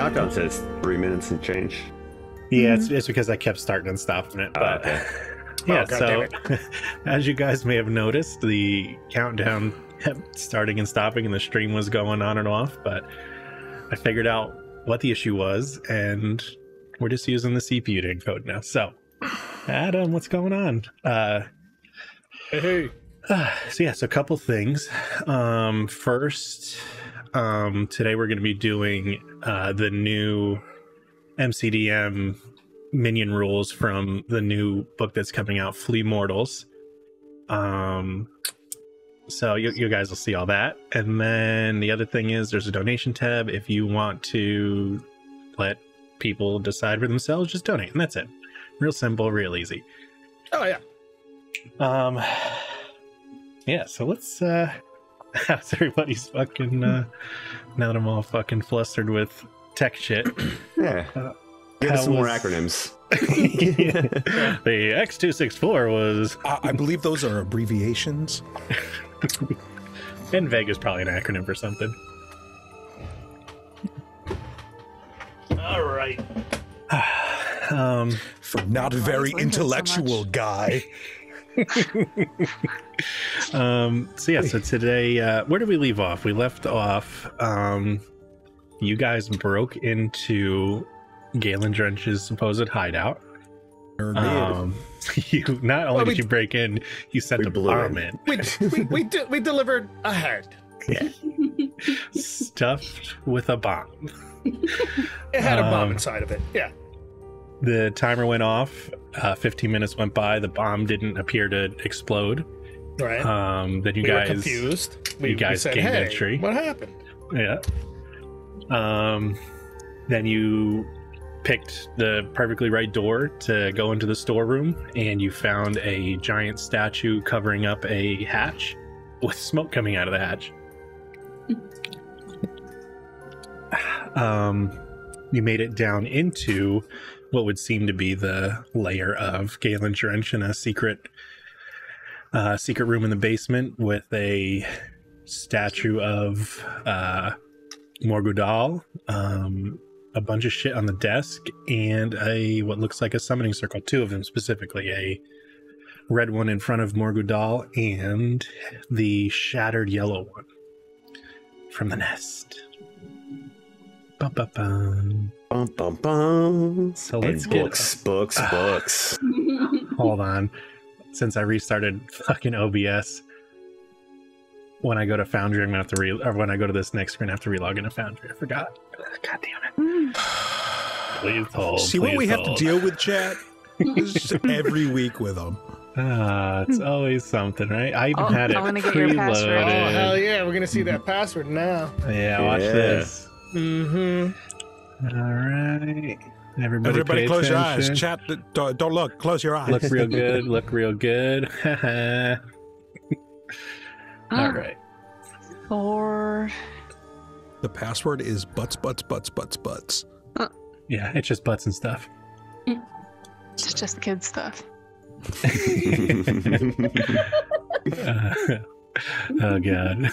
countdown says 3 minutes and change. Yeah, it's because I kept starting and stopping it. But Okay. yeah, so as you guys may have noticed, the countdown kept starting and stopping, and the stream was going on and off. But I figured out what the issue was, and we're just using the CPU to encode now. So, Adam, what's going on? Hey. So yeah, so a couple things. First, today we're going to be doing the new MCDM minion rules from the new book that's coming out, Flee Mortals. So you guys will see all that. And then the other thing is there's a donation tab. If you want to let people decide for themselves, just donate, and that's it. Real simple, real easy. Oh yeah. Yeah, so let's how's everybody's fucking now that I'm all fucking flustered with tech shit. Yeah. Give us some more acronyms. The X264 was I believe those are abbreviations. and Vega's probably an acronym for something. All right. For not a very intellectual guy. So yeah, so today where did we leave off? We left off you guys broke into Gaelen Drench's supposed hideout. You not only did you break in, you sent a bomb in. We delivered a head. Yeah. Stuffed with a bomb. It had a bomb inside of it. Yeah. The timer went off. 15 minutes went by. The bomb didn't appear to explode. Right. Then you we guys were confused. You guys said, gained hey, entry. What happened? Yeah. Then you picked the perfectly right door to go into the storeroom, and you found a giant statue covering up a hatch with smoke coming out of the hatch. You made it down into what would seem to be the lair of Gaelen Drench in a secret room in the basement with a statue of Morgudal, a bunch of shit on the desk, and what looks like a summoning circle, two of them specifically, a red one in front of Morgudal and the shattered yellow one from the nest. Bum, bum, bum. Bum, bum, bum. So let's get books. Hold on. Since I restarted fucking OBS, when I go to Foundry, I'm gonna have to or when I go to this next screen, I have to relog into Foundry. I forgot. God damn it. Please hold. See what we have to deal with, chat? It's just every week with them. It's always something, right? I even had it Oh preloaded. hell yeah, we're gonna see that password now. Yeah, watch this. Mm-hmm. All right. Everybody close your eyes. Chat, don't look. Close your eyes. Look real good. Look real good. All right. Or the password is butts. Yeah, it's just butts and stuff. It's just kid stuff. Oh god.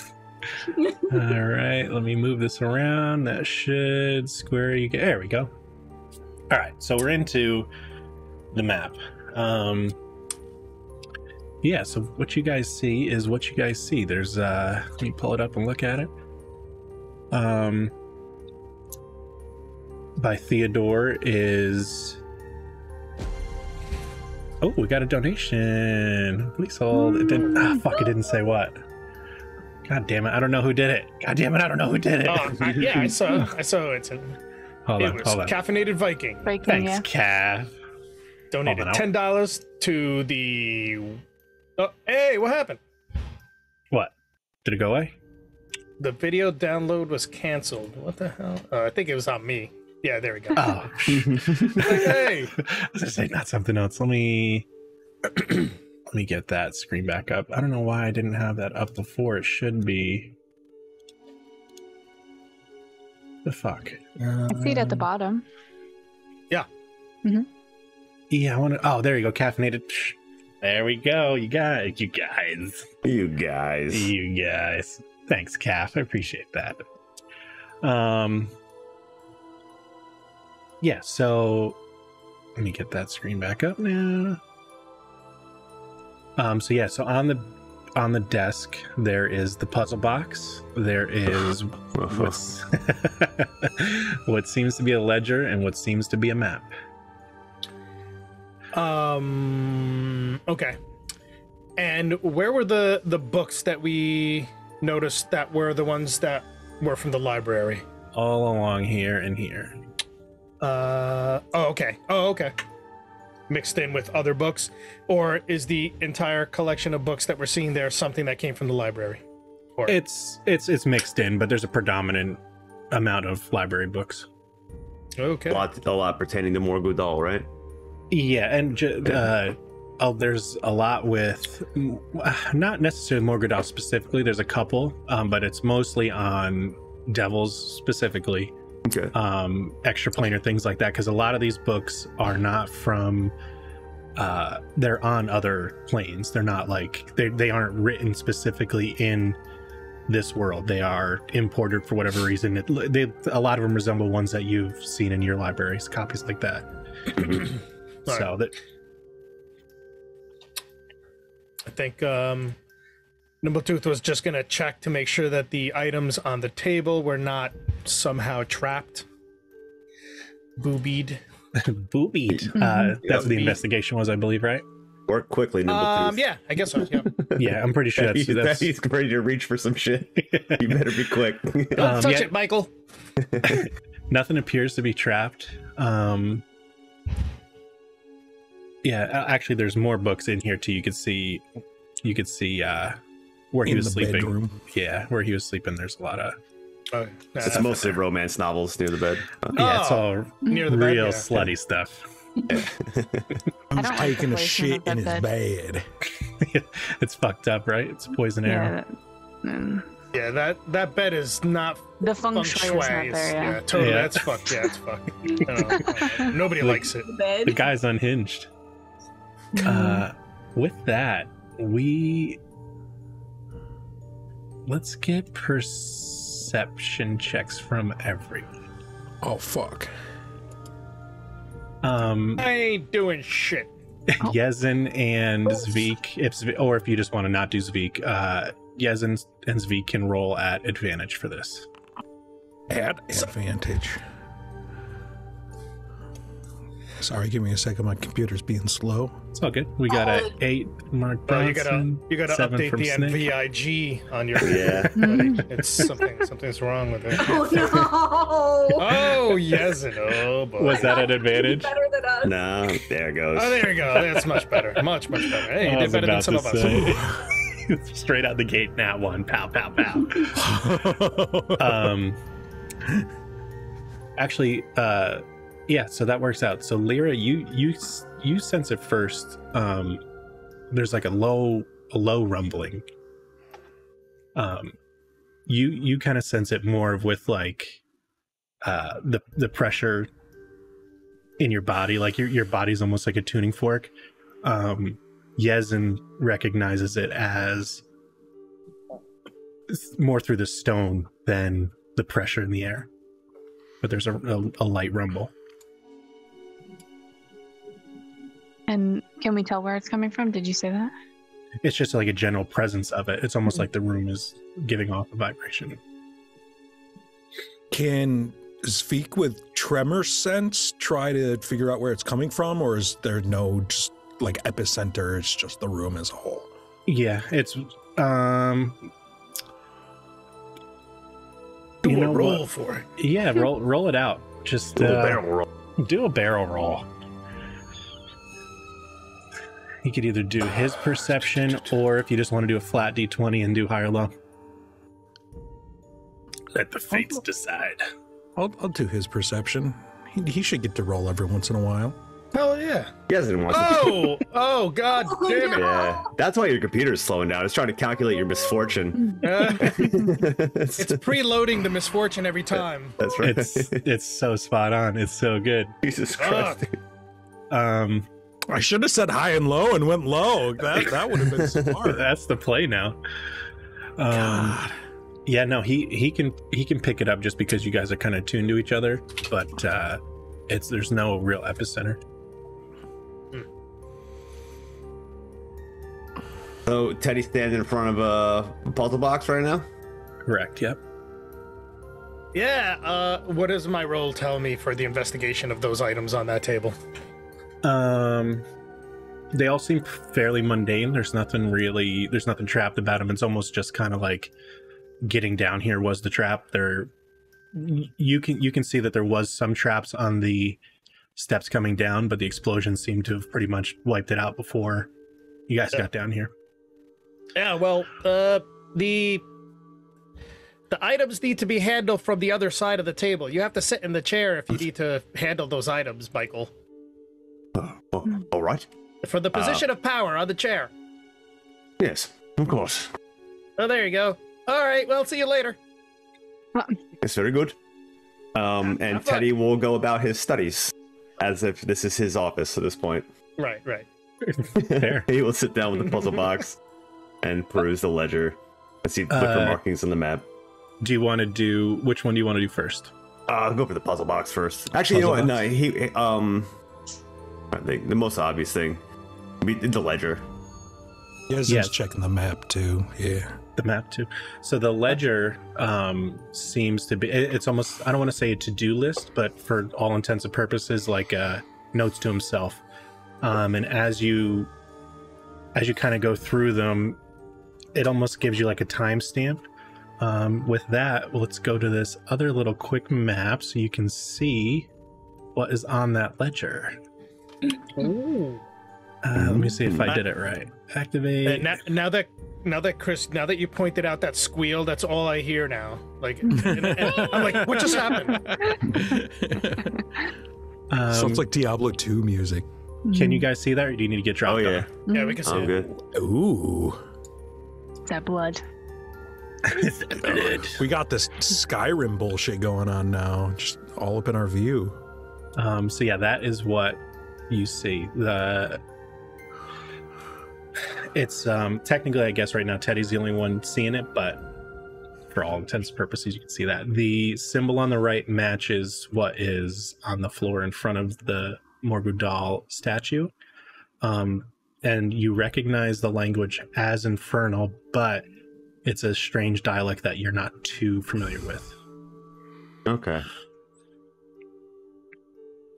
All right, let me move this around. That should square you. There we go. All right, so we're into the map. Yeah, so what you guys see is what you guys see. There's let me pull it up and look at it. By Theodore is oh, we got a donation. Please hold. It didn't fuck, it didn't say what. God damn it, I don't know who did it. God damn it, I don't know who did it. Yeah, I saw it. Hold on. Caffeinated Viking. Thanks, Cav. Donated $10 to the... Oh, hey, what happened? What? Did it go away? The video download was canceled. What the hell? I think it was on me. Yeah, there we go. Oh. Hey! I was gonna say, not something else. Let me get that screen back up. I don't know why I didn't have that up before. It should be... The fuck? I see it at the bottom. Yeah. Mm-hmm. Yeah, I want to... Oh, there you go. Caffeinated. There we go. You guys. Thanks, Caff. I appreciate that. Yeah, so let me get that screen back up now. So on the desk there is the puzzle box. There is what seems to be a ledger and what seems to be a map. Okay. And where were the books that we noticed that were the ones that were from the library? All along here and here. Okay. Mixed in with other books, or is the entire collection of books that we're seeing there something that came from the library? Or It's mixed in, but there's a predominant amount of library books. okay. A lot pertaining to Morgul Dal, right? Yeah, and there's a lot with not necessarily Morgul Dal specifically. There's a couple, but it's mostly on devils specifically. Okay. Extraplanar things like that, because a lot of these books are not from they're on other planes. They're not like they aren't written specifically in this world. They are imported for whatever reason. A lot of them resemble ones that you've seen in your libraries, copies like that. So that I think Nimbletooth was just gonna check to make sure that the items on the table were not somehow trapped, boobied. boobied. That's what the investigation was, I believe, right? Work quickly, Nimbletooth. Yeah, I guess so. Yeah. Yeah, I'm pretty sure that's He's ready to reach for some shit. You better be quick. Don't touch it, Michael. Nothing appears to be trapped. Yeah, actually, there's more books in here too. You could see where he In was the sleeping. bedroom. Yeah, where he was sleeping. There's a lot of It's mostly romance novels near the bed. yeah, it's all near the bed, real yeah. slutty stuff. I'm don't like taking the a placement shit of that in his bed. bed. It's fucked up, right? It's poison arrow. Yeah, that bed is not The feng shui is not there, yeah. totally. Yeah. That's fucked. Yeah, it's fucked. I don't know. Nobody likes it. The guy's unhinged. With that, let's get perception checks from everyone. Oh, fuck. I ain't doing shit. Yezin and Zvik, if you just want to not do Zvik, Yezin and Zvik can roll at advantage for this. At advantage. Sorry, give me a second. My computer's being slow. It's all good. We got a 8 Mark Bronson, You gotta 7 update from the Snake. NVIG on your. Yeah. Buddy. It's something's wrong with it. Oh no! Oh yes, it. Oh boy. Was that an advantage? Better than us. No, there it goes. Oh, there you go. That's much better. Much better. Hey, you I did was better than about some to of us. say. Straight out the gate, nat 1. Pow, pow, pow. Actually, yeah, so that works out. So Lyra, you sense it first. There's like a low rumbling. You kind of sense it more with like the pressure in your body, like your body's almost like a tuning fork. Yezin recognizes it as more through the stone than the pressure in the air, but there's a light rumble. And can we tell where it's coming from? Did you say that? It's just like a general presence of it. It's almost like the room is giving off a vibration. Can Zvik with tremor sense try to figure out where it's coming from, or is there no just like epicenter? It's just the room as a whole. Yeah, it's Do a roll what? for it. Yeah, roll it out. Just Do a barrel roll. do a barrel roll. He could either do his perception, or if you just want to do a flat d20 and do high or low. Let the fates decide. I'll do his perception. He should get to roll every once in a while. Hell yeah. He hasn't watched it. Oh, god damn it. Yeah, that's why your computer's slowing down. It's trying to calculate your misfortune. It's preloading the misfortune every time. That's right. It's so spot on. It's so good. Jesus Christ. I should have said high and low and went low. That would have been smart. That's the play now. God. Yeah, no, he can pick it up just because you guys are kind of tuned to each other, but There's no real epicenter. So Teddy's standing in front of a puzzle box right now? Correct, yep. Yeah, what does my roll tell me for the investigation of those items on that table? They all seem fairly mundane. There's nothing trapped about them. It's almost just kind of like getting down here was the trap. You can see that there was some traps on the steps coming down, but the explosion seemed to have pretty much wiped it out before you guys got down here. Yeah, well, the items need to be handled from the other side of the table. You have to sit in the chair if you need to handle those items, Michael. All right. For the position of power on the chair. Yes, of course. Oh, there you go. All right, well, see you later. It's very good. And Teddy will go about his studies as if this is his office at this point. Right. Fair. He will sit down with the puzzle box and peruse the ledger and see different markings on the map. Do you want to do, which one do you want to do first? I'll go for the puzzle box first. Actually, Puzzle you know box? what? No, I think the most obvious thing, the ledger. Yes. Checking the map too. Yeah. The map too. So the ledger seems to be, it's almost, I don't want to say a to-do list, but for all intents and purposes, like notes to himself. And as you kind of go through them, it almost gives you like a timestamp. With that, let's go to this other little quick map so you can see what is on that ledger. Ooh. Let me see if I did it right. Activate. Now that Chris, now that you pointed out that squeal, that's all I hear now. Like, and I'm like, what just happened? Sounds like Diablo 2 music. Can you guys see that, or do you need to get dropped? Oh yeah, Yeah, we can see I'm it. good. Ooh. Is that blood? We got this Skyrim bullshit going on now, just all up in our view. So yeah, that is what you see. It's technically, I guess right now Teddy's the only one seeing it, but for all intents and purposes, you can see that. The symbol on the right matches what is on the floor in front of the Morgudal statue. And you recognize the language as Infernal, but it's a strange dialect that you're not too familiar with. Okay.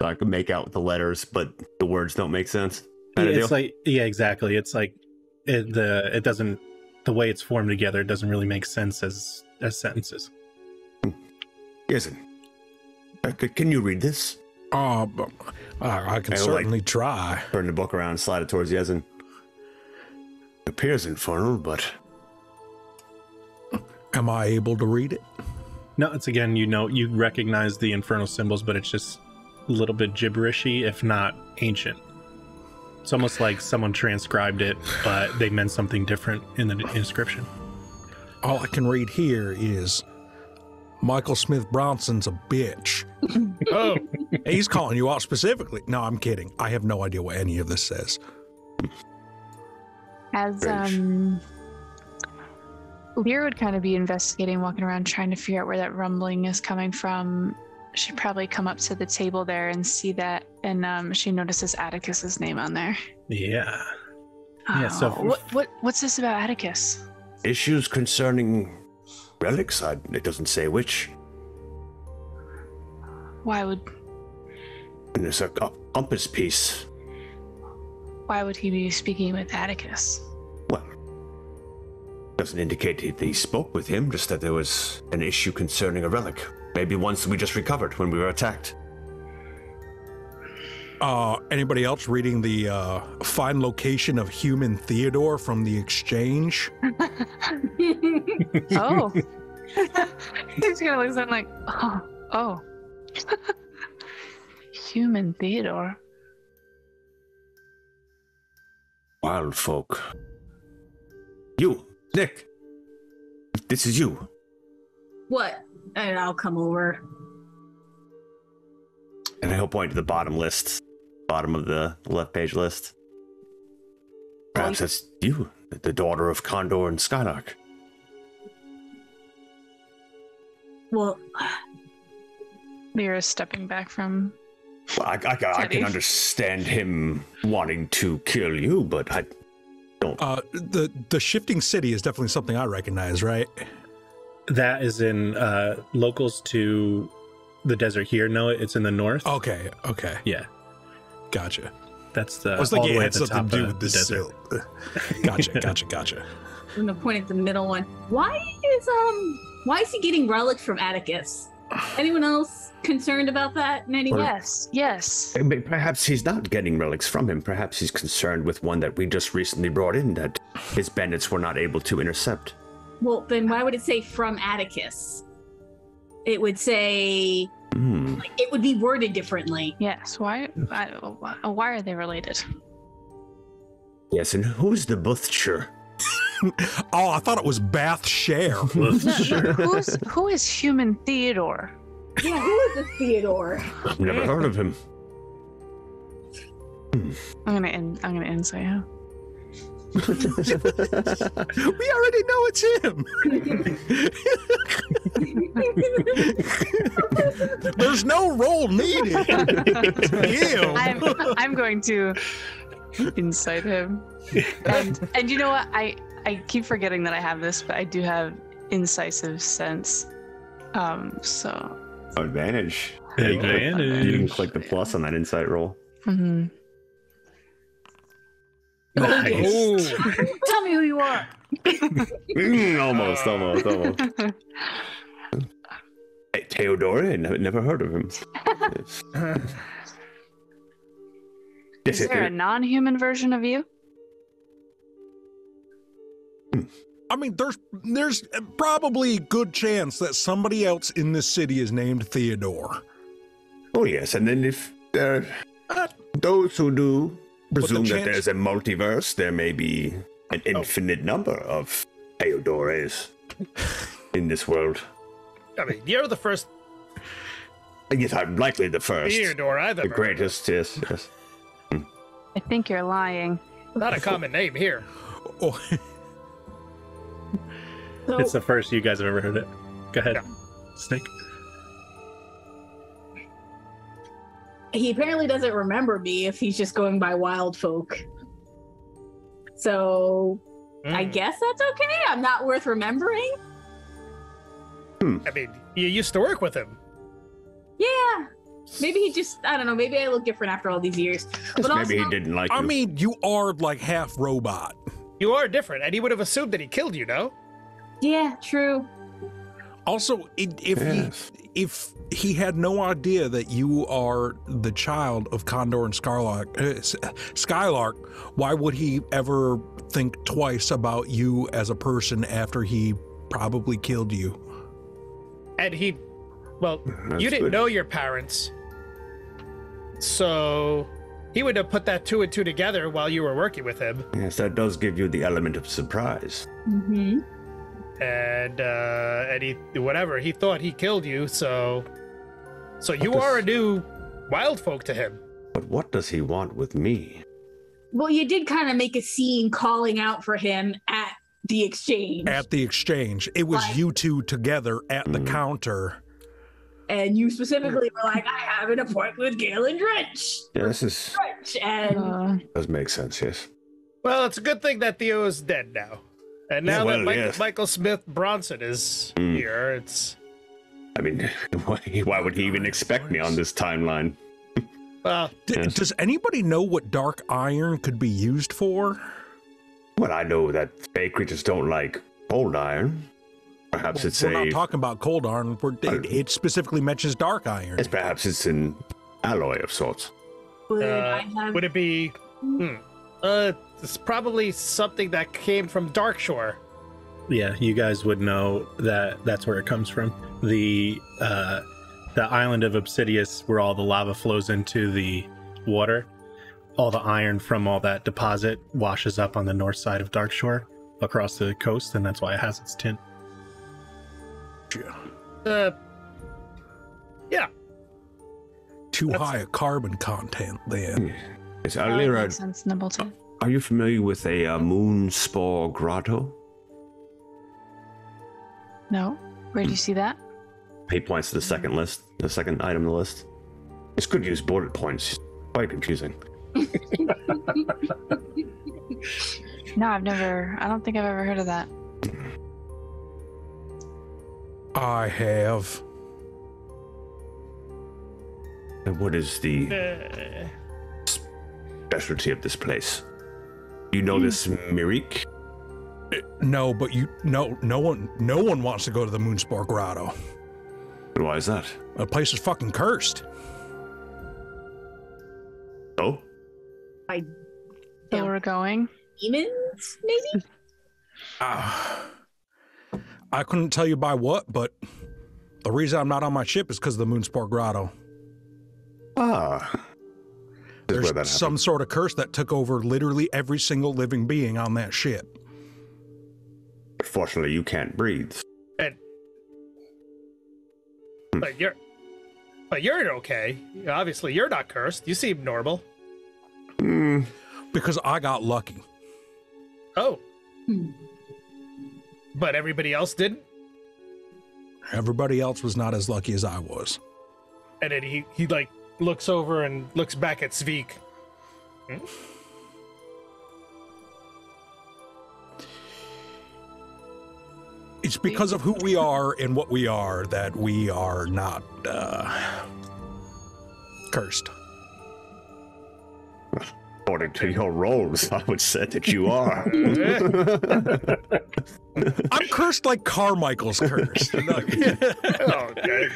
So I can make out the letters, but the words don't make sense. Yeah, exactly. It's like it doesn't, the way it's formed together, it doesn't really make sense as sentences. Yes. Can you read this? I can certainly try. Turn the book around and slide it towards Yezin. Appears infernal, but... Am I able to read it? No, it's again, you recognize the infernal symbols, but it's just a little bit gibberishy, if not ancient. It's almost like someone transcribed it, but they meant something different in the inscription. All I can read here is, Michael Smith Bronson's a bitch. Oh, He's calling you out specifically. No, I'm kidding. I have no idea what any of this says. As Lear would kind of be investigating, walking around, trying to figure out where that rumbling is coming from. She'd probably come up to the table there and see that, and she notices Atticus's name on there. Yeah. Yeah, so what's this about Atticus? Issues concerning relics? It doesn't say which. Why would And there's a compass piece. he be speaking with Atticus? Well, doesn't indicate he spoke with him, just that there was an issue concerning a relic. Maybe ones we just recovered when we were attacked. Anybody else reading the fine location of human Theodore from the exchange? Oh. He's gonna look something like, oh. Human Theodore. Wild folk. You, Nick. This is you. What? And I'll come over. And he'll point to the bottom of the left page list. Perhaps that's you, the daughter of Condor and Skylark. Well, Lyra's stepping back from I can understand him wanting to kill you, but I don't. The shifting city is definitely something I recognize, right? That is in locals to the desert here. No, it's in the north. Okay. Yeah, Gotcha. that's the. I was all thinking the it way had at the something top to do of with the this. desert. Gotcha. I'm gonna point at the middle one. Why is he getting relics from Atticus? Anyone else concerned about that in any way? Yes. Perhaps he's not getting relics from him. Perhaps he's concerned with one that we just recently brought in that his bandits were not able to intercept. Well, then why would it say from Atticus? It would say, like, it would be worded differently. Yes. Why are they related? Yes, and who's the butcher? Oh, I thought it was Bath Share. Who is human Theodore? Yeah, who is this Theodore? I've never heard of him. I'm gonna insight him. We already know it's him. There's no roll needed. It's him. I'm going to insight him. And you know what? I keep forgetting that I have this, but I do have incisive sense. So Advantage. Advantage. You can click the plus on that insight roll. mm-hmm. Nice. Tell me who you are. Almost. Hey, Theodore, never heard of him. Is there a non-human version of you? I mean, there's probably a good chance that somebody else in this city is named Theodore. Oh yes, and then if those who do presume that chance- there's a multiverse, there may be an infinite number of Theodores in this world. I mean, you're the first Yes, I'm likely the first. Theodore I've The ever heard of. greatest, yes. I think you're lying. Not a common name here. Oh, So, It's the first you guys have ever heard it. Go ahead, Yeah. Snake. he apparently doesn't remember me if he's just going by wild folk. So I guess that's okay. I'm not worth remembering. I mean, you used to work with him. Yeah. Maybe he just, I don't know, maybe I look different after all these years. But Maybe also, he didn't like you. I mean, you are like half robot. You are different, and he would have assumed that he killed you, no? yeah, true. Also, if he had no idea that you are the child of Condor and Skylark, why would he ever think twice about you as a person after he probably killed you? And he, well, That's you didn't good. know your parents, so he would have put that two and two together while you were working with him. Yes, that does give you the element of surprise. Mm-hmm. And he, whatever, he thought he killed you, so you are a new wild folk to him. But what does he want with me? Well, you did kind of make a scene calling out for him at the exchange. At the exchange, it was Like- you two together at the counter. And you specifically were like, I have an appointment with Gaelen Drench. Yeah, this is And does make sense, yes. Well, it's a good thing that Theo is dead now. And now Yeah, that well, yes. Michael Smith Bronson is here, it's, I mean, why would he even expect me on this timeline? well, Yes. Does anybody know what dark iron could be used for? Well, I know that fey creatures don't like cold iron. Perhaps it's We're not talking about cold iron. It specifically mentions dark iron. perhaps it's an alloy of sorts. would I have would it be, it's probably something that came from Darkshore. Yeah, you guys would know that that's where it comes from. The island of Obsidius, where all the lava flows into the water, all the iron from all that deposit washes up on the north side of Darkshore across the coast, and that's why it has its tint. Yeah. Too high a carbon content then. Yes, That Lyra, makes sense, Nibbleton. are you familiar with a moon spore grotto? No? Where do you see that? He points to the second list, the second item on the list. This could use bullet points. Quite confusing. No, I don't think I've ever heard of that. I have. And what is the specialty of this place? You know this Mirik? No, but no one wants to go to the Moonspore Grotto. Why is that? The place is fucking cursed. Oh? So we're going? Demons, maybe? I couldn't tell you by what, but the reason I'm not on my ship is because of the Moonspore Grotto. There's some sort of curse that took over literally every single living being on that ship. Fortunately, you can't breathe. And, but you're okay. Obviously, you're not cursed. You seem normal. Because I got lucky. Oh. But everybody else didn't? Everybody else was not as lucky as I was. And then he like looks over and looks back at Sveek. It's because of who we are and what we are that we are not cursed. According to your roles, I would say that you are. I'm cursed like Carmichael's cursed. Okay.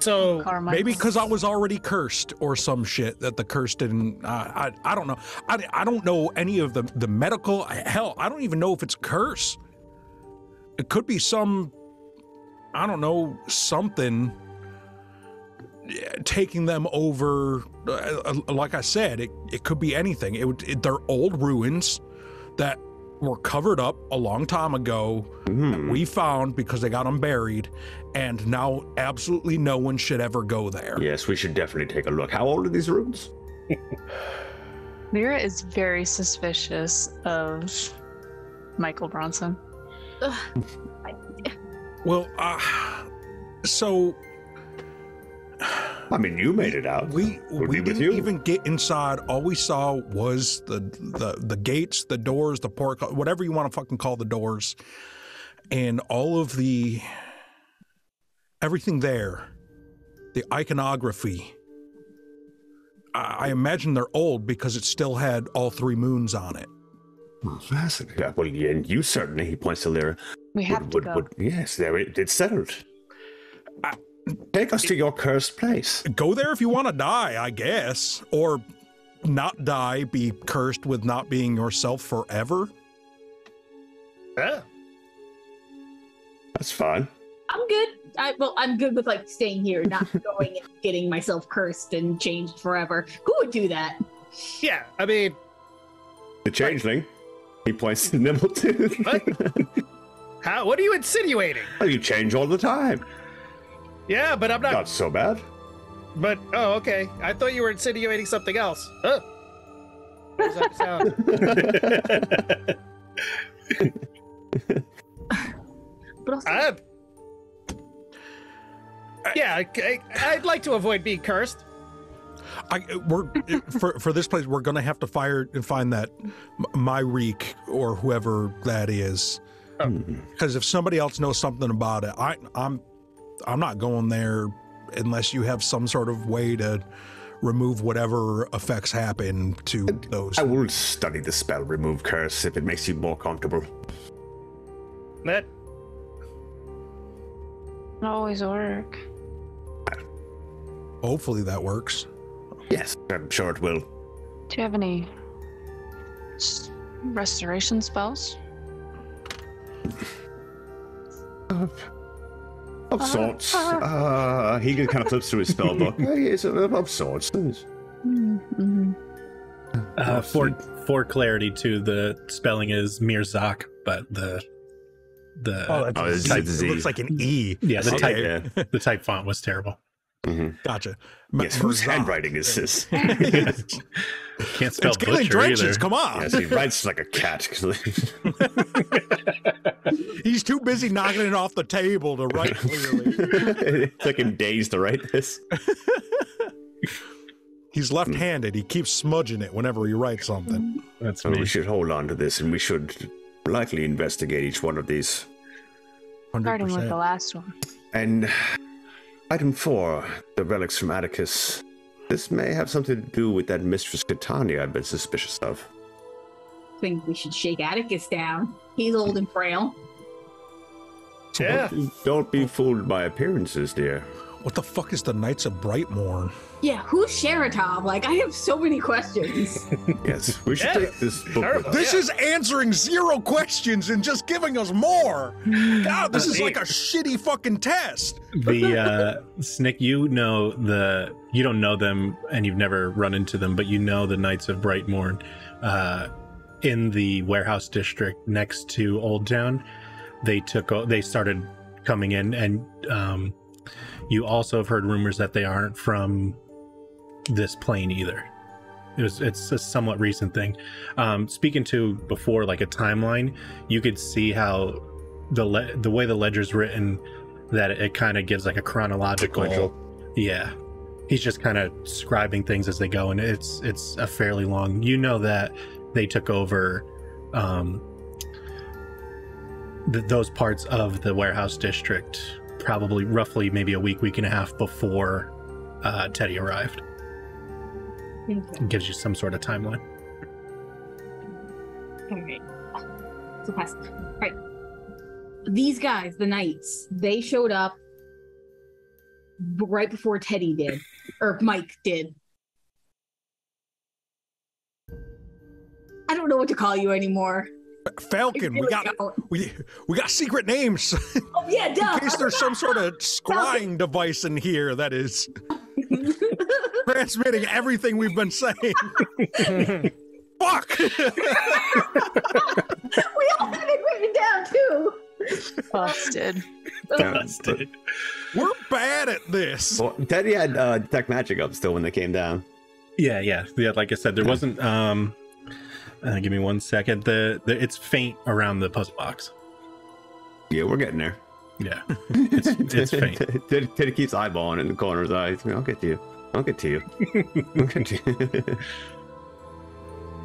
So maybe because I was already cursed or some shit that the curse didn't. I don't know. I don't know any of the medical. Hell, I don't even know if it's curse. It could be some. I don't know, something taking them over. Like I said, it could be anything. They're old ruins that were covered up a long time ago that we found because they got them buried, and now absolutely no one should ever go there. Yes, we should definitely take a look. How old are these ruins? Lyra is very suspicious of Michael Bronson. Well, so I mean, you made it out. We didn't even get inside. All we saw was the gates, the doors, the port, whatever you want to fucking call the doors, and all of everything there, the iconography. I imagine they're old because it still had all 3 moons on it. Oh, fascinating. Yeah, well, yeah, and you certainly, he points to Lyra. We have to go. Yes, there it's settled. Take us to your cursed place. Go there if you want to die, I guess. Or not die, be cursed with not being yourself forever. yeah. That's fine. I'm good. I'm good with like staying here, not going and getting myself cursed and changed forever. Who would do that? Yeah, I mean, The changeling. He points to Nimbletooth. what are you insinuating? Well, you change all the time. Yeah, but I'm not. Not so bad. But okay. I thought you were insinuating something else. Huh? What does that sound? But also, yeah, I'd like to avoid being cursed. We're for this place. We're gonna have to find that Myreek or whoever that is, because if somebody else knows something about it, I'm not going there unless you have some sort of way to remove whatever effects happen to those. I will study the spell Remove Curse if it makes you more comfortable. That Always work. Hopefully that works. Yes, I'm sure it will. Do you have any restoration spells? Of sorts. He kind of flips through his spell book. Yes, of sorts. Mm-hmm. For clarity, too, the spelling is Mirzak, but the It looks like an E. Yeah, the type Yeah. the type font was terrible. Mm-hmm. Gotcha. Yes, whose Mirzak. handwriting is this? Can't spell It's Gaelen butcher Drench's, either. come on. Yes, he writes like a cat. He's too busy knocking it off the table to write clearly. It took him days to write this. He's left-handed. He keeps smudging it whenever he writes something. That's So me. we should hold on to this, and we should likely investigate each one of these. Starting with the 100%. last one. And item 4, the relics from Atticus. This may have something to do with that Mistress Catania I've been suspicious of. Think we should shake Atticus down. He's old and frail. Yeah. Don't be fooled by appearances, dear. What the fuck is the Knights of Brightmorn? Yeah, who's Sheratov? Like, I have so many questions. Yes, we should Yeah, take this book terrible. with us. This is answering 0 questions and just giving us more. God, this is like a shitty fucking test. The Snick, you don't know them and you've never run into them, but you know the Knights of Brightmorn in the warehouse district next to Old Town. They started coming in, and you also have heard rumors that they aren't from this plane either. It's a somewhat recent thing. Speaking to before, like a timeline, you could see how the way the ledger's written, that it kind of gives like a chronological. Sequential. Yeah, he's just kind of scribing things as they go, and it's a fairly long. You know that they took over those parts of the warehouse district probably roughly maybe a week and a half before Teddy arrived. It gives you some sort of timeline. Alright. So fast. Alright. These guys, the Knights, they showed up right before Teddy did. Or Mike did. I don't know what to call you anymore. Falcon, we got secret names. Oh yeah, duh. In case there's some sort of scrying device in here that is transmitting everything we've been saying. Fuck! We all have it written down too. Busted. Busted. We're bad at this. Well, Teddy had detect magic up still when they came down. Yeah. Like I said, there wasn't. Give me 1 second. It's faint around the puzzle box. Yeah, we're getting there. Yeah, it's faint. Teddy keeps eyeballing it in the corner of his eyes. I'll get to you. I'll get to you. I'll get to you.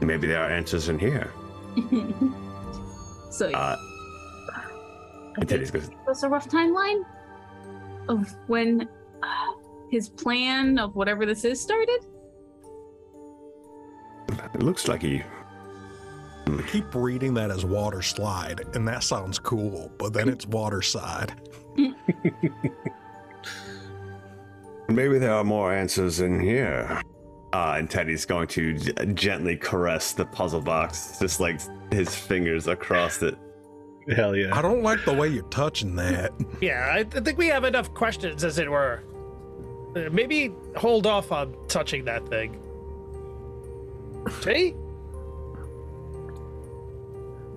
Maybe there are answers in here. So And Teddy's goes, that's a rough timeline of when his plan of whatever this is started. it looks like he. I keep reading that as water slide, and that sounds cool, but then it's water side. Maybe there are more answers in here. And Teddy's going to gently caress the puzzle box, just like his fingers across it. Hell yeah. I don't like the way you're touching that. Yeah, I think we have enough questions, as it were. Maybe hold off on touching that thing. See?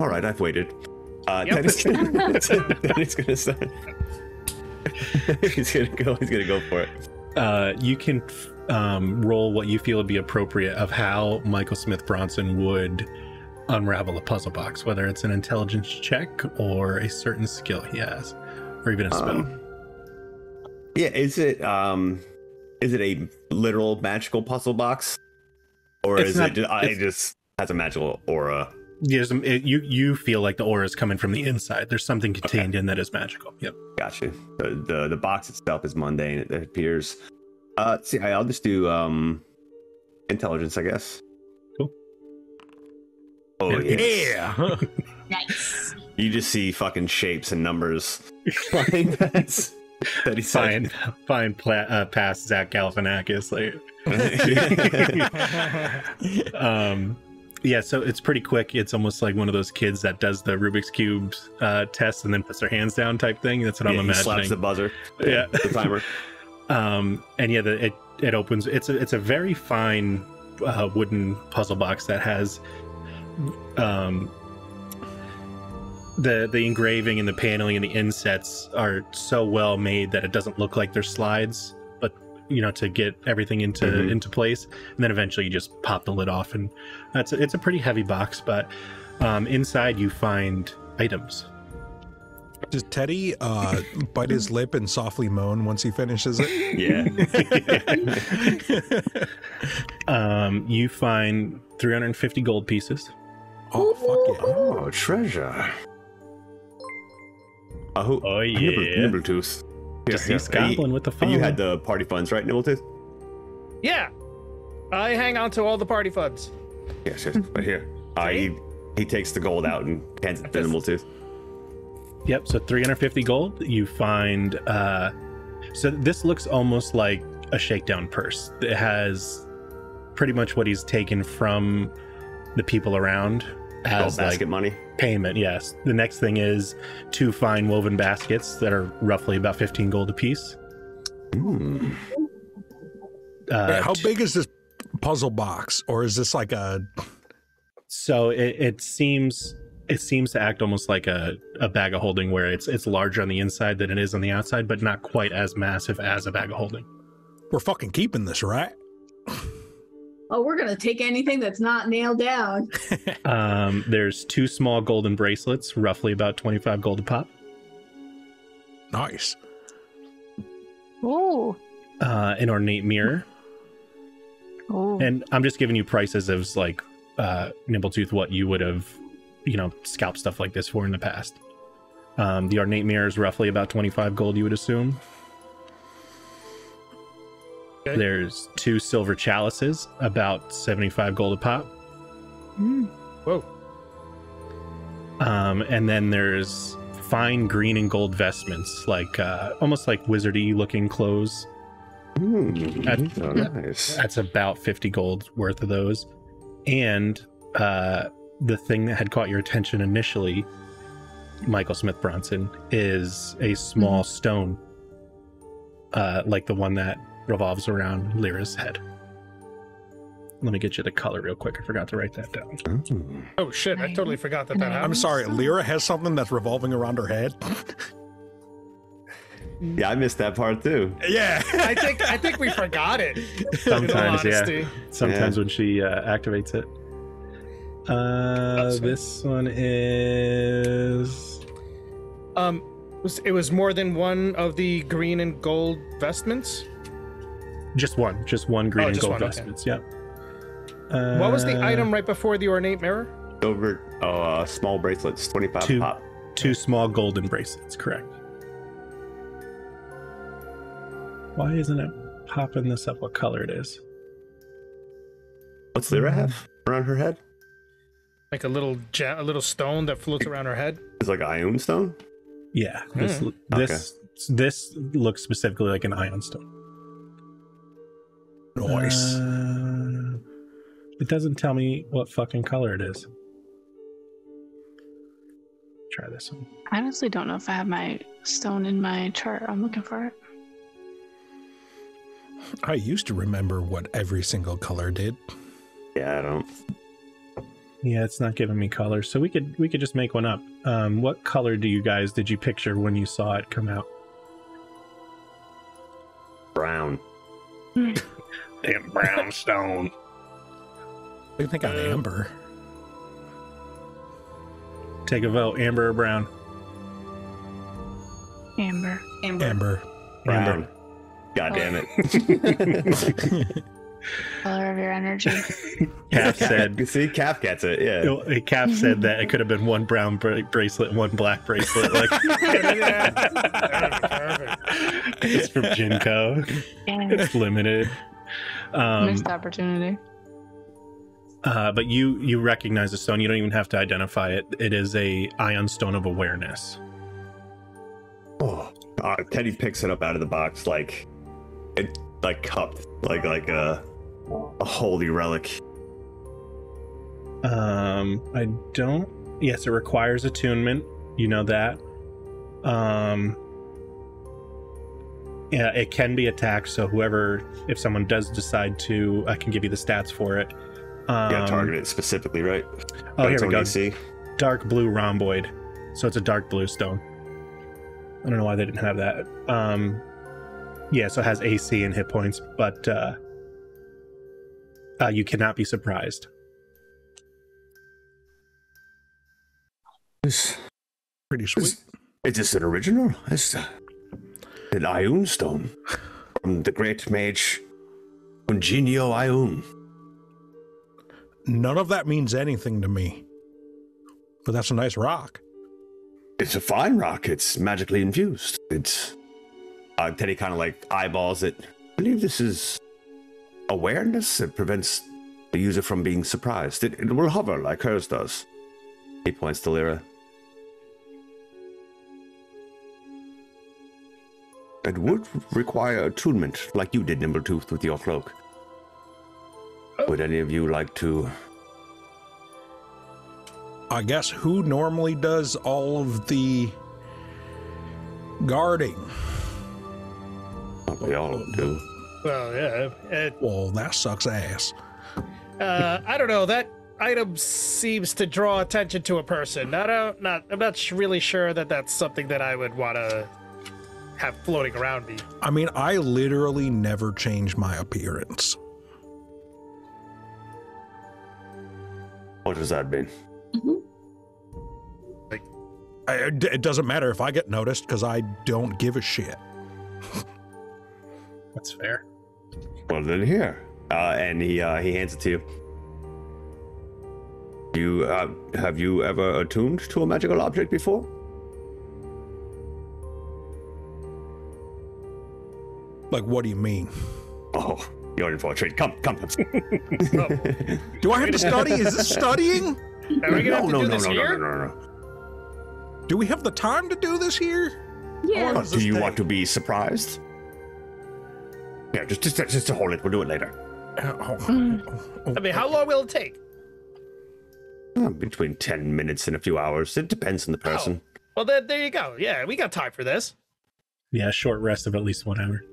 All right, I've waited. Yep. Teddy's gonna start. He's gonna go for it. You can roll what you feel would be appropriate of how Michael Smith Bronson would unravel a puzzle box, whether it's an intelligence check or a certain skill he has, or even a spell. Yeah, is it a literal magical puzzle box, or It's is not- it just has a magical aura? Yes, you feel like the aura is coming from the inside. There's something contained in that is magical. Yep. Gotcha. The box itself is mundane. It appears. See, I'll just do intelligence, I guess. Cool. Oh yeah. Yeah. Nice. You just see fucking shapes and numbers flying past. That he said. Past Zach Galifianakis. Yeah, so it's pretty quick. It's almost like one of those kids that does the Rubik's Cube test and then puts their hands down type thing. That's what I'm He imagining. slaps the buzzer. Yeah. The timer. And yeah, it opens. It's a very fine wooden puzzle box that has the engraving and the paneling and the insets are so well made that it doesn't look like they're slides, but to get everything into place. And then eventually you just pop the lid off, and it's a pretty heavy box, but inside you find items. Does Teddy bite his lip and softly moan once he finishes it? Yeah. You find 350 gold pieces. Oh, fuck yeah. Oh, treasure. Oh, yeah. Nibbletooth. Just see Scotland with the phone. You had the party funds, right, Nibbletooth? Yeah. I hang on to all the party funds. Yes, right here. He takes the gold out and hands it to Nibbletooth. Yep, so 350 gold. You find so this looks almost like a shakedown purse. It has pretty much what he's taken from the people around as basket money payment. Yes. The next thing is 2 fine woven baskets that are roughly about 15 gold apiece. How big is this puzzle box, or is this like a? So it seems to act almost like a bag of holding, where it's larger on the inside than it is on the outside, but not quite as massive as a bag of holding. We're fucking keeping this, right? Oh, we're gonna take anything that's not nailed down. There's 2 small golden bracelets, roughly about 25 gold a pop. Nice. Oh. An ornate mirror. Oh. And I'm just giving you prices of like Nibbletooth, what you would have, scalped stuff like this for in the past. The ornate mirror is roughly about 25 gold, you would assume. Okay. There's 2 silver chalices, about 75 gold a pop. Whoa. And then there's fine green and gold vestments, like almost like wizardy looking clothes. Nice. That's about 50 gold worth of those. And the thing that had caught your attention initially, Michael Smith Bronson, is a small stone, like the one that revolves around Lyra's head. Let me get you the color real quick. I forgot to write that down. Oh shit! I totally forgot that happened. I'm sorry, Lyra has something that's revolving around her head. Yeah, I missed that part too. Yeah. I think we forgot it. Sometimes, in all honesty. Sometimes when she activates it. This one is... It was more than one of the green and gold vestments? Just one green and just gold one, okay. vestments, yep. What was the item right before the ornate mirror? Over small bracelets, 25 pop. 2 small golden bracelets, correct. Why isn't it popping this up what color it is? What's Lyra have around her head? Like a little stone that floats around her head? It's like Ion Stone? Yeah, this looks specifically like an ion stone. Nice. It doesn't tell me what fucking color it is. Try this one. I honestly don't know if I have my stone in my chart. I'm looking for it. I used to remember what every single color did. Yeah, I don't. Yeah, it's not giving me colors, so we could just make one up. What color did you picture when you saw it come out? Brown. Damn brown stone. What do you think on amber? Take a vote, amber or brown? Amber. Amber. Brown. God damn it. Color of your energy. Cap said. See, Cap gets it, yeah. Cap said that it could have been one brown bracelet and one black bracelet. Like, it's from Jinko. It's limited. Missed opportunity. But you recognize the stone. You don't even have to identify it. It is a ion stone of awareness. Oh, Teddy picks it up out of the box like cupped, like a holy relic. I don't. Yes, it requires attunement. You know that. Yeah, it can be attacked. So if someone does decide to, I can give you the stats for it. You gotta target it specifically, right? Oh, here we go. AC. Dark blue rhomboid. So it's a dark blue stone. I don't know why they didn't have that. Yeah, so it has AC and hit points, but you cannot be surprised. Pretty sweet. Is this an original? It's an Ioun stone from the great mage Ungenio Ioun. None of that means anything to me. But that's a nice rock. It's a fine rock. It's magically infused. It's... Teddy kind of like eyeballs it. I believe this is awareness. It prevents the user from being surprised. It will hover like hers does. He points to Lyra. It would require attunement, like you did, Nimbletooth, with your cloak. Would any of you like to... I guess who normally does all of the guarding? We all do. Well, yeah. Well, that sucks ass. I don't know. That item seems to draw attention to a person. I'm not really sure that that's something that I would want to have floating around me. I mean, I literally never change my appearance. What does that mean? It doesn't matter if I get noticed because I don't give a shit. That's fair. Well, then here. And he hands it to you. Have you ever attuned to a magical object before? Like, what do you mean? Oh, you're in for a treat. Come. Do I have to study? Is this studying? Are we gonna have to do this here? No. Do we have the time to do this here? Yeah. Do you want to be surprised? Yeah, just hold it. We'll do it later. I mean, how long will it take? Between 10 minutes and a few hours. It depends on the person. Oh. Well, then there you go. Yeah, we got time for this. Yeah, short rest of at least 1 hour.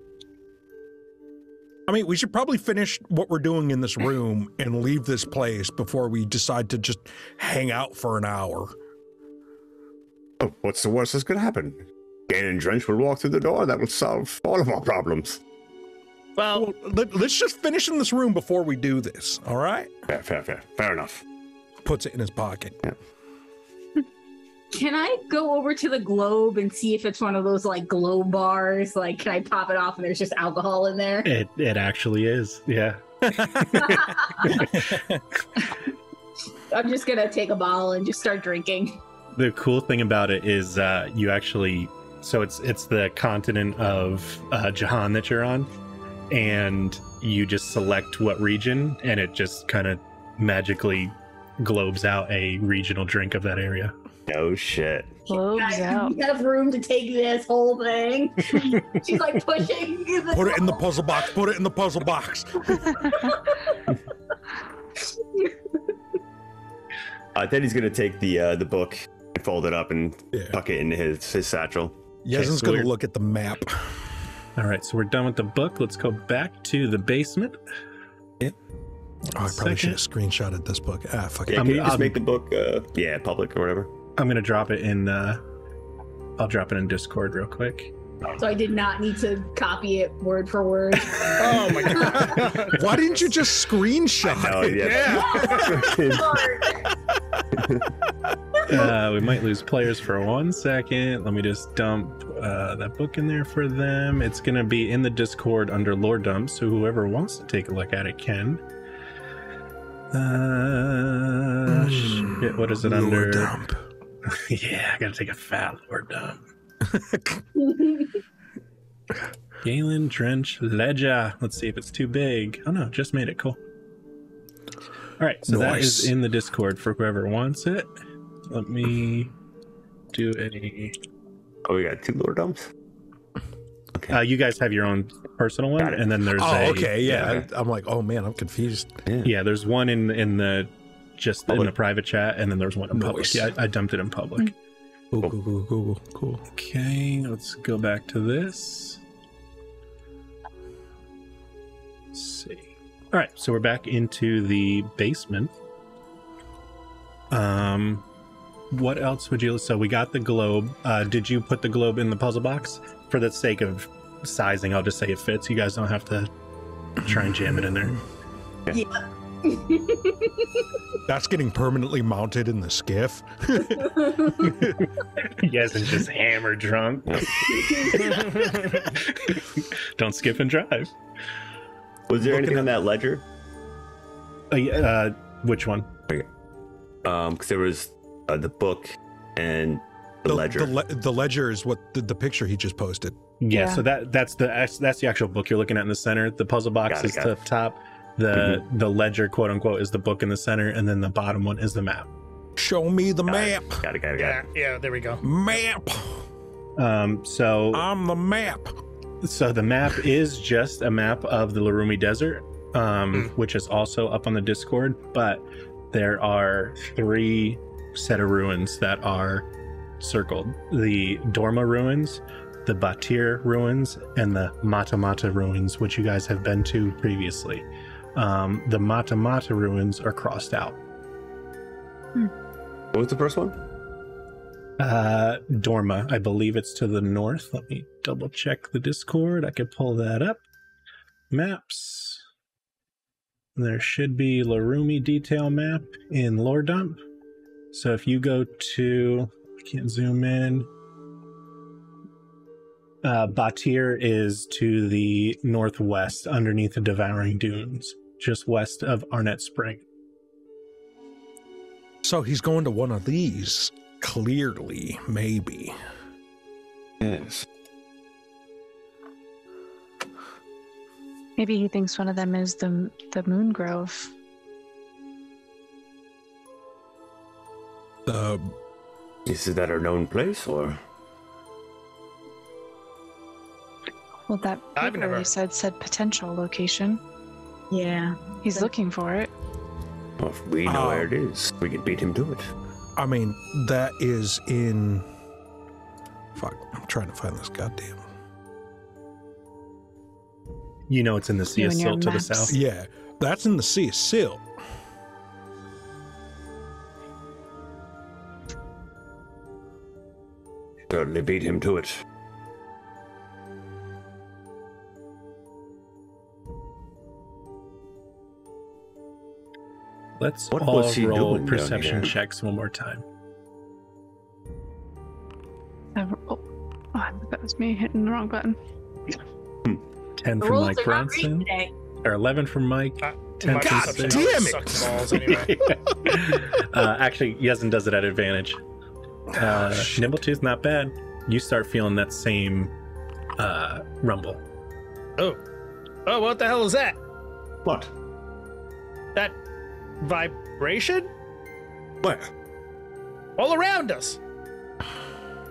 I mean, we should probably finish what we're doing in this room and leave this place before we decide to just hang out for an hour. Oh, what's the worst that's going to happen? Gaelen Drench will walk through the door. That will solve all of our problems. Well, Let's just finish in this room before we do this, all right? Fair enough. Puts it in his pocket. Yeah. Can I go over to the globe and see if it's one of those like glow bars? Like, can I pop it off and there's just alcohol in there? It actually is, yeah. I'm just gonna take a bottle and just start drinking. The cool thing about it is you actually, so it's the continent of Jahan that you're on, and you just select what region, and it just kind of magically globes out a regional drink of that area. No shit. Globes out. You have room to take this whole thing. She's like pushing. Put it in the puzzle box. Put it in the puzzle box. Then he's gonna take the book and fold it up and tuck it into his satchel. Yezin's so gonna we're- look at the map. All right, so we're done with the book. Let's go back to the basement. Oh, I probably should have screenshotted this book. Fuck it. Yeah, can you just make the book public or whatever? I'm gonna drop it in. I'll drop it in Discord real quick. So I did not need to copy it word for word. oh my god. Why didn't you just screenshot it? We might lose players for 1 second. Let me just dump that book in there for them. It's gonna be in the Discord under lore dump, so whoever wants to take a look at it can. Shit, what is it Lore under? dump. Yeah, I gotta take a fat lore dump. Gaelen Drench Ledger. Let's see if it's too big. Oh no, just made it. Cool. All right, so that is in the Discord for whoever wants it. Let me do a... Oh, we got 2 lore dumps? Okay. you guys have your own personal one, and then there's okay, yeah. I'm like, oh man, I'm confused. Yeah, there's one in the just in the private chat, and then there's one in public. Nice. Yeah, I dumped it in public. Cool. Okay, let's go back to this. Let's see. All right, so we're back into the basement. What else would you... So we got the globe. Did you put the globe in the puzzle box? For the sake of sizing, I'll just say it fits. You guys don't have to try and jam it in there. Yeah. That's getting permanently mounted in the skiff. Yesen just hammered drunk. Don't skip and drive. Was there anything on that ledger? Which one? Because there was the book and the ledger. The ledger is what the picture he just posted. Yeah, so that's the actual book you're looking at in the center. The puzzle box is the top. The ledger, quote unquote, is the book in the center, and then the bottom one is the map. Show me the map. Got it. Yeah, there we go. Map. So I'm the map. So the map is just a map of the Larumi Desert, which is also up on the Discord, but there are 3 set of ruins that are circled. The Dorma ruins, the Batir ruins, and the Mata Mata ruins, which you guys have been to previously. The Mata Mata ruins are crossed out. What was the first one? Dorma, I believe it's to the north. Let me double check the Discord. I could pull that up. Maps. There should be Larumi detail map in Lore Dump. So if you go to, I can't zoom in. Batir is to the northwest underneath the Devouring Dunes, just west of Arnett Spring. So he's going to one of these. Clearly, maybe. Yes. Maybe he thinks one of them is the Moon Grove. Is that a known place, or? Well, that I've paper never- he said potential location. Yeah. He's looking for it. Well, if we know where it is, we can beat him to it. I mean, that is in... Fuck, I'm trying to find this goddamn... You know it's in the Sea You of and your Silt to the maps. south. Yeah, that's in the Sea of Silt. Certainly beat him to it. Let's What all was he roll doing down perception here? checks one more time. That was me hitting the wrong button. 10 The from rolls Mike are not great Bronson, today. or 11 from Mike. 10 My from God perception Sid. damn always it! sucks balls anyway. Actually, Yesen does it at advantage. Nimbletooth, not bad. You start feeling that same rumble. Oh, what the hell is that? What? That vibration Where? all around us.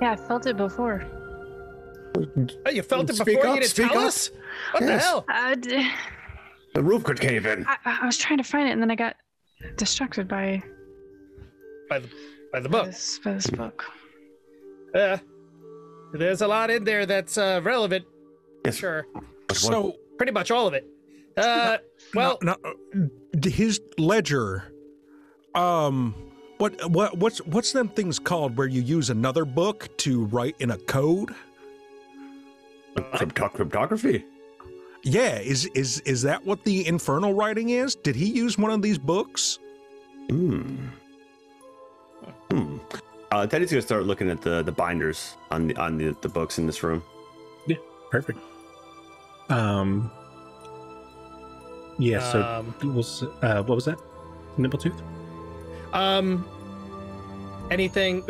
Yeah, I felt it before. Oh, you felt it Speak before up, you didn't speak tell up. us? What the Yes. hell? The roof could cave in. I was trying to find it, and then I got distracted by By the book. by this book. There's a lot in there that's relevant. Yes. Sure. So, Pretty much all of it. Well, his ledger, what's them things called where you use another book to write in a code? Cryptography. Yeah, is that what the infernal writing is? Did he use one of these books? Teddy's gonna start looking at the binders on the books in this room. Yeah, perfect. Yeah, so what was that? Nimbletooth? anything.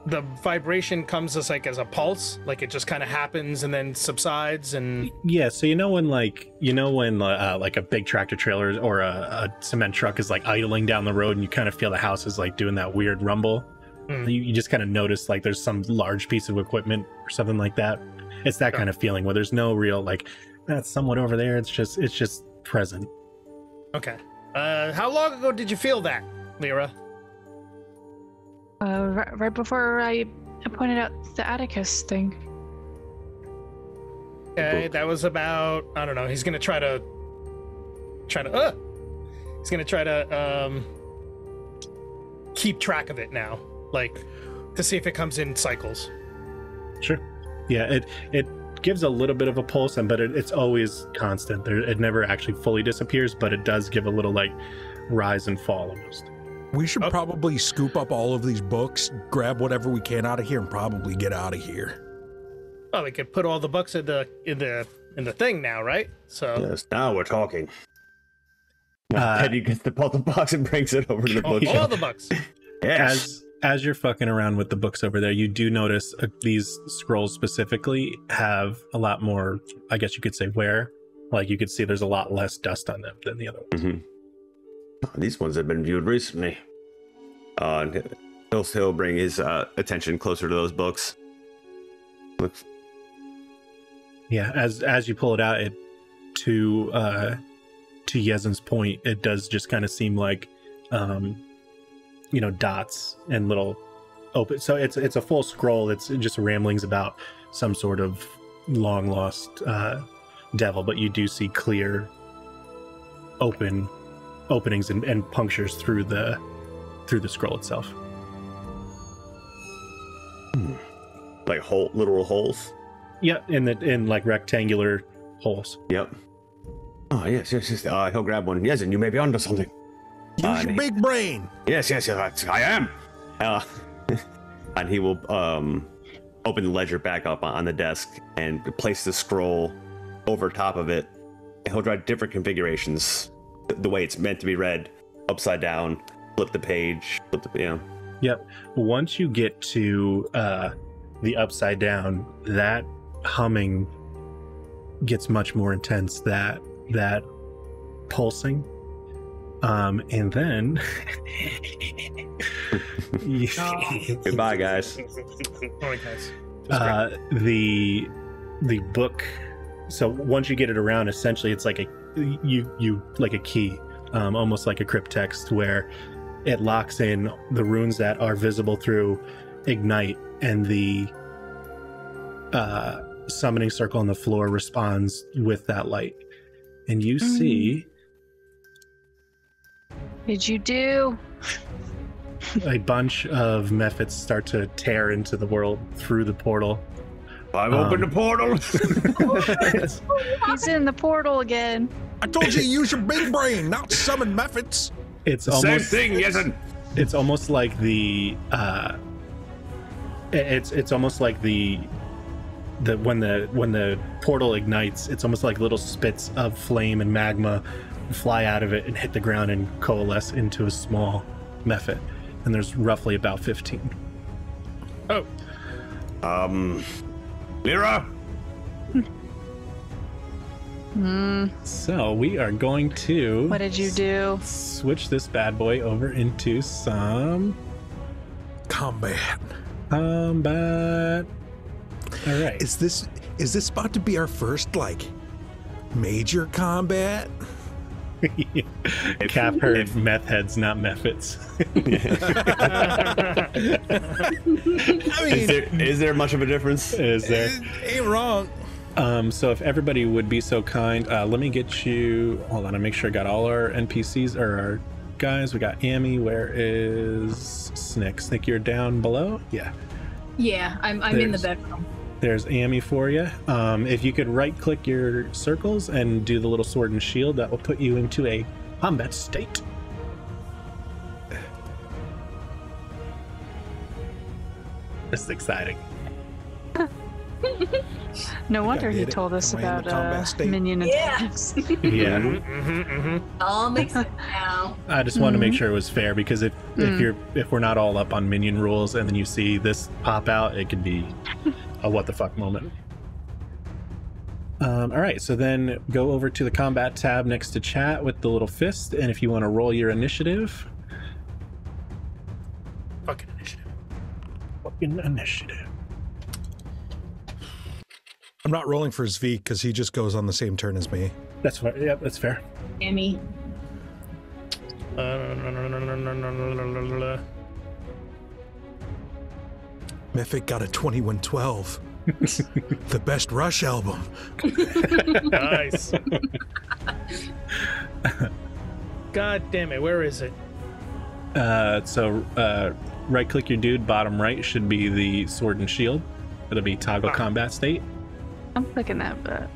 The vibration comes as like as a pulse, like it just kind of happens and then subsides. And Yeah, so when like a big tractor trailer or a cement truck is like idling down the road, and you kind of feel the house is like doing that weird rumble. You just kind of notice like there's some large piece of equipment or something like that. It's that kind of feeling where there's no real like that's somewhat over there. It's just present. Okay. How long ago did you feel that, Lyra? Right before I pointed out the Atticus thing. Okay, that was about, I don't know. He's gonna try to keep track of it now, like to see if it comes in cycles. Sure. Yeah, it gives a little bit of a pulse, but it's always constant. It never actually fully disappears, but it does give a little like rise and fall almost. We should probably scoop up all of these books, grab whatever we can out of here, and probably get out of here. Well, we could put all the books in the thing now, right? So Yes, now we're talking. Teddy gets the puzzle box and brings it over to the bookshelf. all the books. Yes. As you're fucking around with the books over there, you do notice these scrolls specifically have a lot more, I guess you could say, wear. Like you could see there's a lot less dust on them than the other ones. Mm-hmm. These ones have been viewed recently. He'll bring his attention closer to those books. Looks. Yeah, as you pull it out, to Yezin's point, it does just kind of seem like, dots and little open. So it's a full scroll. It's just ramblings about some sort of long lost devil, but you do see clear openings and punctures through the scroll itself. Like literal holes. Yep, in like rectangular holes. Yep. Oh yes. He'll grab one. Yes, and you may be onto something. Use your big brain. Yes, I am. And he will open the ledger back up on the desk and place the scroll over top of it. He'll draw different configurations, the way it's meant to be read, upside down, flip the page, Yep. Once you get to the upside down, that humming gets much more intense. That pulsing. And then Goodbye, guys. The book. So once you get it around, essentially it's like you like a key, almost like a cryptext, where it locks in the runes that are visible through ignite, and the summoning circle on the floor responds with that light, and you see. Did you do? A bunch of methods start to tear into the world through the portal. I've opened the portal. He's in the portal again. I told you to use your big brain, not summon methods. It's Same almost thing, Yezen. It's almost like the it's almost like the when the portal ignites, it's almost like little spits of flame and magma fly out of it and hit the ground and coalesce into a small method. And there's roughly about 15. Oh. Lyra? So we are going to... What did you do? Switch this bad boy over into some... Combat. All right. Is this about to be our first, major combat? Cap heard meth heads, not methods. I mean, Is there much of a difference? Is there? Ain't wrong. So if everybody would be so kind, let me get you... Hold on, I make sure I got all our NPCs, or our guys. We got Amy. Where is Snick? Snick, you're down below? Yeah. Yeah, I'm in the bedroom. There's Amy for you. If you could right-click your circles and do the little sword and shield, that will put you into a combat state. This is exciting. No wonder he get it. told us Am I in the about combat state? minion Yeah. attacks. Yeah. All makes sense now. I just wanted to make sure it was fair, because if we're not all up on minion rules and then you see this pop out, it could be a what the fuck moment. All right, so then go over to the combat tab next to chat with the little fist, and if you want to roll your initiative. Fucking initiative. Fucking initiative. I'm not rolling for Zvi because he just goes on the same turn as me. That's fair. Yeah, that's fair. Emmy. Mythic got a 2112. The best Rush album. Nice. God damn it, where is it? So right click your dude, bottom right should be the sword and shield. It'll be toggle combat state. I'm clicking that, but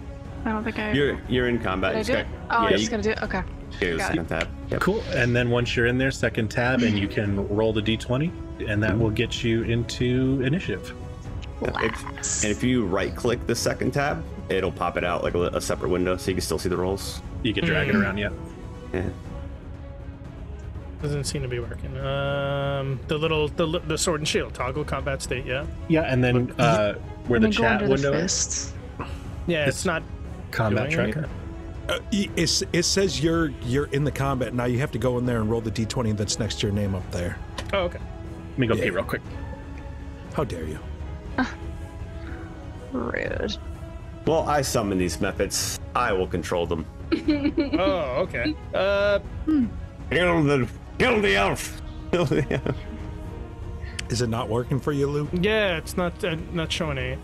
I don't think I. You're in combat. Did I You do just it? Oh, I yeah, just gotta do it. Okay. Go Got second tab. Yep. Cool. And then once you're in there, second tab, and you can roll the d20, and that will get you into initiative. Blast. And if you right-click the second tab, it'll pop it out like a separate window, so you can still see the rolls. You can drag it around, yeah. Yeah. Doesn't seem to be working. The sword and shield toggle combat state. Yeah. Yeah, and then where And the then go chat under the window is, fists. Yeah, it's not. combat doing tracker. It says you're in the combat now. You have to go in there and roll the d20 that's next to your name up there. Oh, okay. Let me go pee real quick. How dare you? Rude. Well, I summon these methods. I will control them. Oh, okay. Kill the elf. Kill the elf. Is it not working for you, Lou? Yeah, it's not showing any.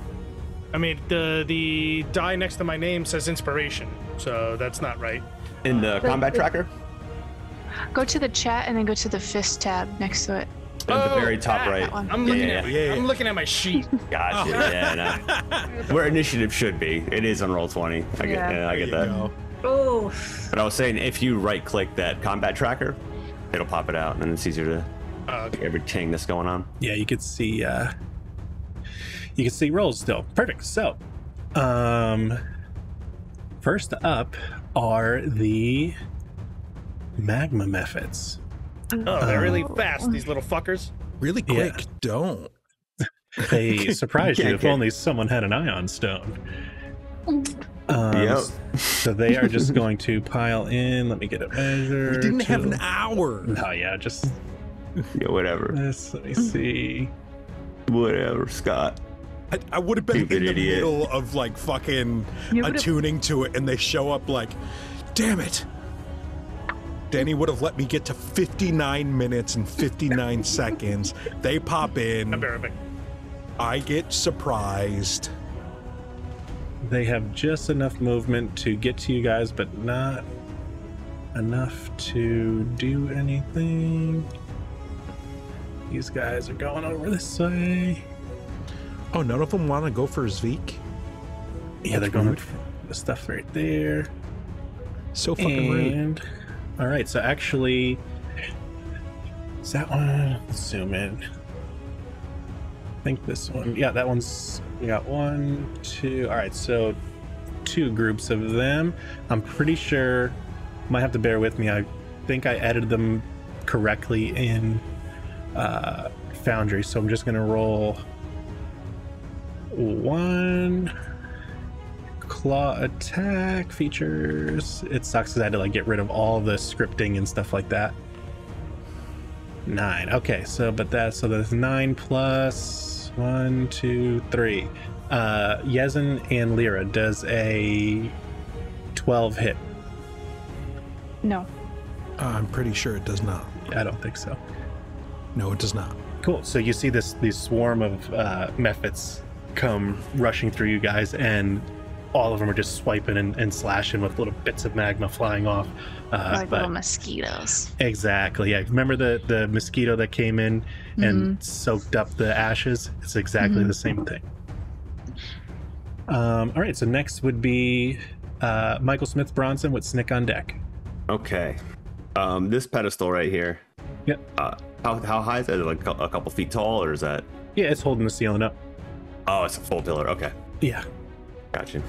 I mean, the die next to my name says inspiration, so that's not right. In the combat tracker? Go to the chat and then go to the fist tab next to it. At the very top that right. one. I'm looking Yeah, at yeah. I'm looking at my sheet. Gotcha. Yeah, no. Where initiative should be. It is on roll 20. I get, Yeah. I get There you that. go. Oh, But I was saying, if you right-click that combat tracker, it'll pop it out, and it's easier to Okay. see everything that's going on. Yeah, you can see rolls still. Perfect. So, first up are the Magma Methods. Oh, they're really fast, these little fuckers. Really quick, don't. They surprised you. Yeah, If okay. only someone had an ion stone. Yep. So they are just going to pile in. Let me get a measure. We didn't have to- an hour. Oh yeah, just Yeah, whatever. this. Let me see. Whatever, Scott. I would have been Stupid in the idiot. middle of like fucking You would've- attuning to it, and they show up like, damn it. Danny would have let me get to 59 minutes and 59 seconds. They pop I'm in. very big. I get surprised. They have just enough movement to get to you guys, but not enough to do anything. These guys are going over this way. Oh, none of them want to go for Zveek? Yeah, they're going for the stuff right there. So fucking rude. And all right, so actually, is that one? Let's zoom in. I think this one. Yeah, that one's. We got 1, 2. All right, so 2 groups of them. I'm pretty sure. Might have to bear with me. I think I edited them correctly in Foundry, so I'm just gonna roll 1 claw attack features. It sucks because I had to like get rid of all the scripting and stuff like that. 9. Okay, so that's 9 plus 1, 2, 3. Yezin and Lyra, does a 12 hit? No. I'm pretty sure it does not. I don't think so. No, it does not. Cool. So you see this swarm of methods come rushing through you guys, and all of them are just swiping and slashing with little bits of magma flying off. Like but little mosquitoes. exactly, yeah. Remember the mosquito that came in and soaked up the ashes? It's exactly the same thing. All right. So next would be Michael Smith Bronson with Snick on deck. Okay. This pedestal right here. Yep. How high is it? Like a couple feet tall, or is that? Yeah, it's holding the ceiling up. Oh, it's a full pillar. Okay, Yeah. gotcha.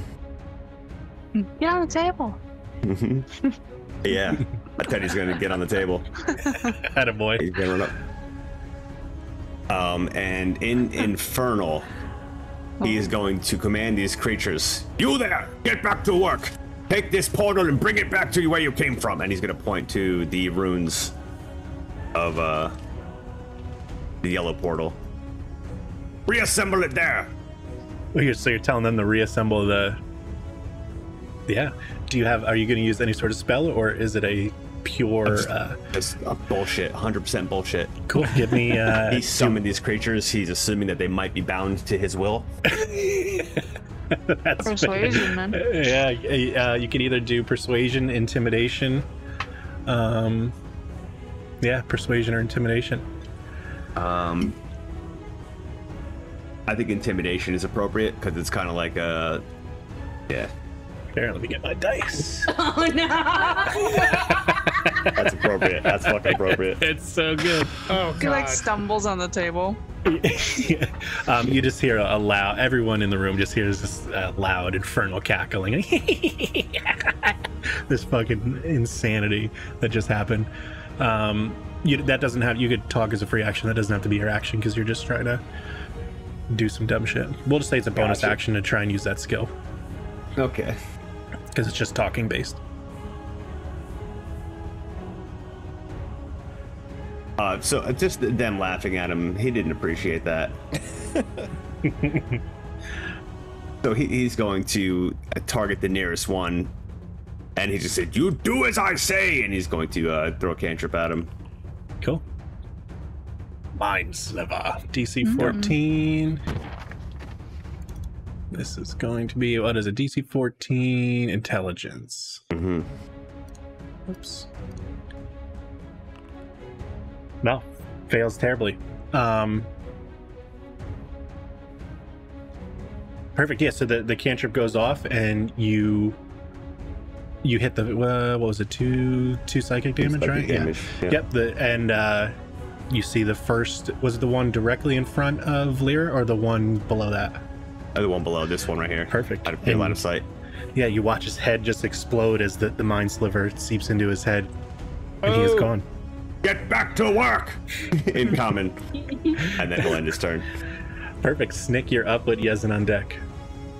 Get on the table. Yeah, I thought he's gonna get on the table. Attaboy. He's gonna run up. And in Infernal, he is going to command these creatures. You there! Get back to work! Take this portal and bring it back to where you came from. And he's gonna point to the runes of the yellow portal. Reassemble it there. So you're telling them to reassemble the. Yeah. Are you going to use any sort of spell, or is it a pure? It's bullshit. 100% bullshit. Cool. Give me. He summoned these creatures. He's assuming that they might be bound to his will. That's Persuasion, man. Yeah. You can either do persuasion, intimidation. Yeah, persuasion or intimidation. I think intimidation is appropriate because it's kind of like Yeah. Here, let me get my dice. Oh no! That's appropriate. That's fucking appropriate. It's so good. Oh He like god. stumbles on the table. You just hear a loud, everyone in the room just hears this loud infernal cackling. This fucking insanity that just happened. That doesn't have, you could talk as a free action. That doesn't have to be your action because you're just trying to do some dumb shit. We'll just say it's a bonus Gotcha. action to try and use that skill Okay. because it's just talking based. So just them laughing at him, he didn't appreciate that. So he's going to target the nearest one, and he just said, "You do as I say," and he's going to throw a cantrip at him. Cool. Mind Sliver, DC 14. This is going to be, what is it? DC 14 Intelligence. Mm-hmm. Oops. No, fails terribly. Perfect. Yeah. So the cantrip goes off, and you hit the what was it? Two psychic damage, Psychic right? damage, yeah. Yep. You see the first. Was it the one directly in front of Lear, or the one below that? The one below this one right here. Perfect. Out of clear line of sight. Yeah. You watch his head just explode as the mind sliver seeps into his head, and he is gone. Get back to work! In common. And then he'll end his turn. Perfect. Snick, you're up with Yezin on deck.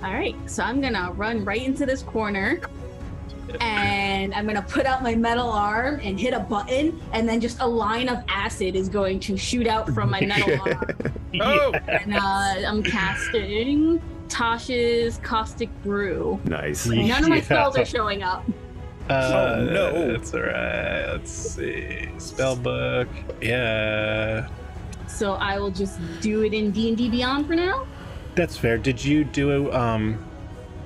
All right, so I'm gonna run right into this corner, and I'm gonna put out my metal arm and hit a button, and then just a line of acid is going to shoot out from my metal arm. Oh! And I'm casting Tasha's Caustic Brew. Nice. None of my Yeah. spells are showing up. Oh, no. That's all right. Let's see. Spellbook. Yeah. So I will just do it in D&D Beyond for now. That's fair. Did you do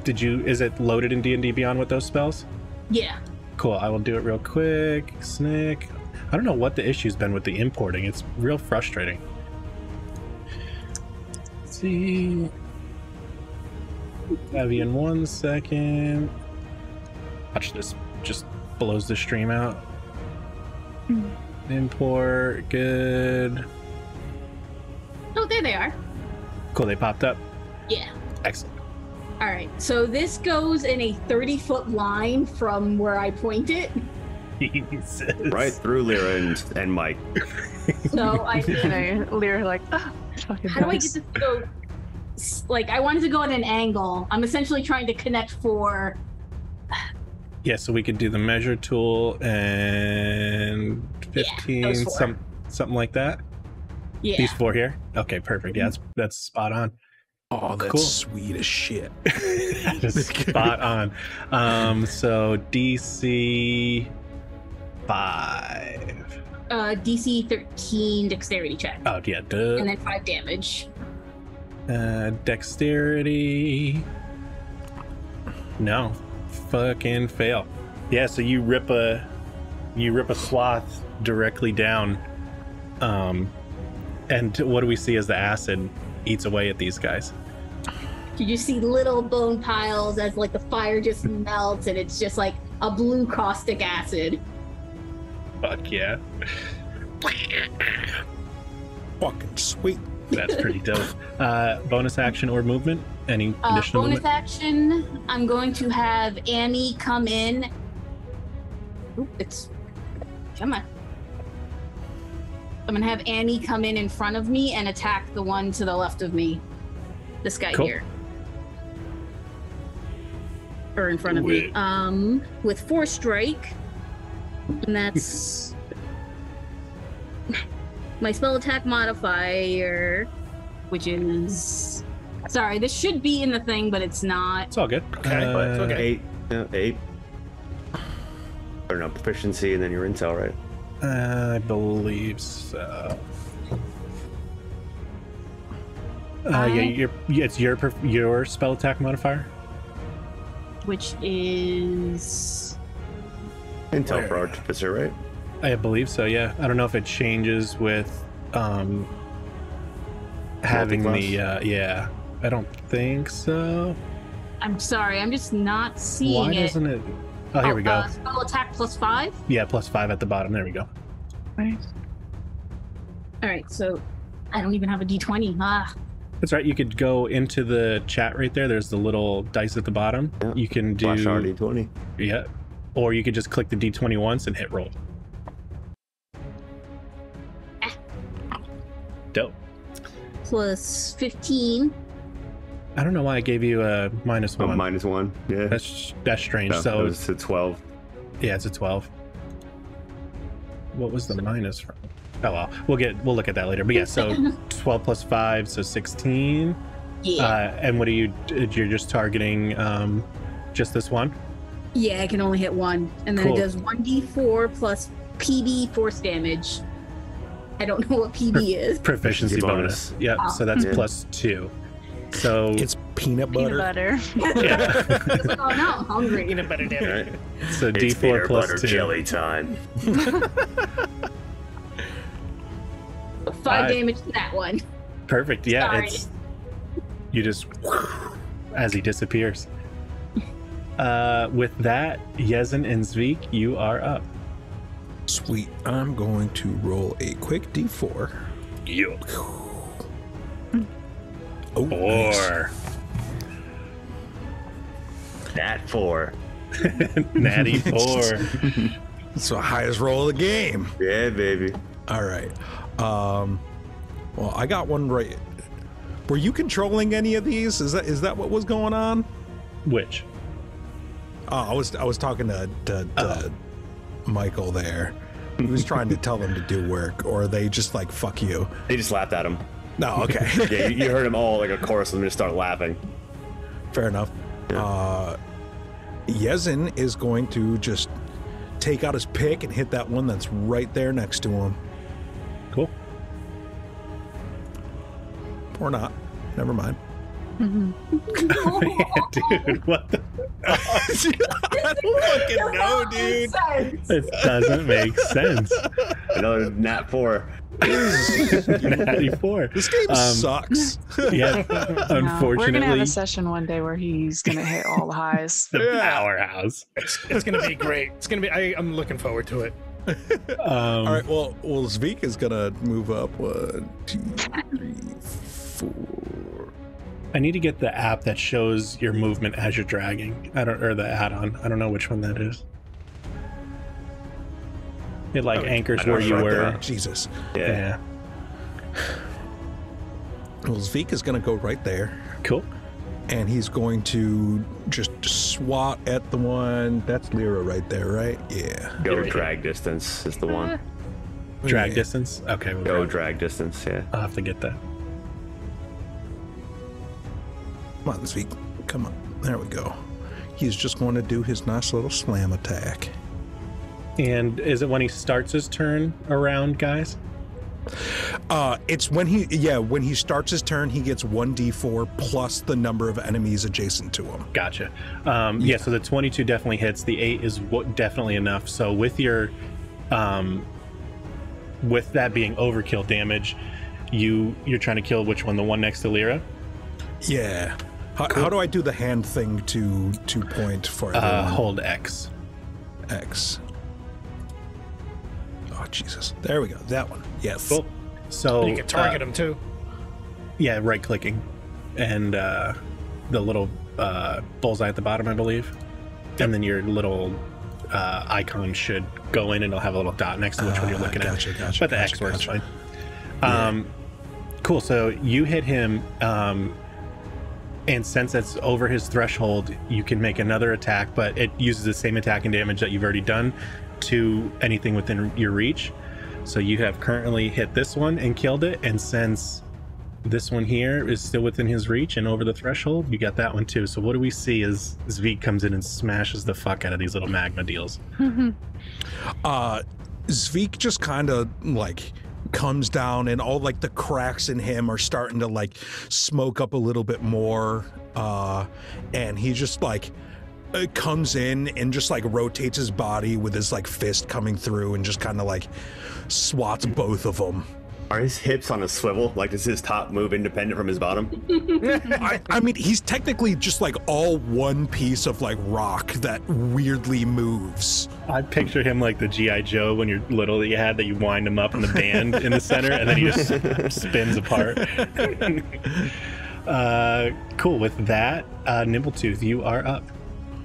is it loaded in D&D Beyond with those spells? Yeah. Cool. I will do it real quick. Snick. I don't know what the issue's been with the importing. It's real frustrating. Let's see. Have you in 1 second. Watch this. Just blows the stream out. Import. Good. Oh, there they are. Cool. They popped up. Yeah. Excellent. All right. So this goes in a 30-foot line from where I point it. Jesus. Right through Lyra and Mike. So I And Lear like, fucking how do I get dice. this to go? Like, I wanted to go at an angle. I'm essentially trying to connect for. Yeah, so we could do the measure tool and 15, those 4. something like that. Yeah. These 4 here. Okay, perfect. Yeah, that's spot on. Oh, that's Cool. sweet as shit. That is spot on. So DC 5. DC 13 dexterity check, Oh yeah, and duh. then 5 damage. Dexterity. No, fucking fail. Yeah, so you rip a swath directly down, and what do we see as the acid eats away at these guys? You just see little bone piles as like the fire just melts, and it's just like a blue caustic acid. Fuck yeah, Fucking sweet. that's pretty dope. Bonus action or movement? Any additional Bonus movement? action, I'm going to have Annie come in. Oop, come on. I'm gonna have Annie come in front of me and attack the one to the left of me. This guy Cool. here. Or in front of Wait. me. With 4 strike. And that's my spell attack modifier, which is, sorry, this should be in the thing, but it's not. It's all good. Okay, but it's okay. 8. Or no, proficiency and then your intel, right? I believe so. Yeah, it's your spell attack modifier. Which is Intel for Artificer, right? I believe so. Yeah, I don't know if it changes with having the Multi-class? yeah. I don't think so. I'm sorry, I'm just not seeing Why it. doesn't it? Oh, here we go. Spell attack +5? Yeah, +5 at the bottom. There we go. Nice. All right, so I don't even have a d20. That's right. You could go into the chat right there. There's the little dice at the bottom. Yeah. You can do Flash RD20. Yeah, or you could just click the D20 once and hit roll. Dope. Plus 15. I don't know why I gave you a -1. Oh, -1. Yeah. That's strange. No, So it was to 12. yeah, it's a 12. What was the minus from? Oh well, we'll look at that later. But yeah, so 12 plus 5, so 16. Yeah. And what are you're just targeting just this one? Yeah, I can only hit one. And then Cool. it does 1d4 plus PB force damage. I don't know what PB is. Proficiency bonus. Yep. Oh. So that's Yeah. +2. So It's peanut Peanut butter. butter. yeah. It's like, oh no, I'm hungry. Peanut butter damage. Right. So It's D4 peanut plus butter 2. jelly time. 5 damage to that one. Perfect. Yeah, Sorry. it's you just as he disappears. With that, Yezin and Zvik, you are up. Sweet. I'm going to roll a quick D4. You Oh, nice. 4. That 4. Natty 4. It's the highest roll of the game. Yeah, baby. All right. Well, I got one right. Were you controlling any of these? Is that what was going on? Which? Oh, I was talking to Michael there. He was trying to tell them to do work, or are they just like fuck you? They just laughed at him. No, okay. Yeah, you heard them all like a chorus of them just start laughing. Fair enough. Yezin is going to just take out his pick and hit that one that's right there next to him. Cool. Or not. Never mind. Dude, what the? I don't fucking know, dude. It doesn't make sense. Another nat 4. Natty 4. This game sucks. Yeah, No, we're gonna have unfortunately, a session one day where he's gonna hit all the highs. the Yeah. powerhouse. It's gonna be great. It's gonna be. I'm looking forward to it. All right, well, Zvik is gonna move up 1, 2, 3, 4. I need to get the app that shows your movement as you're dragging. Or the add-on. I don't know which one that is. It like anchors I know where it's you right were. there. Jesus. Yeah. Yeah. Well, Zvik is gonna go right there, Cool. and he's going to just swat at the one. That's Lyra right there, right? Yeah. Go drag distance is the one. Drag Yeah. distance. Okay. We'll Go drag distance, yeah. I'll have to get that. Come on, Zvik. Come on. There we go. He's just going to do his nice little slam attack. And is it when he starts his turn around, guys? It's when he starts his turn, he gets 1d4 plus the number of enemies adjacent to him. Gotcha. Yeah. So the 22 definitely hits. The 8 is definitely enough. So with your, with that being overkill damage, you're trying to kill which one? The one next to Lyra? Yeah. How do I do the hand thing to point for everyone? Hold X. X. Oh, Jesus. There we go. That one. Yes. Cool. So You can target him too. yeah, right clicking, and the little bullseye at the bottom, I believe, and then your little icon should go in, and it'll have a little dot next to which one you're looking gotcha, at. gotcha, But the gotcha, X works gotcha. fine. Cool. So you hit him, and since it's over his threshold, you can make another attack, but it uses the same attack and damage that you've already done to anything within your reach. So you have currently hit this one and killed it, and since this one here is still within his reach and over the threshold, you got that one too. So what do we see as Zvik comes in and smashes the fuck out of these little magma deals? Zvik just kind of like comes down, and all like the cracks in him are starting to like smoke up a little bit more, and he just like comes in and just like rotates his body with his like fist coming through and just kind of like swats both of them. Are his hips on a swivel? Like, does his top move independent from his bottom? I mean, he's technically just like all one piece of like rock that weirdly moves. I picture him like the G.I. Joe when you're little that you had, that you wind him up in the band in the center, and then he just spins apart. Cool. With that, Nimbletooth, you are up.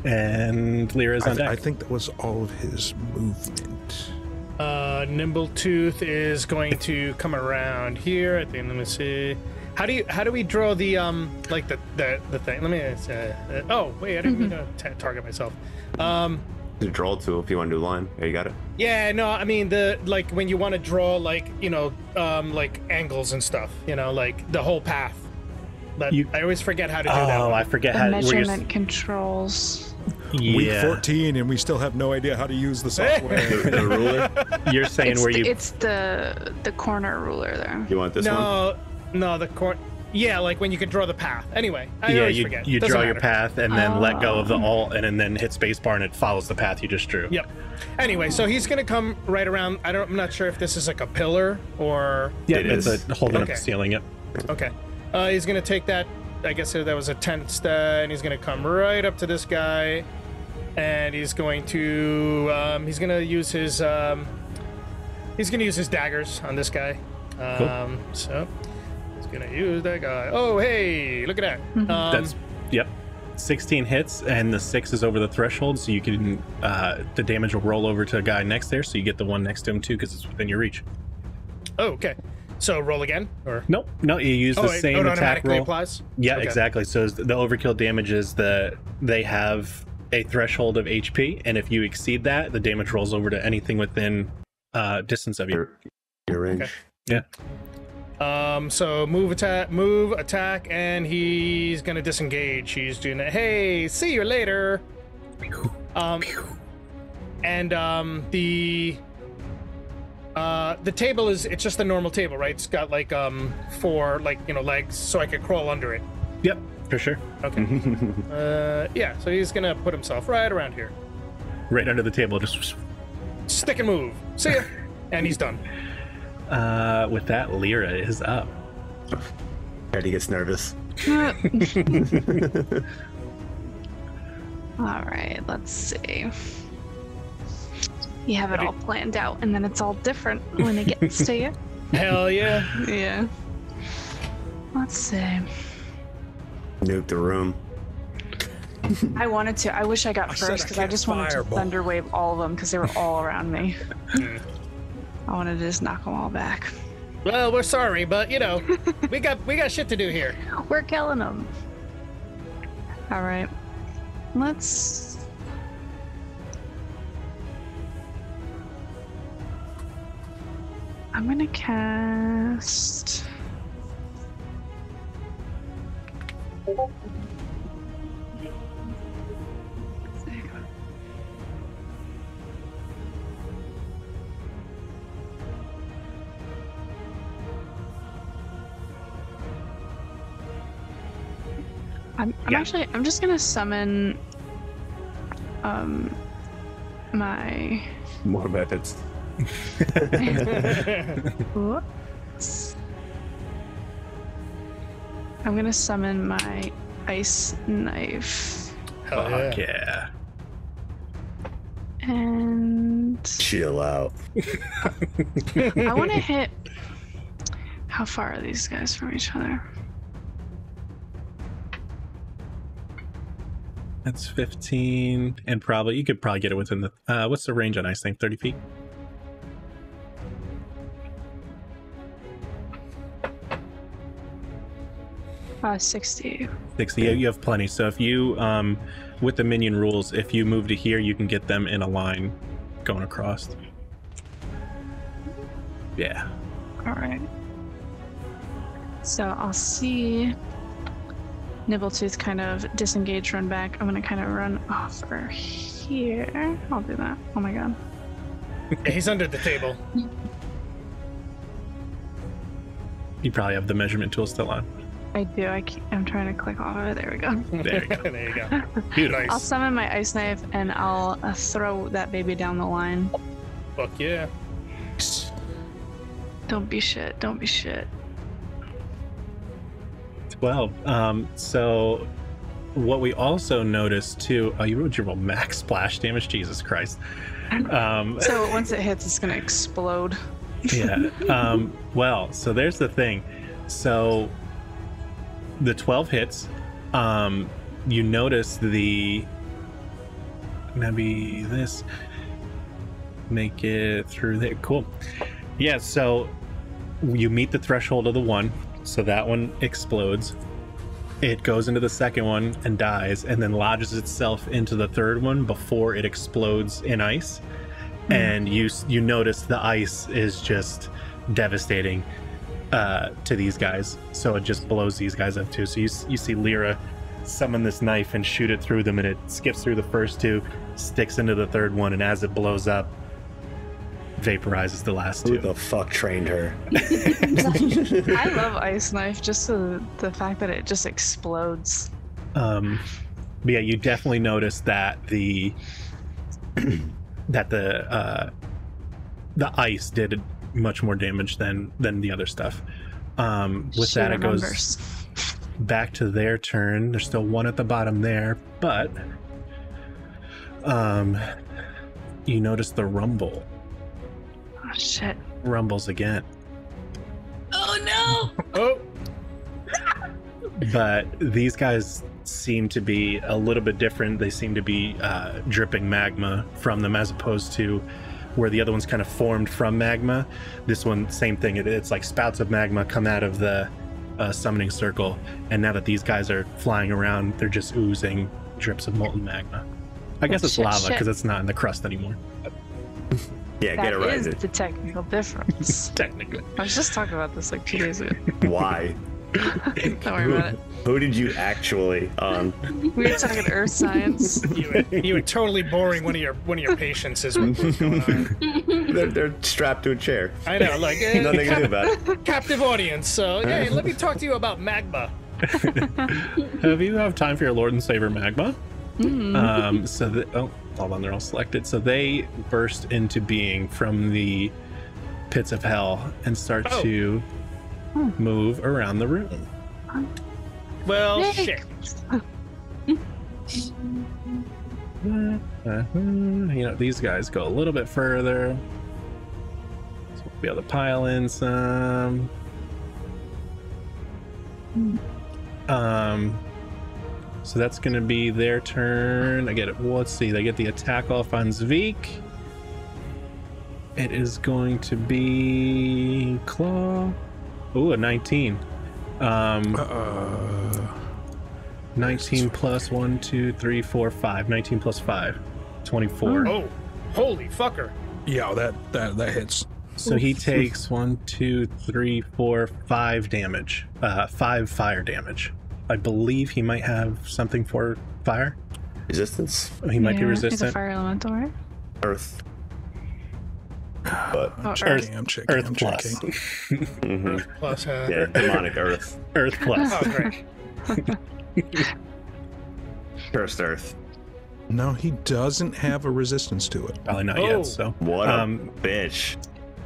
And Lyra's on deck. I think that was all of his movement. Nimbletooth is going to come around here. I think. Let me see. How do we draw the like the thing? Let me. Oh wait, I didn't mean to target myself. The draw tool if you want to do line. Yeah, you got it. Yeah, no, I mean the like when you want to draw like like angles and stuff. Like the whole path. But I always forget how to do that. Oh, I forget The how. measurement controls. Week 14, and we still have no idea how to use the software. The ruler. You're saying It's the corner ruler there. You want this one? No, the corner. Yeah, like when you can draw the path. Anyway, I always forget. You Doesn't draw your matter. path and then let go of the alt and then hit spacebar and it follows the path you just drew. Yep. Anyway, so he's gonna come right around. I'm not sure if this is like a pillar or. Yeah, It it's is. holding up Okay. the ceiling. Yep. Okay. He's gonna take that. I guess that was a 10 and he's gonna come right up to this guy, and he's going to use his daggers on this guy. So he's gonna use that guy. Oh hey, look at that. That's 16 hits, and the 6 is over the threshold, so you can the damage will roll over to a guy next there, so you get the one next to him too because it's within your reach. Oh, okay. So roll again, or No, you use the same it attack automatically roll. applies? Yeah, Okay. exactly. So the overkill damage is they have a threshold of HP, and if you exceed that, the damage rolls over to anything within distance of you. Your range. Okay. Yeah. So move, attack, and he's gonna disengage. He's doing that. Hey, see you later. The table it's just a normal table, right? It's got like 4 legs, so I could crawl under it. Yep, for sure. Okay. Yeah. So he's gonna put himself right around here. Right under the table, just. Stick and move. See ya. And he's done. With that, Lyra is up. Eddie gets nervous. All right, let's see. You have it all planned out, and then it's all different when it gets to you. Hell yeah. Yeah. Let's see. Nuke the room. I wanted to. I wish I got said first I because I can't just wanted to fireball. thunder wave all of them because they were all around me. I wanted to just knock them all back. Well, we're sorry, but we got shit to do here. We're killing them. All right. Let's. I'm gonna cast. I'm just gonna summon my More methods. Whoops. I'm gonna summon my ice knife. Hell yeah. Fuck yeah. And Chill out. I want to hit. How far are these guys from each other? That's 15, and you could probably get it within the. What's the range on ice thing? 30 feet? Uh, 60. 60. Yeah, you have plenty. So if you, with the minion rules, if you move to here, you can get them in a line going across. Yeah. All right. So I'll see Nimbletooth kind of disengage, run back. I'm gonna kind of run over here. I'll do that. Oh my god. Yeah, he's under the table. You probably have the measurement tool still on. I do. I'm trying to click off of it. There we go. There you go. There you go. Beautiful. Nice. I'll summon my ice knife and I'll throw that baby down the line. Fuck yeah. Don't be shit. Don't be shit. 12. So what we also noticed too, oh, you rolled max splash damage, Jesus Christ. So once it hits, it's gonna explode. Yeah. Well, so there's the thing. So the 12 hits, you notice maybe this, make it through there. Cool. Yeah, so you meet the threshold of the 1, so that one explodes. It goes into the second one and dies, and then lodges itself into the third one before it explodes in ice. And you notice the ice is just devastating to these guys, so it just blows these guys up too. So you see Lyra summon this knife and shoot it through them, and it skips through the first 2, sticks into the third one, and as it blows up, vaporizes the last 2. Who the fuck trained her? I love ice knife, just the fact that it just explodes. But yeah, you definitely notice that the ice did much more damage than the other stuff. With that, it goes back to their turn. There's still 1 at the bottom there, but you notice the rumble. Oh shit! Rumbles again. Oh no! Oh, But these guys seem to be a little bit different. They seem to be dripping magma from them, as opposed to where the other one's kind of formed from magma. This one, same thing. It's like spouts of magma come out of the summoning circle, and now that these guys are flying around, they're just oozing drips of molten magma. I guess it's lava because it's not in the crust anymore. Yeah, get it That right. is the technical difference. Technically. I was just talking about this like 2 days ago. Why? Don't worry about it. Who did you actually? We were talking earth science. you were totally boring one of your patients. Is what's going on. They're strapped to a chair. I know, like Nothing they can do about it. captive audience. So hey, let me talk to you about magma. Have you have time for your Lord and Savior magma? Hold on, they're all selected. So they burst into being from the pits of hell and start to move around the room. Well, shit. These guys go a little bit further. So we'll be able to pile in some. So that's going to be their turn. I get it. Well, let's see. They get the attack off on Zvik. It is going to be claw. Ooh, a 19. 19 plus 1, 2, 3, 4, 5. 19 plus 5. 24. Oh, holy fucker. Yeah, that hits. So he takes 1, 2, 3, 4, 5 damage. 5 fire damage. I believe he might have something for fire. Resistance? He might be He's a resistant. fire elemental, right? Earth. But Oh, Earth, I'm checking. Earth I'm plus. checking. Earth plus. yeah, demonic Earth. Earth plus. Oh, great. Cursed Earth. No, he doesn't have a resistance to it. Probably not Oh. yet. So What a bitch.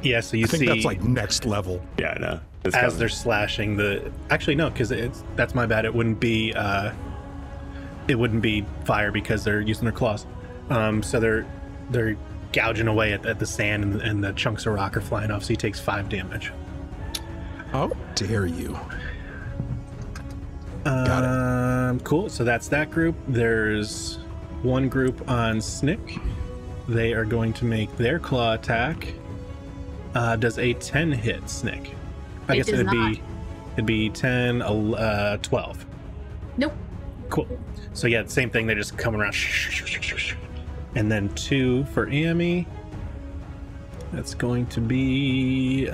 yeah. So you I think see that's like next level. Yeah, I know. It's as coming. they're slashing the. Actually, no, because that's my bad. It wouldn't be. It wouldn't be fire because they're using their claws. So they're gouging away at the sand and the chunks of rock are flying off. So he takes 5 damage. How dare you? Got it. Cool. So that's that group. There's one group on Snick. They are going to make their claw attack. Does a 10 hit Snick? I guess does it'd be 10, 12. Nope. Cool. So yeah, same thing. They just come around. And then 2 for Amy. That's going to be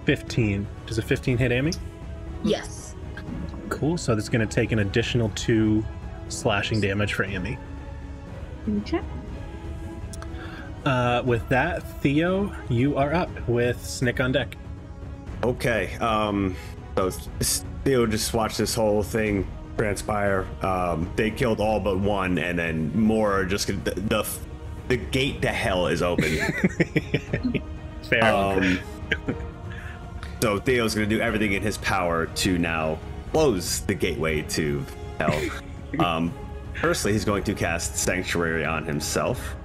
15. Does a 15 hit Amy? Yes. Cool. So that's going to take an additional 2 slashing damage for Amy. Okay. With that, Theo, you are up with Snick on deck. Okay. So Theo just watched this whole thing transpire. They killed all but one, and then more are just the gate to hell is open. Fair. So Theo's going to do everything in his power to now close the gateway to hell. Firstly, he's going to cast Sanctuary on himself.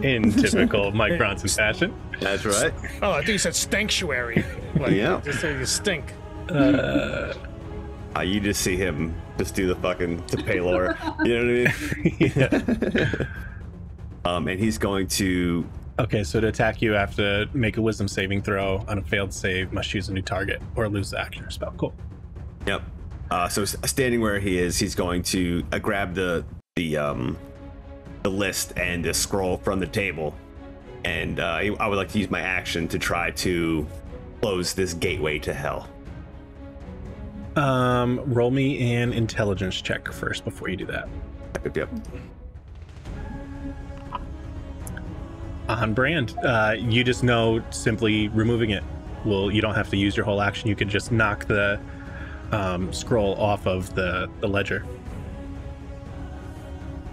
In typical Mike Bronson fashion. That's right. Oh, I think you said Stanctuary. Like, Yeah. Just so you stink. You just see him just do the fucking to Paylor. You know what I mean? And he's going to. Okay, so to attack you, I have to make a wisdom saving throw. On a failed save, must choose a new target or lose the action or spell. Cool. Yep. So standing where he is, he's going to grab the list and the scroll from the table, and I would like to use my action to try to close this gateway to hell. Roll me an intelligence check first before you do that. Yep. On brand. You just know simply removing it. Well, you don't have to use your whole action. You can just knock the scroll off of the ledger.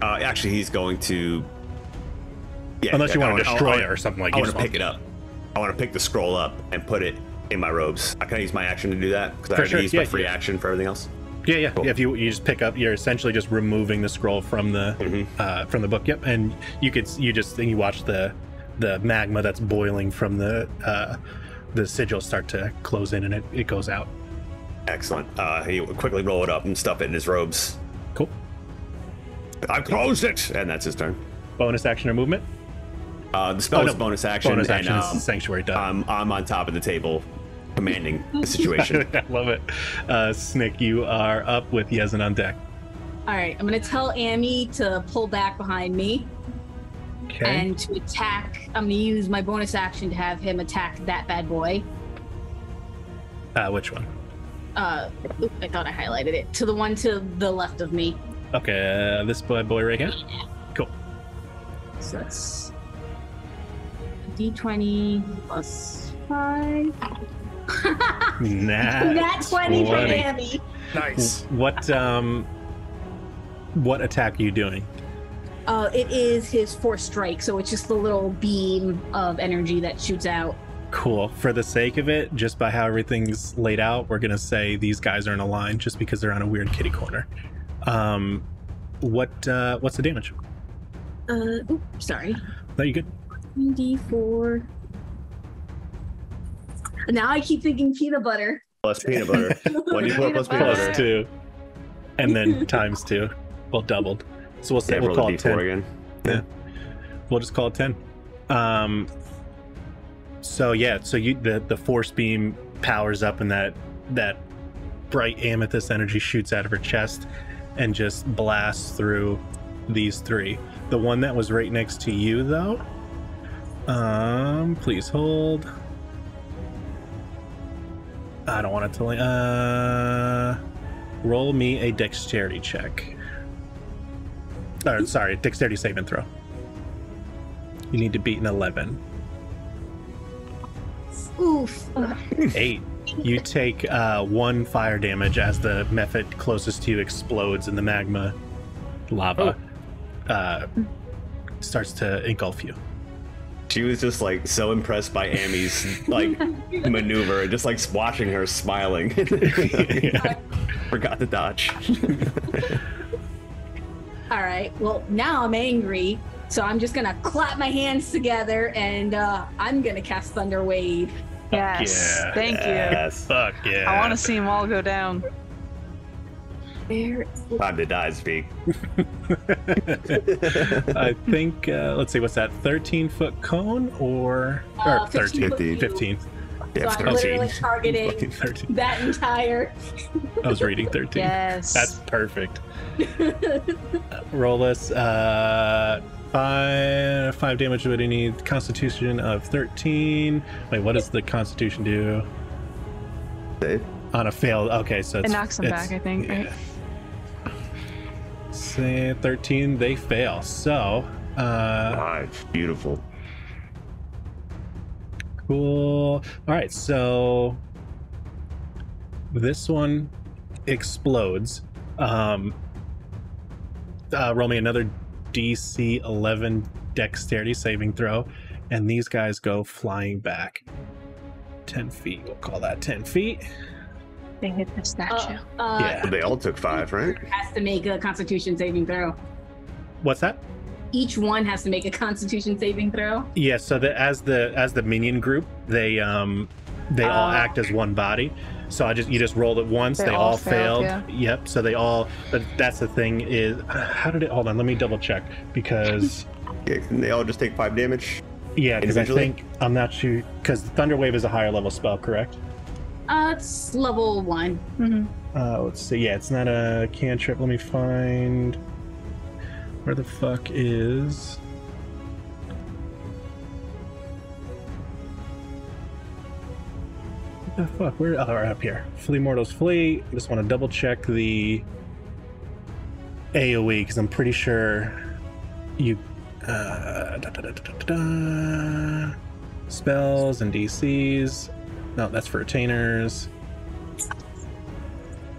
Actually, he's going to. Yeah, Unless you want to destroy it or something like that. I want to pick it up. I want to pick the scroll up and put it in my robes. I can use my action to do that because I already used my free action for everything else. Yeah. Cool. If you just pick up, you're essentially just removing the scroll from the book. Yep, and you watch the magma that's boiling from the sigil start to close in, and it goes out. Excellent. He will quickly roll it up and stuff it in his robes. Cool. I've closed it, and that's his turn. Bonus action or movement? The spell is bonus action. Bonus action and, is Sanctuary done. I'm on top of the table, commanding the situation. I love it. Snick, you are up with Yezin on deck. All right, I'm gonna tell Amy to pull back behind me. Okay. And to attack, I'm gonna use my bonus action to have him attack that bad boy. Which one? I thought I highlighted it. To the one to the left of me. Okay, this boy right here. Cool. So that's D20 plus 5. Nat 20 for Amy. Nice. What attack are you doing? It is his force strike, so it's just the little beam of energy that shoots out. Cool. For the sake of it, just by how everything's laid out, we're gonna say these guys are in a line just because they're on a weird kitty corner. What's the damage? Sorry. No, you good? D4. Now I keep thinking peanut butter. Plus peanut butter. 1d4 plus peanut butter. Plus 2. And then times 2. Well, doubled. So we'll say Yeah, we'll roll call the it d4 10. again. Yeah. We'll just call it 10. So the force beam powers up and that bright amethyst energy shoots out of her chest and just blasts through these three. The one that was right next to you though, please hold. I don't want it to roll me a dexterity check. Or sorry, dexterity save and throw. You need to beat an 11. Oof. 8. You take 1 fire damage as the method closest to you explodes and the magma lava starts to engulf you. She was just like so impressed by Amy's like maneuver, just like watching her smiling. Forgot to dodge. All right. Well, now I'm angry, so I'm just gonna clap my hands together and I'm gonna cast Thunder Wave. Yes. Yeah. Thank you. Yes. Fuck yeah. I want to see them all go down. There. Time to die, speak. I think, let's see, what's that, 13-foot cone or 15 foot 15. Yeah, So I'm literally targeting Fucking 13. that entire. I was reading 13. Yes. That's perfect. Roll us 5 damage. Would you need Constitution of 13? Wait, what does the Constitution do? Save. On a failed. Okay, so It knocks them back, I think, right? Say 13, they fail. So, Beautiful. cool. All right, so this one explodes. Roll me another DC 11 dexterity saving throw, and these guys go flying back 10 feet. We'll call that 10 feet. They hit the statue. Yeah. They all took 5, right? Has to make a Constitution saving throw. What's that? Each one has to make a Constitution saving throw. Yeah, so as the minion group, they all act as one body. So you just rolled it once. They all failed. Yeah. Yep. So they all. But that's the thing is, how did it? Hold on, let me double check because. Yeah, can they all just take 5 damage? Yeah, because I Individually? think I'm not sure because Thunder Wave is a higher level spell, correct? It's level 1. Mm-hmm. Let's see. Yeah, it's not a cantrip. Let me find where the fuck is. What the fuck? Where? Oh, right up here. Flee Mortals Flee. I just want to double check the AoE because I'm pretty sure you. Spells and DCs. No, that's for retainers.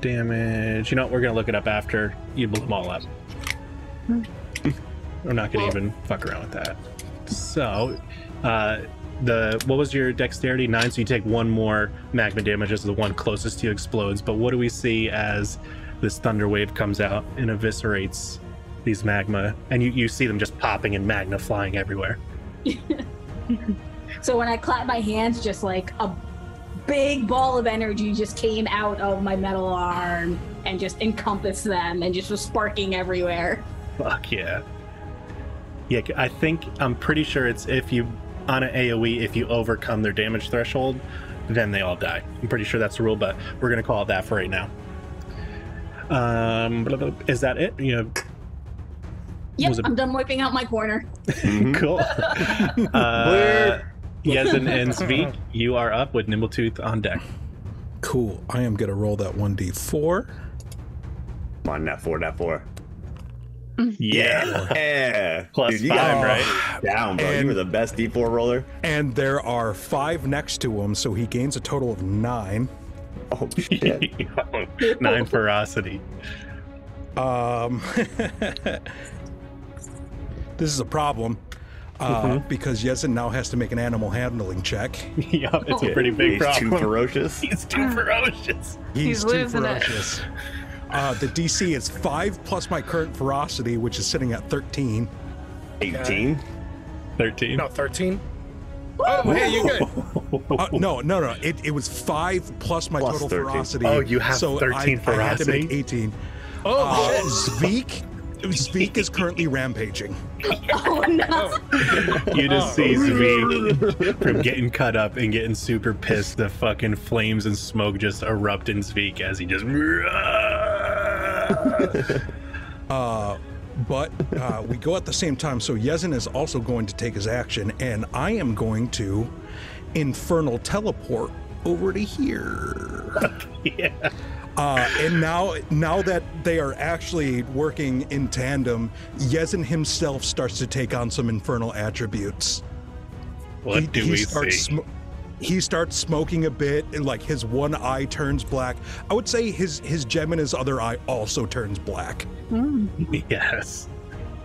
Damage. You know what? We're gonna look it up after you blow them all up. We're not gonna even fuck around with that. So, what was your dexterity? 9. So you take 1 more magma damage as the one closest to you explodes. But what do we see as this thunder wave comes out and eviscerates these magma? And you see them just popping and magma flying everywhere. So when I clap my hands, just like a big ball of energy just came out of my metal arm and just encompassed them and just was sparking everywhere. Fuck yeah. Yeah, I'm pretty sure it's if you, on an AoE, if you overcome their damage threshold, then they all die. I'm pretty sure that's the rule, but we're going to call it that for right now. Is that it? Yep, I'm done wiping out my corner. Cool. Yezin and Zvik, you are up with Nimbletooth on deck. Cool. I am going to roll that 1d4. Come on, that 4. Yeah. Yeah. Plus Dude, you 5, got right? down, bro. You were the best D4 roller. And there are 5 next to him, so he gains a total of 9. Oh, shit. 9 ferocity. This is a problem because Yezin now has to make an animal handling check. Yep, it's a pretty big He's problem. too ferocious. He's too ferocious. He's too losing it. ferocious. The DC is 5 plus my current ferocity, which is sitting at 13. 18. 13. No, 13. Oh, hey, you good? No. It was 5 plus my Plus total 13. ferocity. Oh, you have so 13 I had to ferocity? make 18. Oh, shit. Zvik is currently rampaging. Oh no! You just see Zvik from getting cut up and getting super pissed. The fucking flames and smoke just erupt in Zvik as he just. But we go at the same time, so Yezin is also going to take his action, and I am going to infernal teleport over to here. Yeah. And now that they are actually working in tandem, Yezin himself starts to take on some infernal attributes. What do we see? He starts smoking a bit, and like his one eye turns black. I would say his gem in his other eye also turns black. Yes.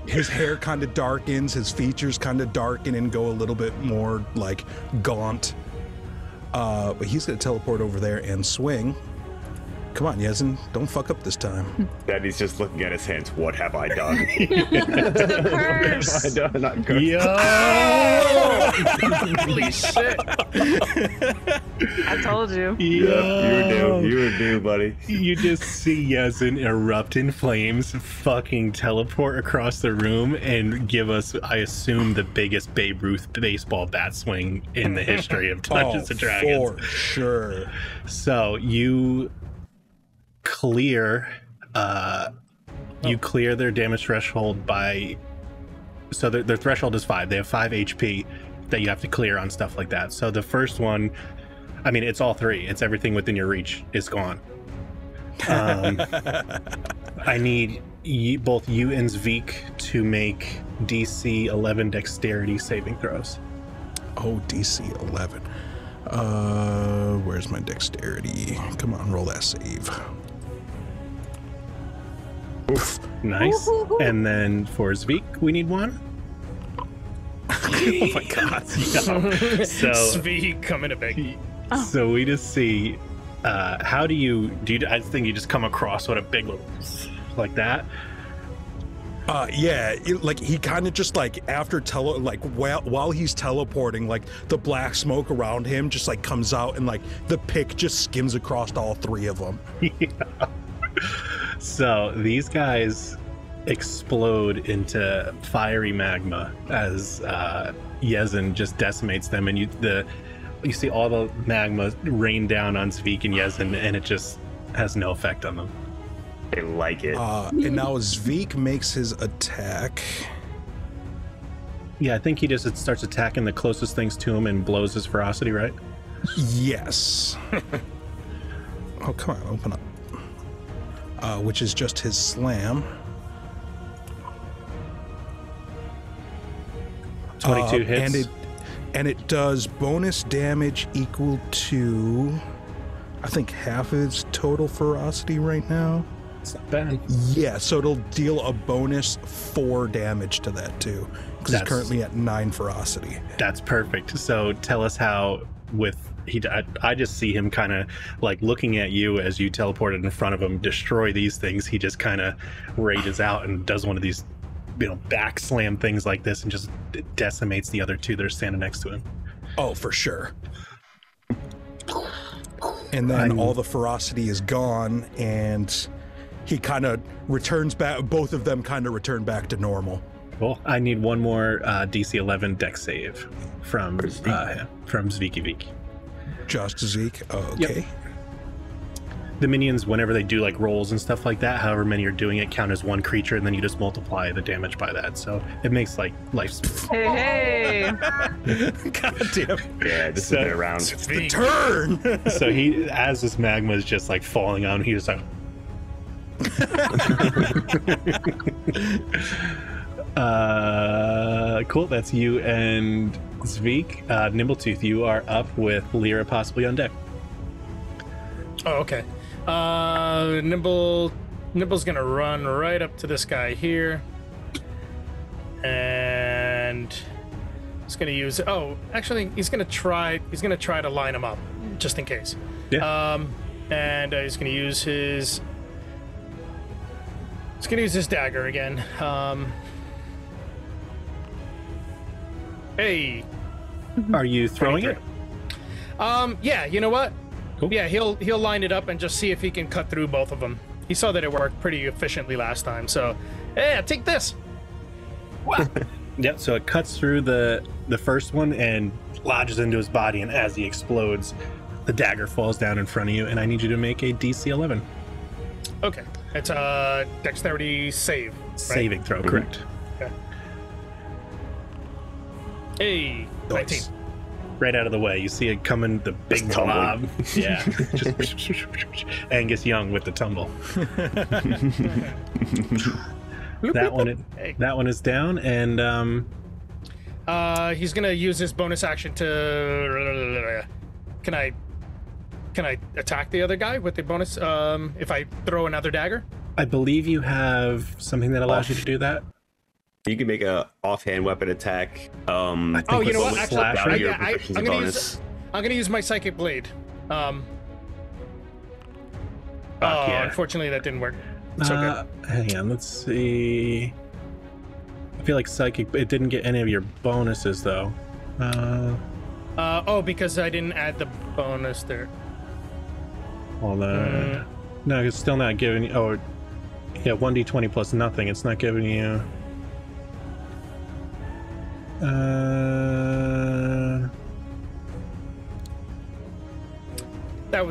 His hair kind of darkens, his features kind of darken and go a little bit more like gaunt. But he's gonna teleport over there and swing. Come on, Yezin, don't fuck up this time. Daddy's just looking at his hands. What have I done? The curse. What have I done? Not good. Yo! Holy shit. I told you. Yo! You were due, buddy. You just see Yezin erupt in flames, fucking teleport across the room, and give us, I assume, the biggest Babe Ruth baseball bat swing in the history of Dungeons and Dragons. For sure. So you clear their damage threshold by, so their threshold is 5. They have 5 HP that you have to clear on stuff like that. So the first one, I mean, it's all 3. It's everything within your reach is gone. I need both you and Zvik to make DC 11 dexterity saving throws. Oh, DC 11. Where's my dexterity? Come on, roll that save. Nice. And then for Zvik, we need 1. Oh my god. So Svi coming to big. So we just see. How do you? I think you just come across what a big little like that. Yeah, like he kind of just like after while he's teleporting, like the black smoke around him just like comes out and like the pick just skims across all three of them. Yeah. So these guys explode into fiery magma as Yezin just decimates them, and you see all the magma rain down on Zvik and Yezin, and it just has no effect on them. They like it. And now Zvik makes his attack. Yeah, I think he just starts attacking the closest things to him and blows his ferocity, right? Yes. Oh, come on, open up. Which is just his slam. 22 hits. And it does bonus damage equal to, I think, half of its total ferocity right now. It's not bad. Yeah, so it'll deal a bonus 4 damage to that too, because it's currently at 9 ferocity. That's perfect. So tell us how I just see him kind of like looking at you as you teleported in front of him, destroy these things. He just kind of rages out and does one of these, back slam things like this and just decimates the other two that are standing next to him. Oh, for sure. And then all the ferocity is gone, and he kind of returns back. Both of them kind of return back to normal. Cool. I need one more DC 11 dex save from Zviki Viki. Just Zeke. Okay. Yep. The minions, whenever they do like rolls and stuff like that, however many are doing it, count as one creature, and then you just multiply the damage by that. So it makes like life. Hey. God damn. Yeah, this has been around. The turn. So he, as this magma is just like falling on, he's just like. Cool. That's you and Zvik. Nimbletooth, you are up with Lyra possibly on deck. Oh, okay. Nimble's gonna run right up to this guy here, and he's gonna use. Oh, actually, he's gonna try to line him up just in case. Yeah. And he's gonna use his. He's gonna use his dagger again. Hey. Are you throwing it? Yeah. You know what? Cool. Yeah, he'll line it up and just see if he can cut through both of them. He saw that it worked pretty efficiently last time, so hey, take this. Wow. Yep. So it cuts through the first one and lodges into his body, and as he explodes, the dagger falls down in front of you, and I need you to make a DC 11. Okay, it's a dexterity save. Right? Saving throw, correct? Okay. Hey, 19. Right out of the way, you see it coming, the big blob. Yeah. Just Angus Young with the tumble. That one is down, and he's gonna use his bonus action to. Can I attack the other guy with the bonus? If I throw another dagger? I believe you have something that allows you to do that. You can make a offhand weapon attack. I think You know what? with slash, Actually, right? I'm gonna use my psychic blade. Yeah. Unfortunately, that didn't work. So good. Hang on, let's see. I feel like psychic. It didn't get any of your bonuses though. Because I didn't add the bonus there. Hold on. No, it's still not giving you. Oh, yeah, 1d20 plus nothing. It's not giving you.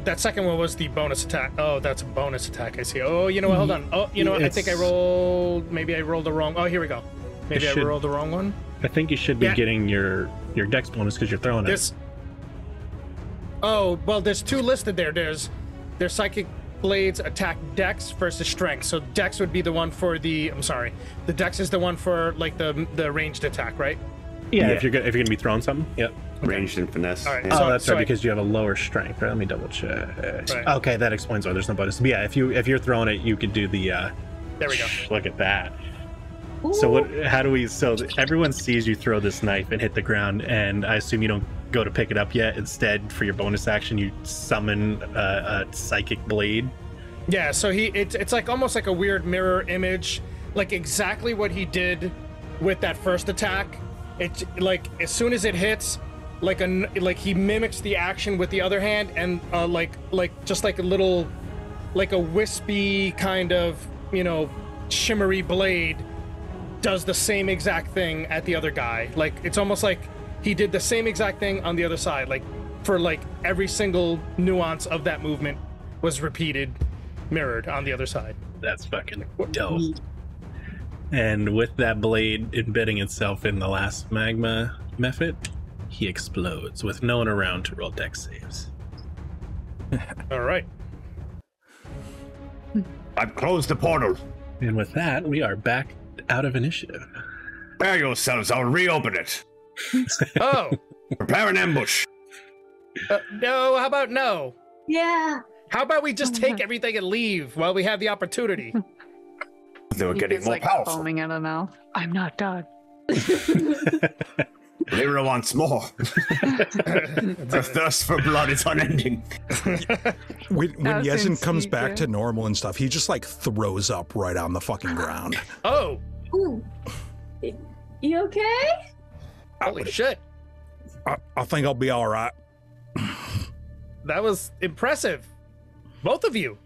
That second one was the bonus attack. Oh, that's a bonus attack. I see. Oh, you know what? Hold on. Oh, you know what? I think I rolled. Maybe I rolled the wrong. Oh, here we go. Maybe I rolled the wrong one. I think you should be getting your dex bonus because you're throwing it. Oh, well, there's two listed there. There's psychic blades attack dex versus strength. So dex would be the one for the. I'm sorry. The dex is the one for like the ranged attack, right? Yeah. If you're gonna be throwing something. Yep. Ranged and finesse. All right. Yeah. Oh, that's right, because you have a lower strength. Right, let me double check. Right. Okay, that explains why there's no bonus. But yeah, if you're throwing it, you could do the. There we go. Look at that. So what? How do we? So everyone sees you throw this knife and hit the ground, and I assume you don't go to pick it up yet. Instead, for your bonus action, you summon a psychic blade. Yeah. So it's like almost like a weird mirror image, like exactly what he did with that first attack. It's like as soon as it hits, like he mimics the action with the other hand, and just like a little, like a wispy kind of shimmery blade does the same exact thing at the other guy. Like it's almost like he did the same exact thing on the other side. Like for like every single nuance of that movement was repeated, mirrored on the other side. That's fucking dope. And with that blade embedding itself in the last magma method, he explodes with no one around to roll dex saves. All right. I've closed the portal. And with that, we are back out of initiative. Prepare yourselves, I'll reopen it. Oh. Prepare an ambush. No, how about no? Yeah. How about we just take everything and leave while we have the opportunity? They were getting He's more like powerful. foaming at the mouth. I'm not done. Lyra wants more. The thirst for blood is unending. When As in Yezin comes back secret. to normal and stuff, he just like throws up right on the fucking ground. Oh, Ooh. You okay? holy shit. I think I'll be all right. That was impressive. Both of you.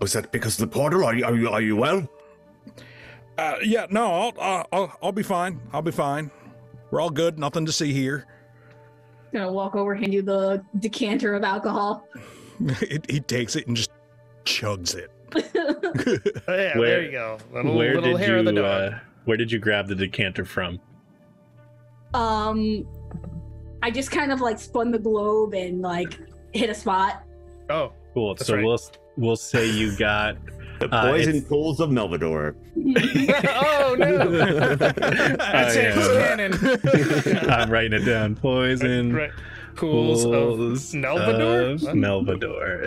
Was that because of the portal? Are you well? Yeah, no, I'll be fine. I'll be fine. We're all good. Nothing to see here. Gonna walk over, hand you the decanter of alcohol. He takes it and just chugs it. Oh, yeah, Where- there you go. Little hair of the dog. Where did you grab the decanter from? I just kind of like spun the globe and like hit a spot. Oh, Cool. That's So right. we'll say you got. The poison it's- pools of Melvador. oh no! That's it. It's canon. I'm writing it down. Poison. Right. Pools of Melvador? What? Melvador. Melvadore.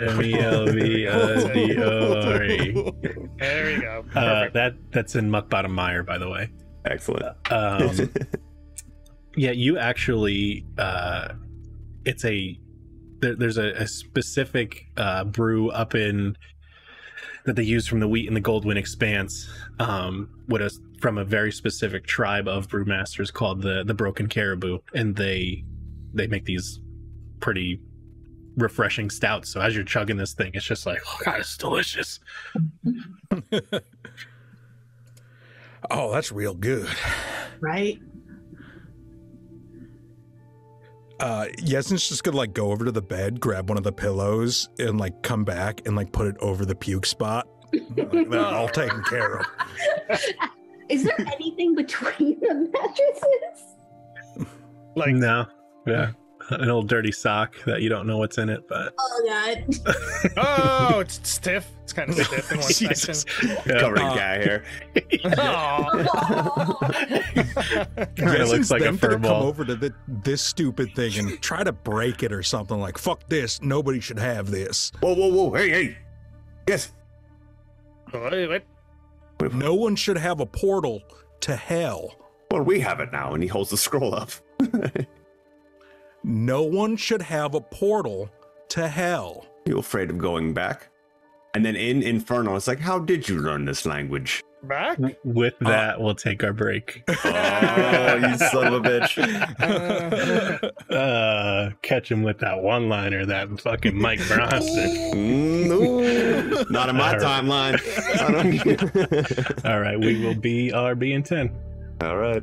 There we go. Perfect. That's in Muckbottom Mire, by the way. Excellent. Yeah, you actually. There's a specific brew up in that they use from the Wheat and the Goldwyn Expanse, from a very specific tribe of brewmasters called the Broken Caribou, and they make these pretty refreshing stouts. So as you're chugging this thing, it's just like, oh god, it's delicious. Oh, that's real good. Right? Yezin's just gonna like go over to the bed, grab one of the pillows, and like come back and like put it over the puke spot. Like, they're all taken care of. Is there anything between the mattresses? Like, No, yeah, an old dirty sock that you don't know what's in it, but Oh god. oh, it's stiff. It's kind of stiff in one section. Jesus. Yeah. Covered in guy hair. Oh. It looks like a then fur gonna come ball. over to this stupid thing and try to break it or something. Like, fuck this. Nobody should have this. Whoa. Hey. Yes. Wait. No one should have a portal to hell. Well, we have it now. And he holds the scroll up. No one should have a portal to hell. You afraid of going back? And then in Inferno, it's like, how did you learn this language? Back? With that, we'll take our break. Oh, you son of a bitch. Catch him with that one-liner, that fucking Mike Bronson. No, not in my timeline. All right, we will be RB in 10. All right.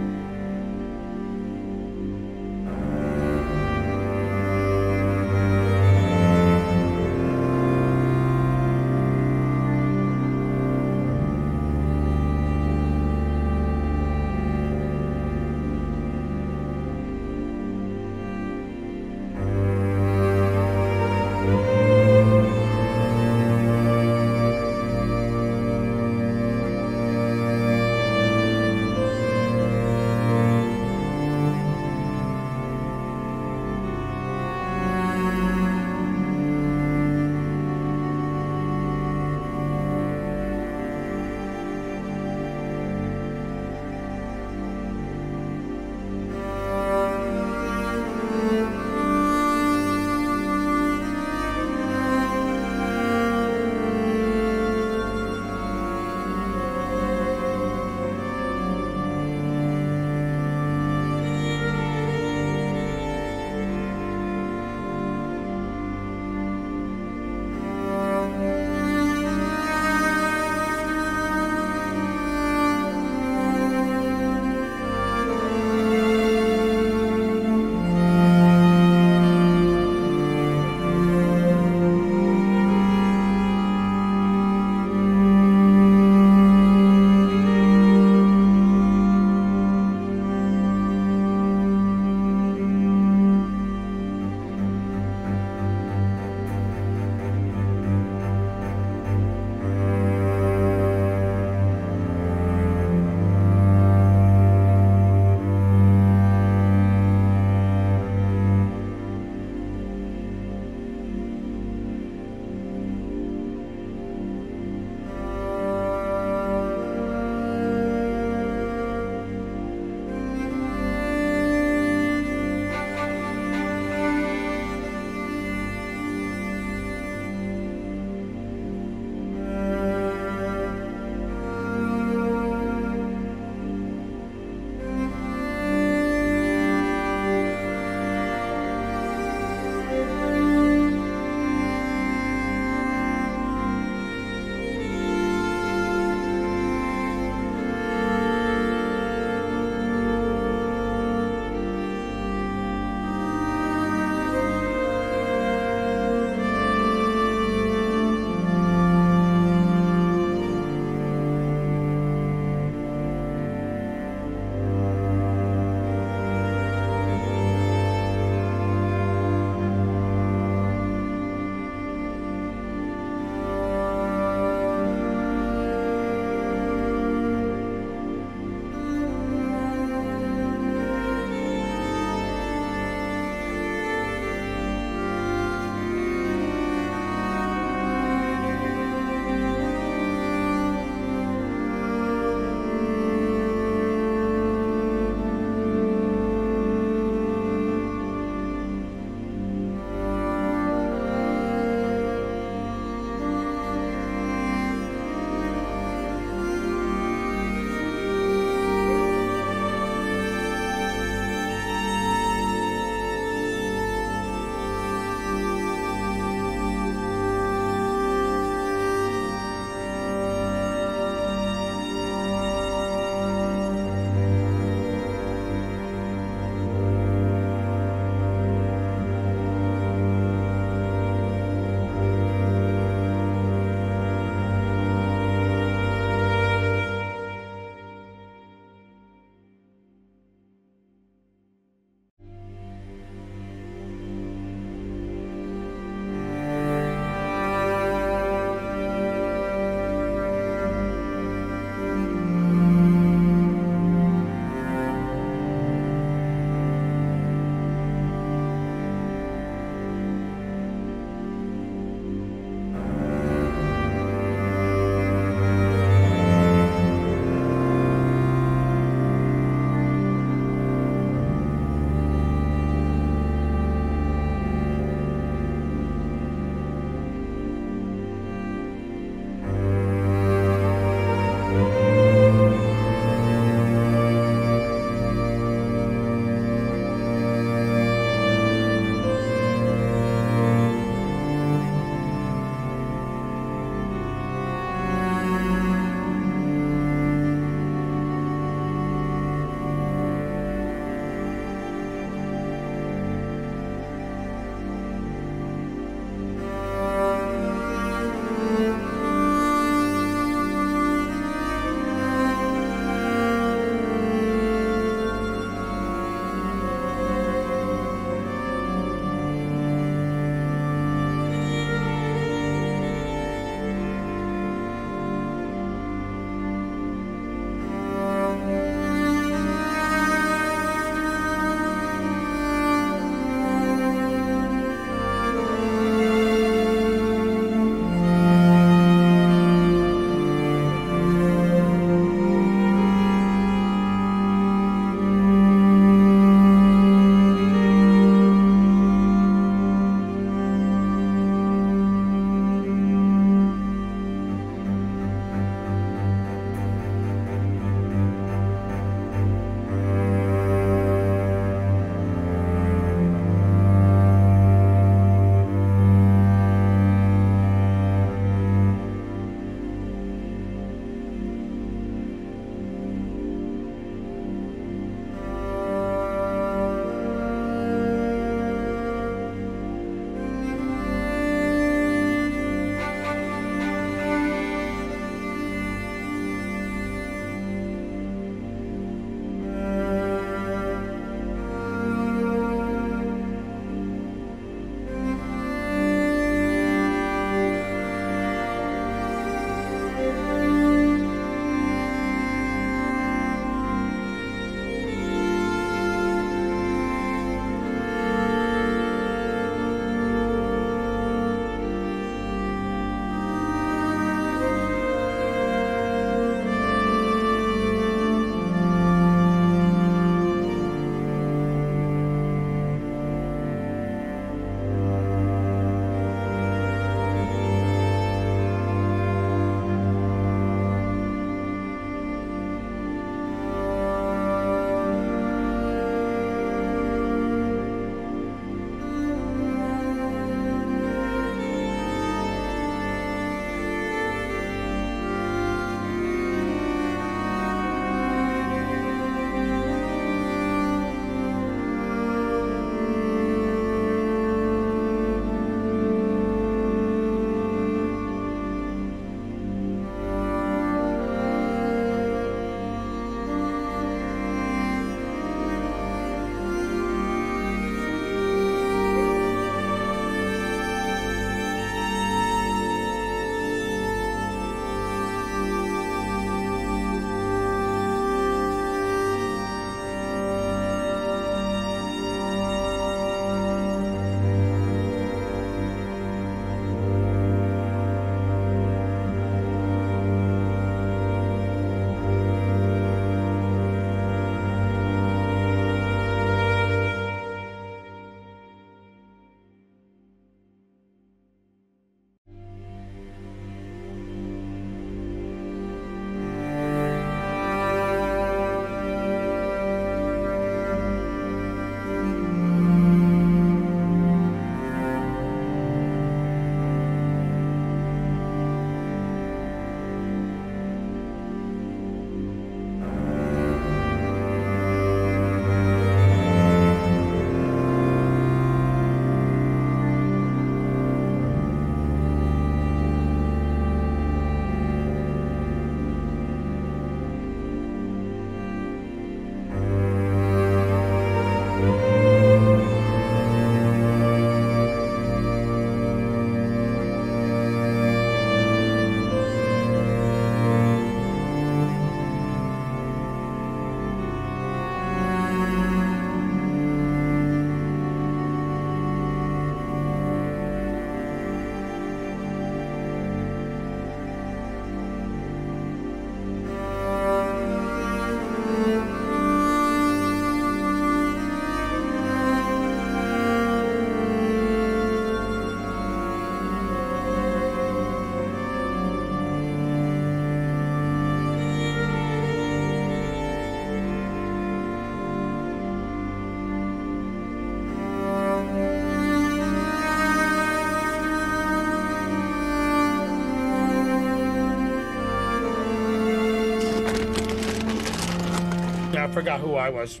forgot who I was.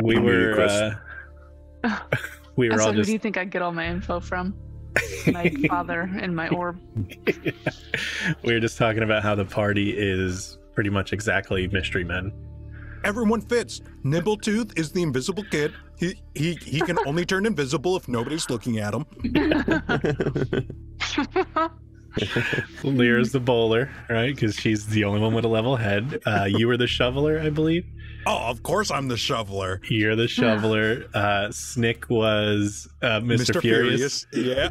We were we were So all who just do you think I get all my info from? My father and my orb. we were just talking about how the party is pretty much exactly mystery men. Everyone fits. Nimbletooth is the invisible kid. He can only turn invisible if nobody's looking at him. Lear's the bowler, right? Because she's the only one with a level head. You were the shoveler, I believe. Oh, of course I'm the shoveler. You're the shoveler. Snick was Mr. Furious. Yeah.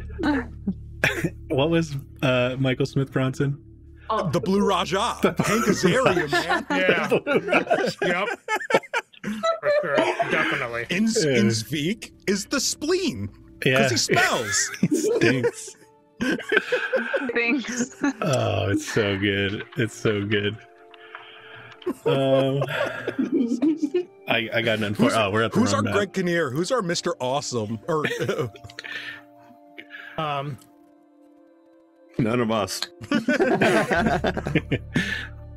What was Michael Smith Bronson? Oh, The Blue Raja. Hank Azaria, man. Yeah. Yep. For sure. Definitely. Insveek is the spleen. Yeah. Because he smells. He stinks. thanks. Oh, it's so good. It's so good. I got an oh, we're at the Who's wrong our map. Greg Kinnear? Who's our Mr. Awesome? Or None of us.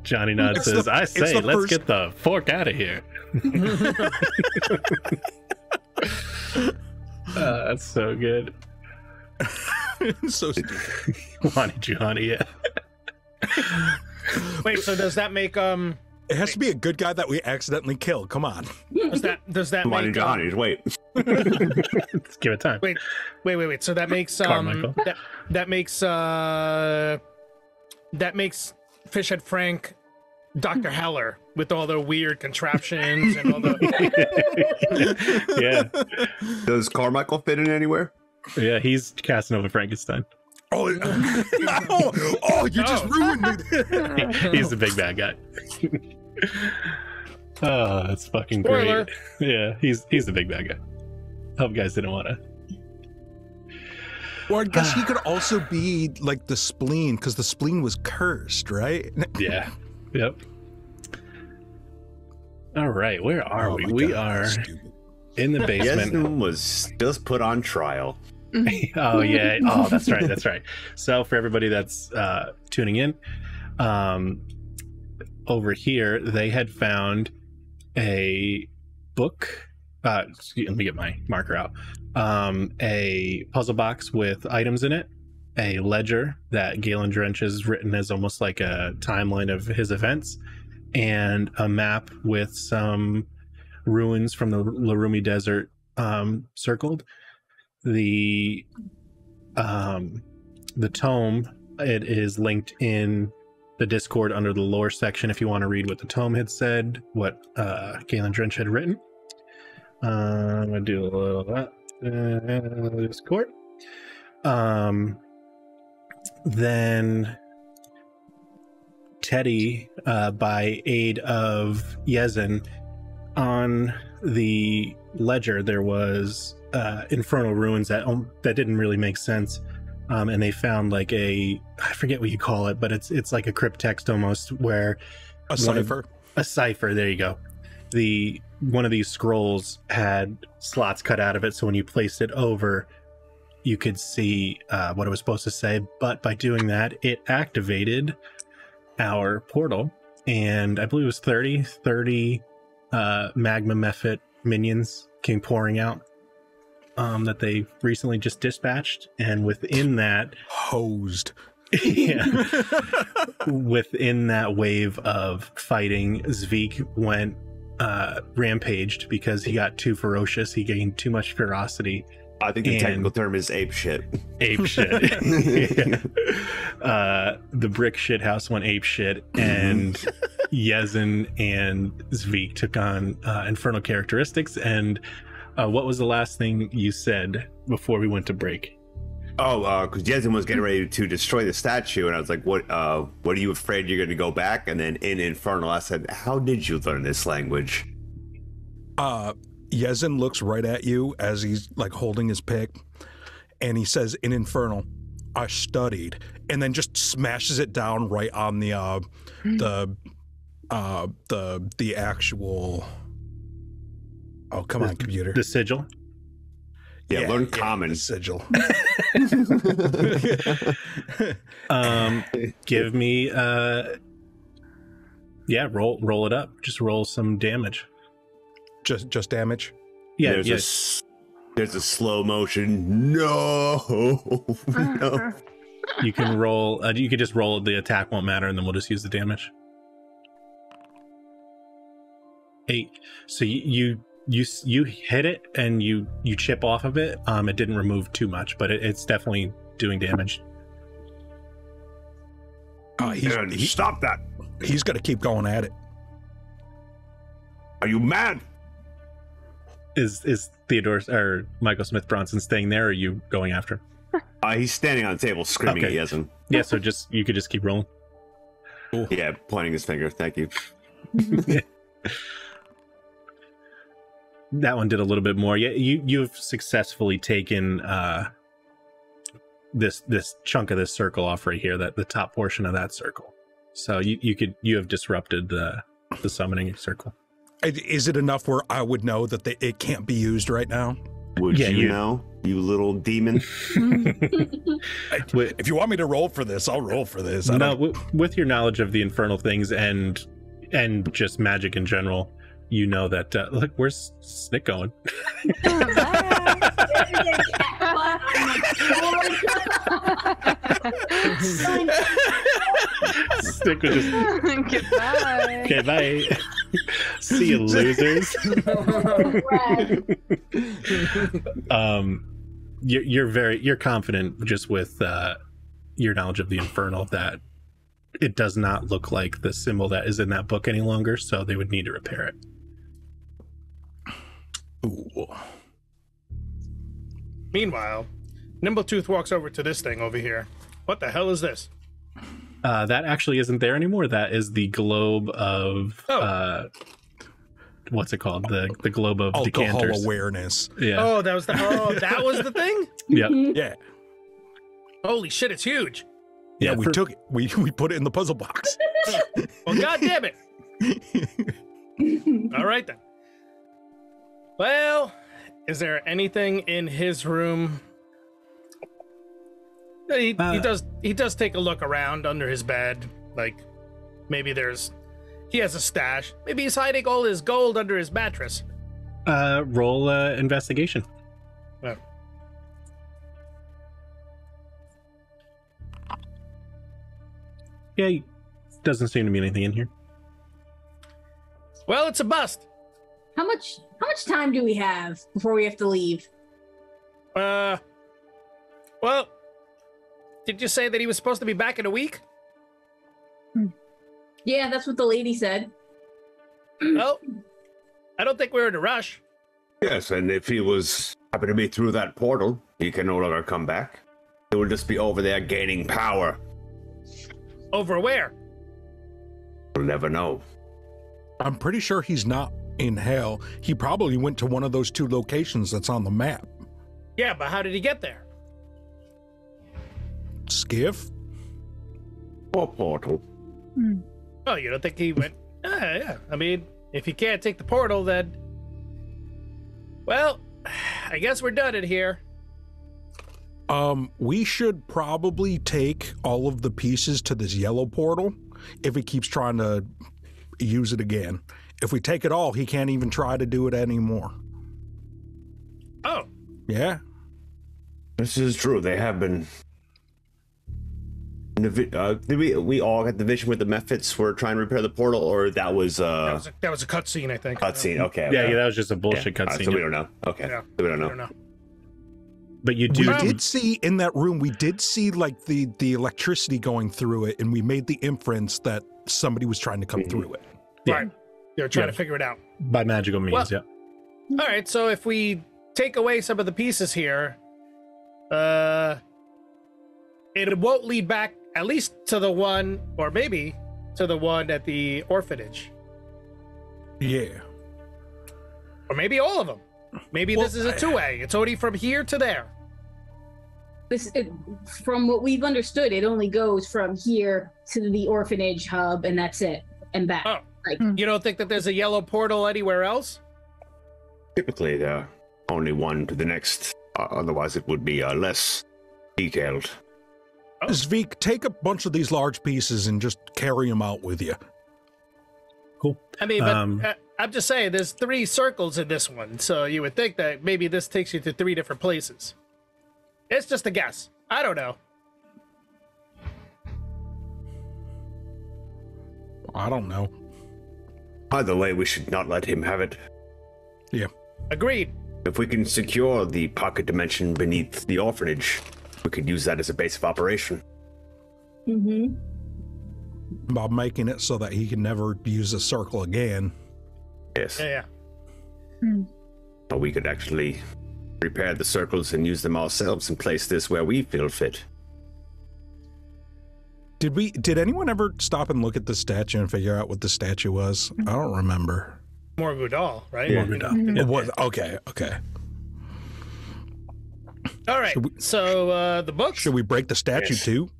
Johnny Nod It's says, the- I it's say, the let's first- get the fork out of here. That's so good. so stupid. Juhani Juhani, yeah. Wait, so does that make It has to be a good guy that we accidentally kill. Come on. does that Money make Johnny's. Wait. Let's give it time. wait. So that makes Carmichael. that makes Fishhead Frank Dr. Heller with all the weird contraptions and all the Yeah. Does Carmichael fit in anywhere? Yeah, he's Casanova Frankenstein. Oh, you just ruined it. He's the big bad guy. Oh, that's fucking Spoiler. great. Yeah, he's the big bad guy. Hope you guys didn't want to. Well, I guess he could also be like the spleen, because the spleen was cursed, right? Yeah. Yep. All right, where are we? my We God, are stupid. in the basement. Yesden was just put on trial. Oh yeah. Oh, that's right. That's right. So for everybody that's tuning in, over here they had found a book. Let me get my marker out. A puzzle box with items in it, a ledger that Gaelen Drench has written as almost like a timeline of his events, and a map with some ruins from the Larumi Desert circled. The tome, it is linked in the Discord under the lore section if you want to read what the tome had said, what Gaelen Drench had written. I'm gonna do a little of that. Discord. Then Teddy, by aid of Yezin, on the ledger there was infernal ruins that didn't really make sense, and they found like I forget what you call it, but it's like a cryptext almost, where A cipher. a cipher, there you go. One of these scrolls had slots cut out of it, so when you placed it over, you could see what it was supposed to say. But by doing that, it activated our portal, and I believe it was 30 Magma Method minions came pouring out that they recently just dispatched, and within that Hosed. yeah, within that wave of fighting, Zveek went rampaged because he got too ferocious. He gained too much ferocity. I think the technical term is ape shit. Ape shit. Yeah. The brick shit house went ape shit, and Yezin and Zveek took on infernal characteristics. And what was the last thing you said before we went to break? Oh, because Yezin was getting ready to destroy the statue, and I was like, "What? What are you afraid you're going to go back?" And then in Infernal, I said, "How did you learn this language?" Yezin looks right at you as he's like holding his pick, and he says in Infernal, "I studied," and then just smashes it down right on the actual. Oh, come on, computer. The sigil. Yeah, learn common. The sigil. Give me roll it up. Just roll some damage. Just damage. Yeah, There's a slow motion. No. No. You can roll. You could just roll. The attack won't matter, and then we'll just use the damage. 8. So you hit it, and you chip off of it. It didn't remove too much, but it's definitely doing damage. Stop that. He's going to keep going at it. Are you mad? Is Theodore or Michael Smith Bronson staying there, or are you going after him? He's standing on the table screaming at Yesm. Yeah, so you could just keep rolling. Yeah, pointing his finger. Thank you. That one did a little bit more. Yeah, you've successfully taken this chunk of this circle off right here, the top portion of that circle. So you have disrupted the summoning circle. Is it enough where I would know that it can't be used right now? Would you know, you little demon? If you want me to roll for this, I'll roll for this. With your knowledge of the infernal things and just magic in general, you know that. Look, where's Snick going? Snick would just. Goodbye. Okay, bye. See you, losers. You're confident just with your knowledge of the infernal that it does not look like the symbol that is in that book any longer, so they would need to repair it. Ooh. Meanwhile, Nimbletooth walks over to this thing over here. What the hell is this? That actually isn't there anymore. That is the globe of what's it called? The globe of alcohol decanters. Awareness. Yeah. Oh, that was the thing? Yep. Yeah. Holy shit, it's huge. Yeah, we took it. We put it in the puzzle box. Well, god damn it. All right then. Well, is there anything in his room? He does take a look around under his bed. Like, maybe he has a stash. Maybe he's hiding all his gold under his mattress. Roll investigation. Oh. Yeah, doesn't seem to be anything in here. Well, it's a bust. How much time do we have before we have to leave? Well, did you say that he was supposed to be back in a week? Yeah, that's what the lady said. Well, I don't think we're in a rush. Yes, and if he was happy to be through that portal, he can no longer come back. He will just be over there gaining power. Over where? We'll never know. I'm pretty sure he's not in hell. He probably went to one of those 2 locations that's on the map. Yeah, but how did he get there? Skiff? Or portal. Oh, you don't think he went? Yeah. I mean, if he can't take the portal, then... Well, I guess we're done in here. We should probably take all of the pieces to this yellow portal if he keeps trying to use it again. If we take it all, he can't even try to do it anymore. Oh. Yeah. This is true. They have been... did we all get the vision with the methods for trying to repair the portal, or that was that was a cutscene, I think. Cutscene, okay. Yeah, that was just a bullshit cutscene. So we don't know. Okay. Yeah, So we don't know. But you do. We did see in that room, we did see like the electricity going through it, and we made the inference that somebody was trying to come through it. Yeah. Right. They're trying to figure it out. By magical means, yeah. All right, so if we take away some of the pieces here, it won't lead back at least to the one, or maybe to the one at the orphanage. Yeah. Or maybe all of them. Maybe this is a 2-way. It's only from here to there. From what we've understood, it only goes from here to the orphanage hub, and that's it, and back. Oh, you don't think that there's a yellow portal anywhere else? Typically, there only one to the next. Otherwise, it would be less detailed. Oh. Zvik, take a bunch of these large pieces and just carry them out with you. Cool. I mean, but I'm just saying, there's 3 circles in this one, so you would think that maybe this takes you to 3 different places. It's just a guess. I don't know. I don't know. Either way, we should not let him have it. Yeah. Agreed. If we can secure the pocket dimension beneath the orphanage, we could use that as a base of operation. Mm-hmm. By making it so that he can never use a circle again. Yes. Yeah. Or we could actually repair the circles and use them ourselves and place this where we feel fit. Did anyone ever stop and look at the statue and figure out what the statue was? I don't remember. Morgudal, right? Yeah. It was, okay. All right. So the books. Should we break the statue too?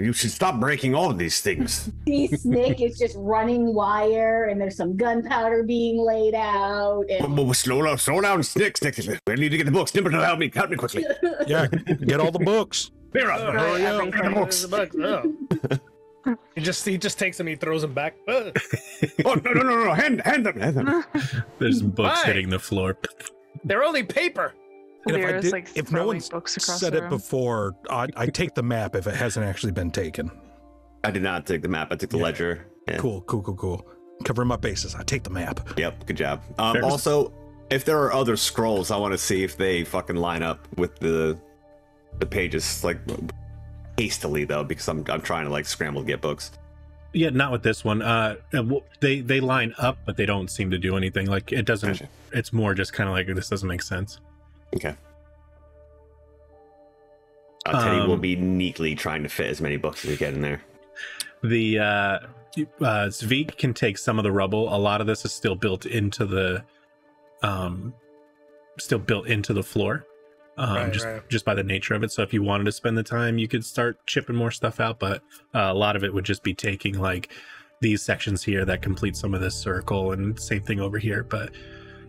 You should stop breaking all of these things. The snake is just running wire, and there's some gunpowder being laid out. And... Slow down, Snick. We need to get the books. Nimble, help me quickly. Yeah, get all the books. Mira, hurry up. Get the books. Oh. He just takes them. He throws them back. Oh, no. Hand them. There's some books Why? hitting the floor. They're only paper. And Lyra's like if no throwing one's books across said the it room. before, I take the map if it hasn't actually been taken. I did not take the map. I took the ledger. Yeah. Cool. Covering my bases. I take the map. Yep, good job. Also, if there are other scrolls, I want to see if they fucking line up with the pages, like hastily though, because I'm trying to like scramble to get books. Yeah, not with this one. They line up, but they don't seem to do anything. Like it doesn't. Gotcha. It's more just kind of like this doesn't make sense. Okay. Teddy will be neatly trying to fit as many books as we get in there. The Zvik can take some of the rubble. A lot of this is still built into the floor. Just by the nature of it. So if you wanted to spend the time, you could start chipping more stuff out, but a lot of it would just be taking like these sections here that complete some of this circle, and same thing over here. But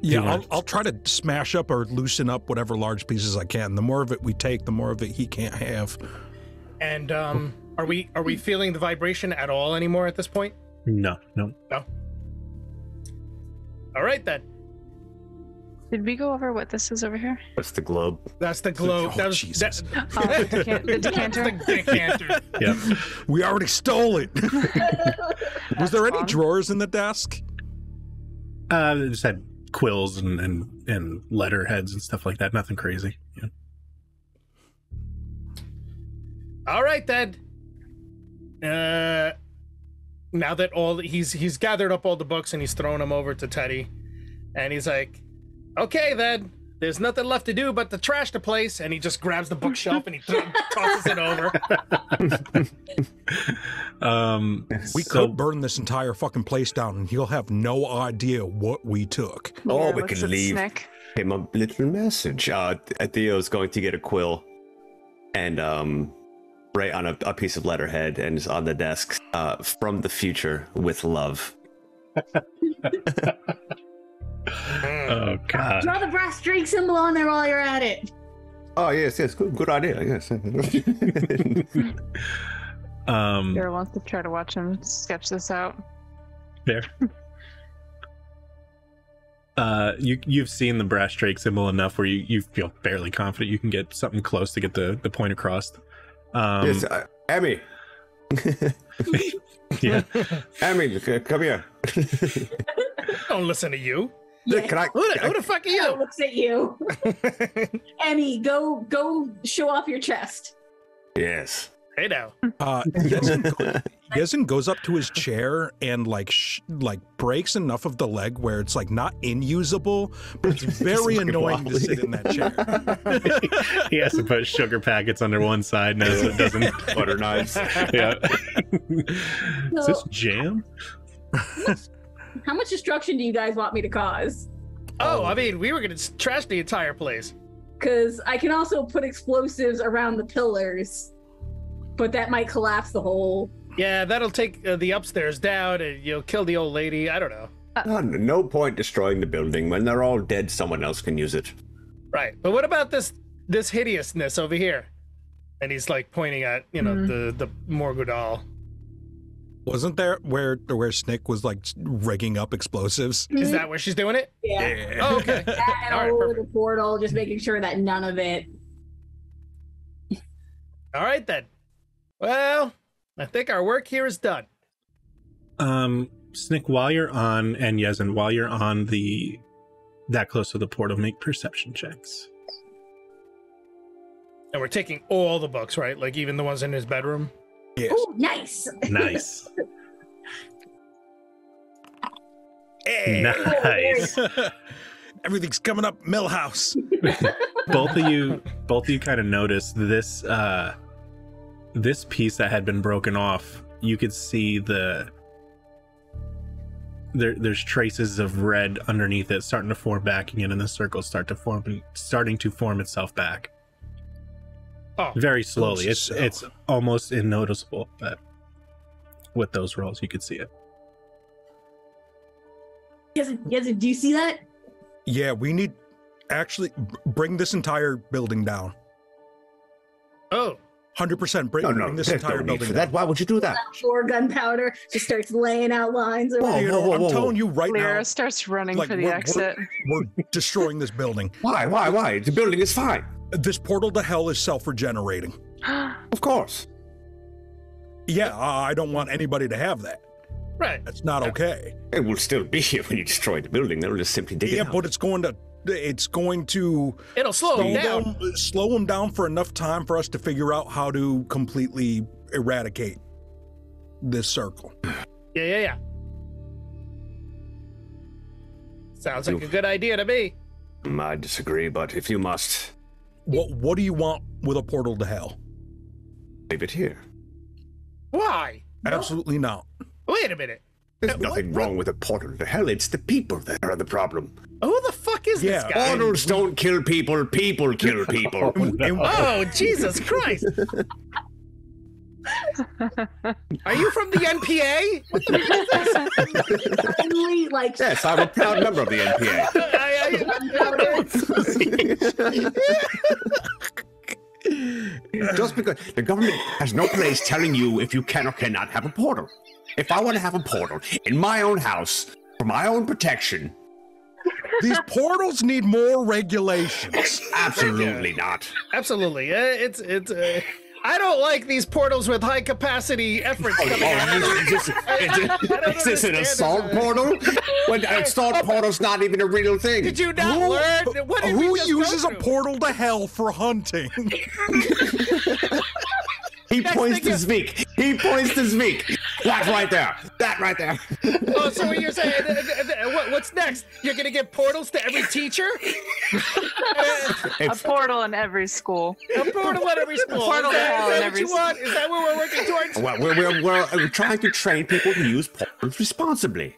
yeah, I'll try to smash up or loosen up whatever large pieces I can. The more of it we take, the more of it he can't have. And are we feeling the vibration at all anymore at this point? No. All right then. Did we go over what this is over here? That's the globe. That's the globe. Oh, That was Jesus. The decanter. the decanter. Yep. We already stole it. Was there any fun. drawers in the desk? They just had quills and letterheads and stuff like that. Nothing crazy. Yeah. All right then. Now that he's gathered up all the books and he's thrown them over to Teddy, and he's like, "Okay then, there's nothing left to do but to trash the place." And he just grabs the bookshelf and he tosses it over. We could burn this entire fucking place down, and he'll have no idea what we took. Oh, Lyra we looks could at leave Snick. him a little message. Theo's going to get a quill and write on a piece of letterhead, and it's on the desk, from the future with love. Oh god. Draw the brass drake symbol on there while you're at it. Oh yes, good idea. Yes. Lyra wants to try to watch him sketch this out. There. You've seen the brass drake symbol enough where you feel fairly confident you can get something close to get the point across. Yes, Emmy. Yeah. Emmy, come here. Don't listen to you. Yeah. Can I? Who the fuck are He you? looks at you. Emmy, go show off your chest. Yes. Hey now. Yezin goes up to his chair and like breaks enough of the leg where it's like not inusable, but it's very annoying to sit in that chair. He has to put sugar packets under one side now so it doesn't Butter knives. Yeah. Is this jam? How much destruction do you guys want me to cause? Oh, I mean, we were gonna trash the entire place. Because I can also put explosives around the pillars, but that might collapse the whole. Yeah, that'll take the upstairs down, and you'll kill the old lady. I don't know. No point destroying the building. When they're all dead, someone else can use it. Right, but what about this hideousness over here? And he's like pointing at the Morgudal. Wasn't there where Snick was like rigging up explosives? Is that where she's doing it? Yeah. Oh, okay. And All right, all over perfect. the portal, just making sure that none of it. All right then. Well, I think our work here is done. Snick, while you're on, and Yezin, while you're on that close to the portal, make perception checks. And we're taking all the books, right? Like even the ones in his bedroom? Yes. Oh, nice. Nice. Hey. Nice. Everything's coming up Millhouse. both of you kind of noticed this this piece that had been broken off. You could see there's traces of red underneath it starting to form back again, and the circles starting to form itself back. Oh, Very slowly. So- It's almost unnoticeable, but with those rolls you could see it. Yes, do you see that? Yeah, we need actually bring this entire building down. oh. 100% bring this there's entire no need building for down. that. Why would you do that? More gunpowder. Just starts laying out lines. Whoa, You know, whoa, whoa, I'm whoa. telling you right Lyra now, starts running like, for the exit. we're destroying this building. Why? The building is fine. This portal to hell is self-regenerating. Of course. Yeah, I don't want anybody to have that. Right. That's not okay. It will still be here when you destroy the building. They'll just simply dig it Yeah, out. but it's going to It'll slow him down. slow them down for enough time for us to figure out how to completely eradicate this circle. Yeah. Sounds like a good idea to me. I disagree, but if you must, What do you want with a portal to hell? leave it here. Why? Absolutely not. Wait a minute. There's nothing wrong with a portal to hell. It's the people that are the problem. Who the fuck is this Yeah, guy? Portals don't kill people. People kill people. Oh, Jesus Christ. Are you from the NPA? What the fuck is this? Finally, like, Yes, I'm a proud member of the NPA. Just because the government has no place telling you if you can or cannot have a portal. If I want to have a portal in my own house for my own protection, These portals need more regulations. absolutely not. Absolutely. I don't like these portals with high capacity efforts coming out. Is this an assault portal? When assault portal's not even a real thing. Did you not learn? What did we Who just uses go a through? portal to hell for hunting? He Next points thing to is- Zveek. He points to Zveek. That right there. That right there. Oh, so what you're saying? What's next? You're gonna give portals to every teacher? A portal in every school. A portal at every school. Portal is to hell in that what every you want? Is that what we're working towards? Well, we're trying to train people to use portals responsibly.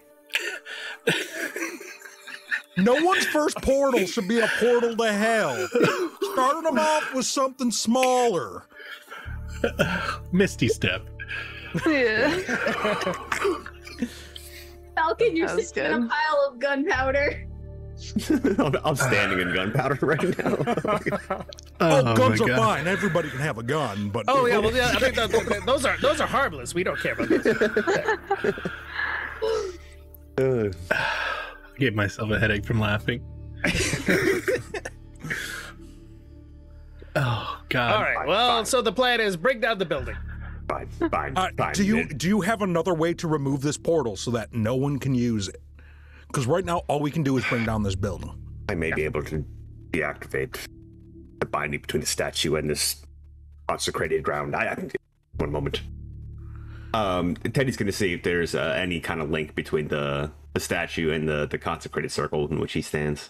No one's first portal should be a portal to hell. Starting them off with something smaller. Misty step. Yeah. Falcon, you're That was sitting in a good. pile of gunpowder. I'm standing in gunpowder right now. Oh, guns my are God. fine. Everybody can have a gun, but Oh yeah, well yeah, I think those are harmless. We don't care about those. Gave myself a headache from laughing. Oh God! All right. Well, so the plan is bring down the building. Fine, fine. do you have another way to remove this portal so that no one can use it? Because right now, all we can do is bring down this building. I may be able to deactivate the binding between the statue and this consecrated ground. One moment. Teddy's going to see if there's any kind of link between the statue and the consecrated circle in which he stands.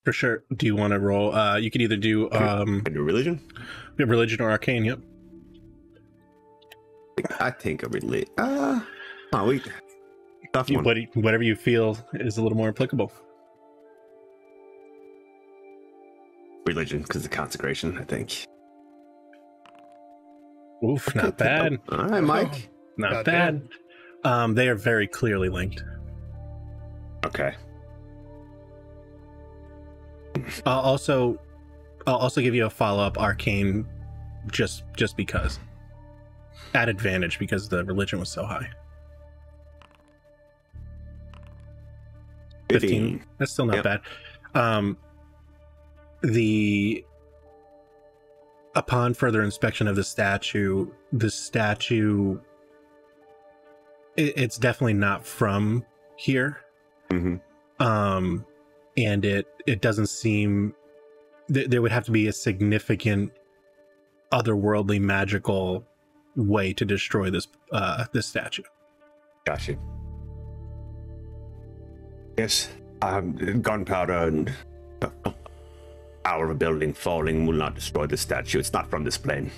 For sure. Do you want to roll? You can either do Can I do religion? religion or arcane. Yep. I think a religion. Tough one. Whatever you feel is a little more applicable. Religion, because of consecration, I think. Oof, not bad. All right, Mike. Not Goddamn. bad. They are very clearly linked. Okay. I'll also give you a follow-up arcane just because. at advantage because the religion was so high. 15. That's still not bad. Upon further inspection of the statue, it's definitely not from here. Mm-hmm. And it doesn't seem there would have to be a significant otherworldly magical way to destroy this statue. Got you. Yes, gunpowder and power of a building falling will not destroy the statue. It's not from this plane.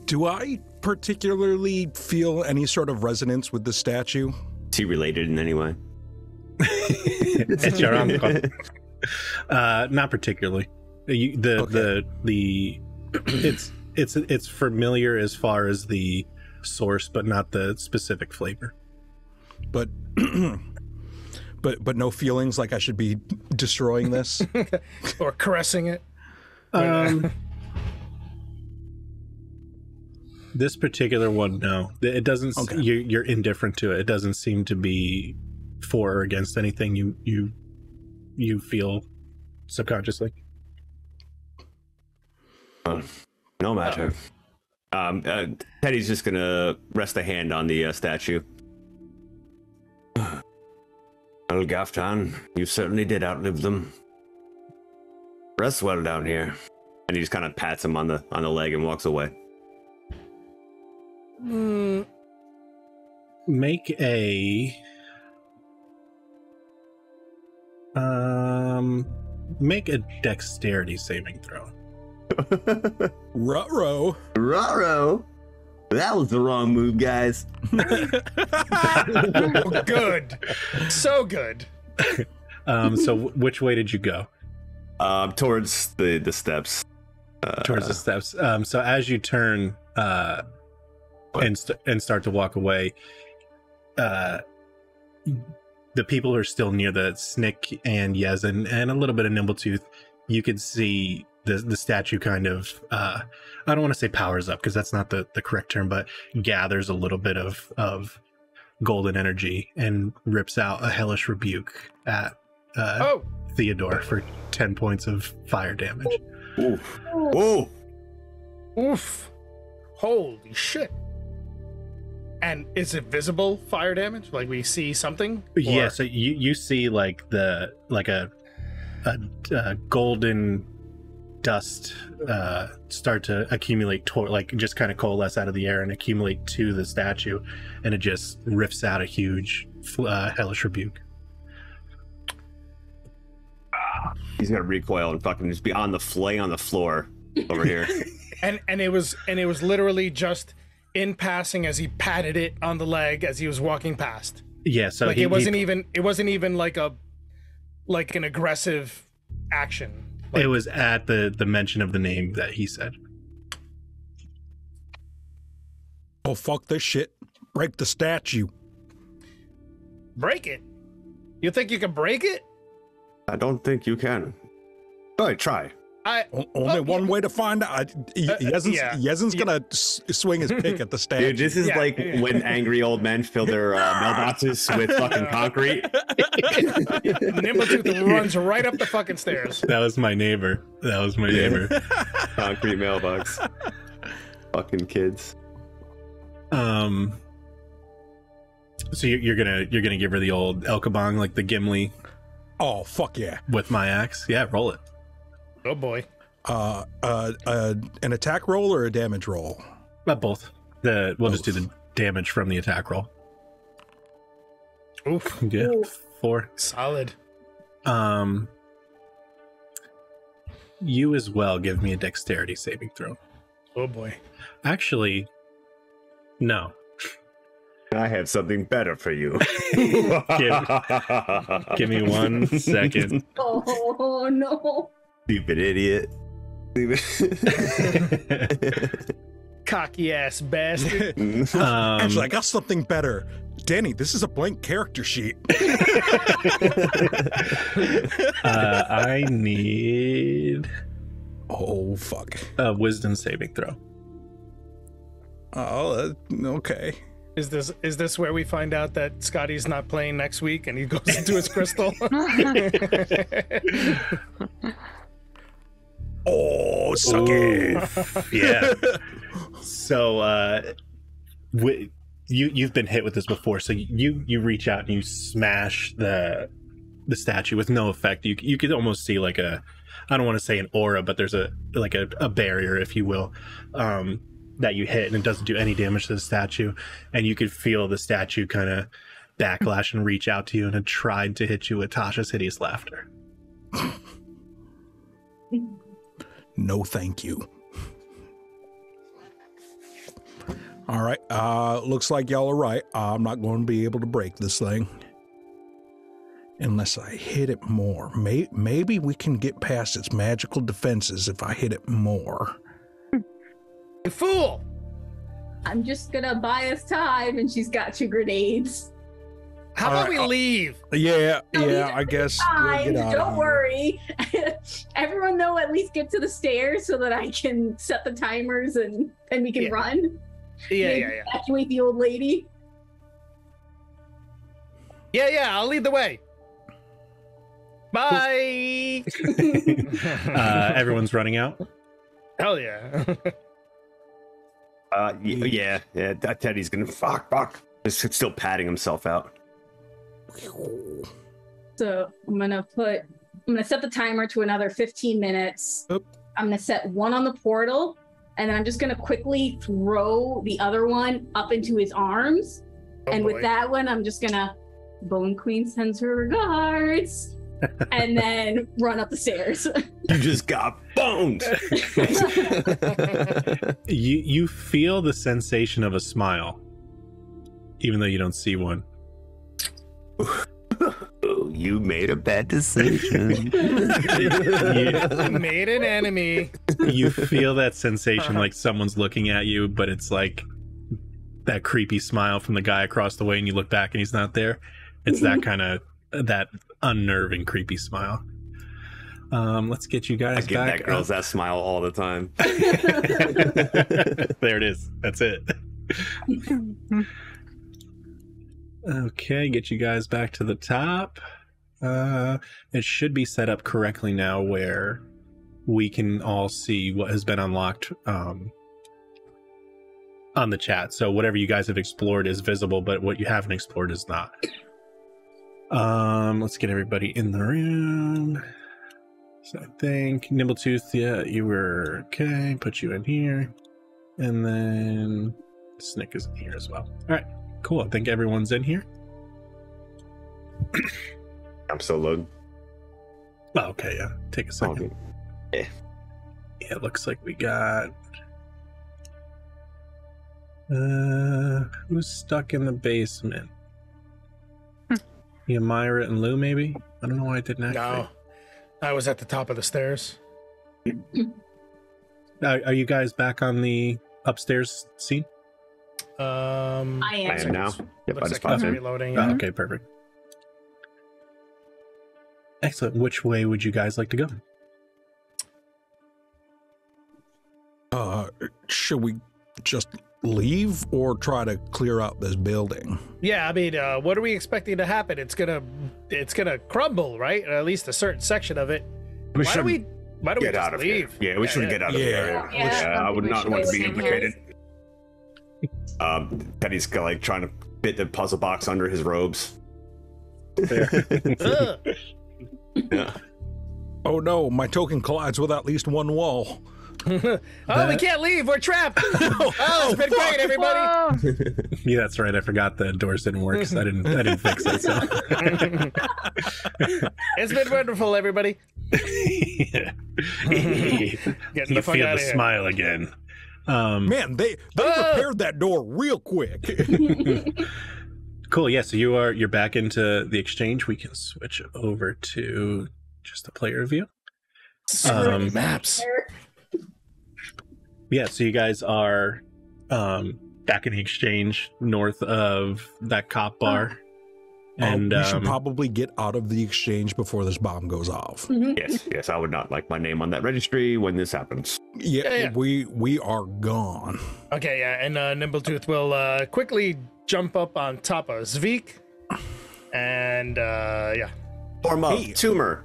Do I particularly feel any sort of resonance with the statue? Is he related in any way? It's your uncle. Not particularly. It's familiar as far as the source, but not the specific flavor. But no feelings like I should be destroying this or caressing it. This particular one, no. It doesn't. Okay. You're indifferent to it. It doesn't seem to be for or against anything you feel subconsciously. No matter. Teddy's just gonna rest a hand on the statue. Well, Gaftan, you certainly did outlive them. Rest well down here. And he just kind of pats him on the leg and walks away. Make a dexterity saving throw. Ruh-roh. Ruh-roh. That was the wrong move, guys. Good. So good. So which way did you go? Towards the steps. Towards the steps. So as you turn and start to walk away, the people who are still near the Snick and Yezin and a little bit of Nimbletooth, you could see the statue kind of I don't want to say powers up because that's not the correct term, but gathers a little bit of golden energy and rips out a hellish rebuke at Theodore for 10 points of fire damage. Oof. Ooh. Oof. Holy shit. And is it visible fire damage? Like we see something? Yeah, so you see like a golden dust start to accumulate just kind of coalesce out of the air and accumulate to the statue, and it just rips out a huge hellish rebuke. He's gonna recoil and fucking just be on the floor over here. and it was literally just in passing as he patted it on the leg as he was walking past. Yeah, so like it wasn't even like an aggressive action. It was at the mention of the name that he said. Oh, fuck this shit. Break the statue. Break it? You think you can break it? I don't think you can. Go ahead, try. Only one way to find out. Yezin's gonna swing his pick at the statue. Dude, this is when angry old men fill their mailboxes with fucking concrete. Nimbletooth runs right up the fucking stairs. That was my neighbor. Concrete mailbox. Fucking kids. So you're gonna give her the old Elkabong, like the Gimli. Oh fuck yeah! With my axe, yeah, roll it. Oh boy. An attack roll or a damage roll? Both. We'll just do the damage from the attack roll. Oof. Yeah. 4. Solid. You as well give me a dexterity saving throw. Oh boy. Actually, no. I have something better for you. Give me 1 second. Oh no. Stupid idiot. Cocky ass bastard. Actually, I got something better. Danny, this is a blank character sheet. I need... Oh, fuck. A wisdom saving throw. Oh, okay. Is this where we find out that Scotty's not playing next week and he goes into his crystal? Oh, suck it. Yeah. So you've been hit with this before, so you reach out and you smash the statue with no effect. You could almost see like I don't want to say an aura, but there's a barrier, if you will, that you hit, and it doesn't do any damage to the statue. And you could feel the statue kind of backlash and reach out to you, and it tried to hit you with Tasha's hideous laughter. No, thank you. All right. Looks like y'all are right. I'm not going to be able to break this thing unless I hit it more. Maybe we can get past its magical defenses if I hit it more. You fool! I'm just gonna buy us time, and she's got 2 grenades. How about we leave? Yeah, I guess we'll get out Don't of here. worry. Everyone know at least get to the stairs so that I can set the timers and we can run. Yeah. Evacuate the old lady. Yeah, I'll lead the way. Bye! Everyone's running out. Hell yeah. Yeah. Teddy's gonna fuck. Just still patting himself out. So I'm gonna set the timer to another 15 minutes. Oop. I'm gonna set one on the portal, and then I'm just gonna quickly throw the other one up into his arms. And with that one, I'm just gonna Bone Queen sends her regards. And then run up the stairs. You just got boned. You feel the sensation of a smile, even though you don't see one. You made a bad decision. You made an enemy. You feel that sensation like someone's looking at you, but it's like that creepy smile from the guy across the way, and you look back and he's not there. It's that kind of that unnerving, creepy smile. Let's get you guys I give back. that girls that smile all the time. There it is. That's it. Okay, get you guys back to the top. It should be set up correctly now where we can all see what has been unlocked on the chat. So whatever you guys have explored is visible, but what you haven't explored is not. Let's get everybody in the room. So I think Nimbletooth, yeah, you were okay. Put you in here. And then Snick is in here as well. All right, cool. I think everyone's in here. I'm still loading. Oh, okay, yeah. Take a second. Yeah. Yeah, it looks like we got... who's stuck in the basement? Yeah, Myra and Lou, maybe? I don't know why I didn't activate. No, I was at the top of the stairs. Are you guys back on the upstairs scene? I am. I am now. Yep, I Looks just like popped it's in. reloading. Oh, Yeah. okay, perfect. Excellent. Which way would you guys like to go? Should we just leave or try to clear out this building? Yeah, I mean, what are we expecting to happen? It's gonna crumble, right? Or at least a certain section of it. We Why should don't we get just out of leave? here. Yeah, we should get out of here. Yeah. I would We not should want to be stay here. implicated. Teddy's like trying to fit the puzzle box under his robes. Ugh. Yeah. Oh no, my token collides with at least one wall. Oh, we can't leave. We're trapped. It's been great, everybody. Yeah, that's right. I forgot the doors didn't work, so I didn't fix it. So It's been wonderful, everybody. yeah. Getting You the fuck feel out the of here. smile again. Man, they repaired that door real quick. Cool. Yeah. So you're back into the exchange. We can switch over to just the player view. Maps. Yeah. So you guys are back in the exchange north of that cop bar, And we should probably get out of the exchange before this bomb goes off. Yes, I would not like my name on that registry when this happens. Yeah. We are gone. Okay, yeah, and Nimbletooth will quickly jump up on top of Zvik, and Form up, tumor.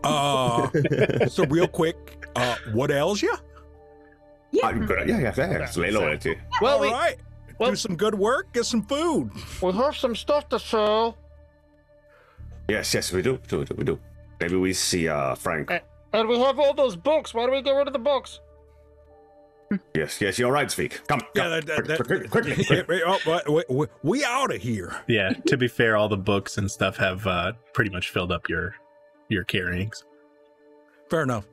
So real quick, what ails you? Yeah, lay low at you. Well, All right. Do some good work, get some food. we have some stuff to sell. Yes, we do. We do. Maybe we see Frank. And we have all those books. Why do we get rid of the books? Yes, you're right, Speak. Come. Quickly. We out of here. Yeah, to be fair, all the books and stuff have pretty much filled up your carryings. Fair enough.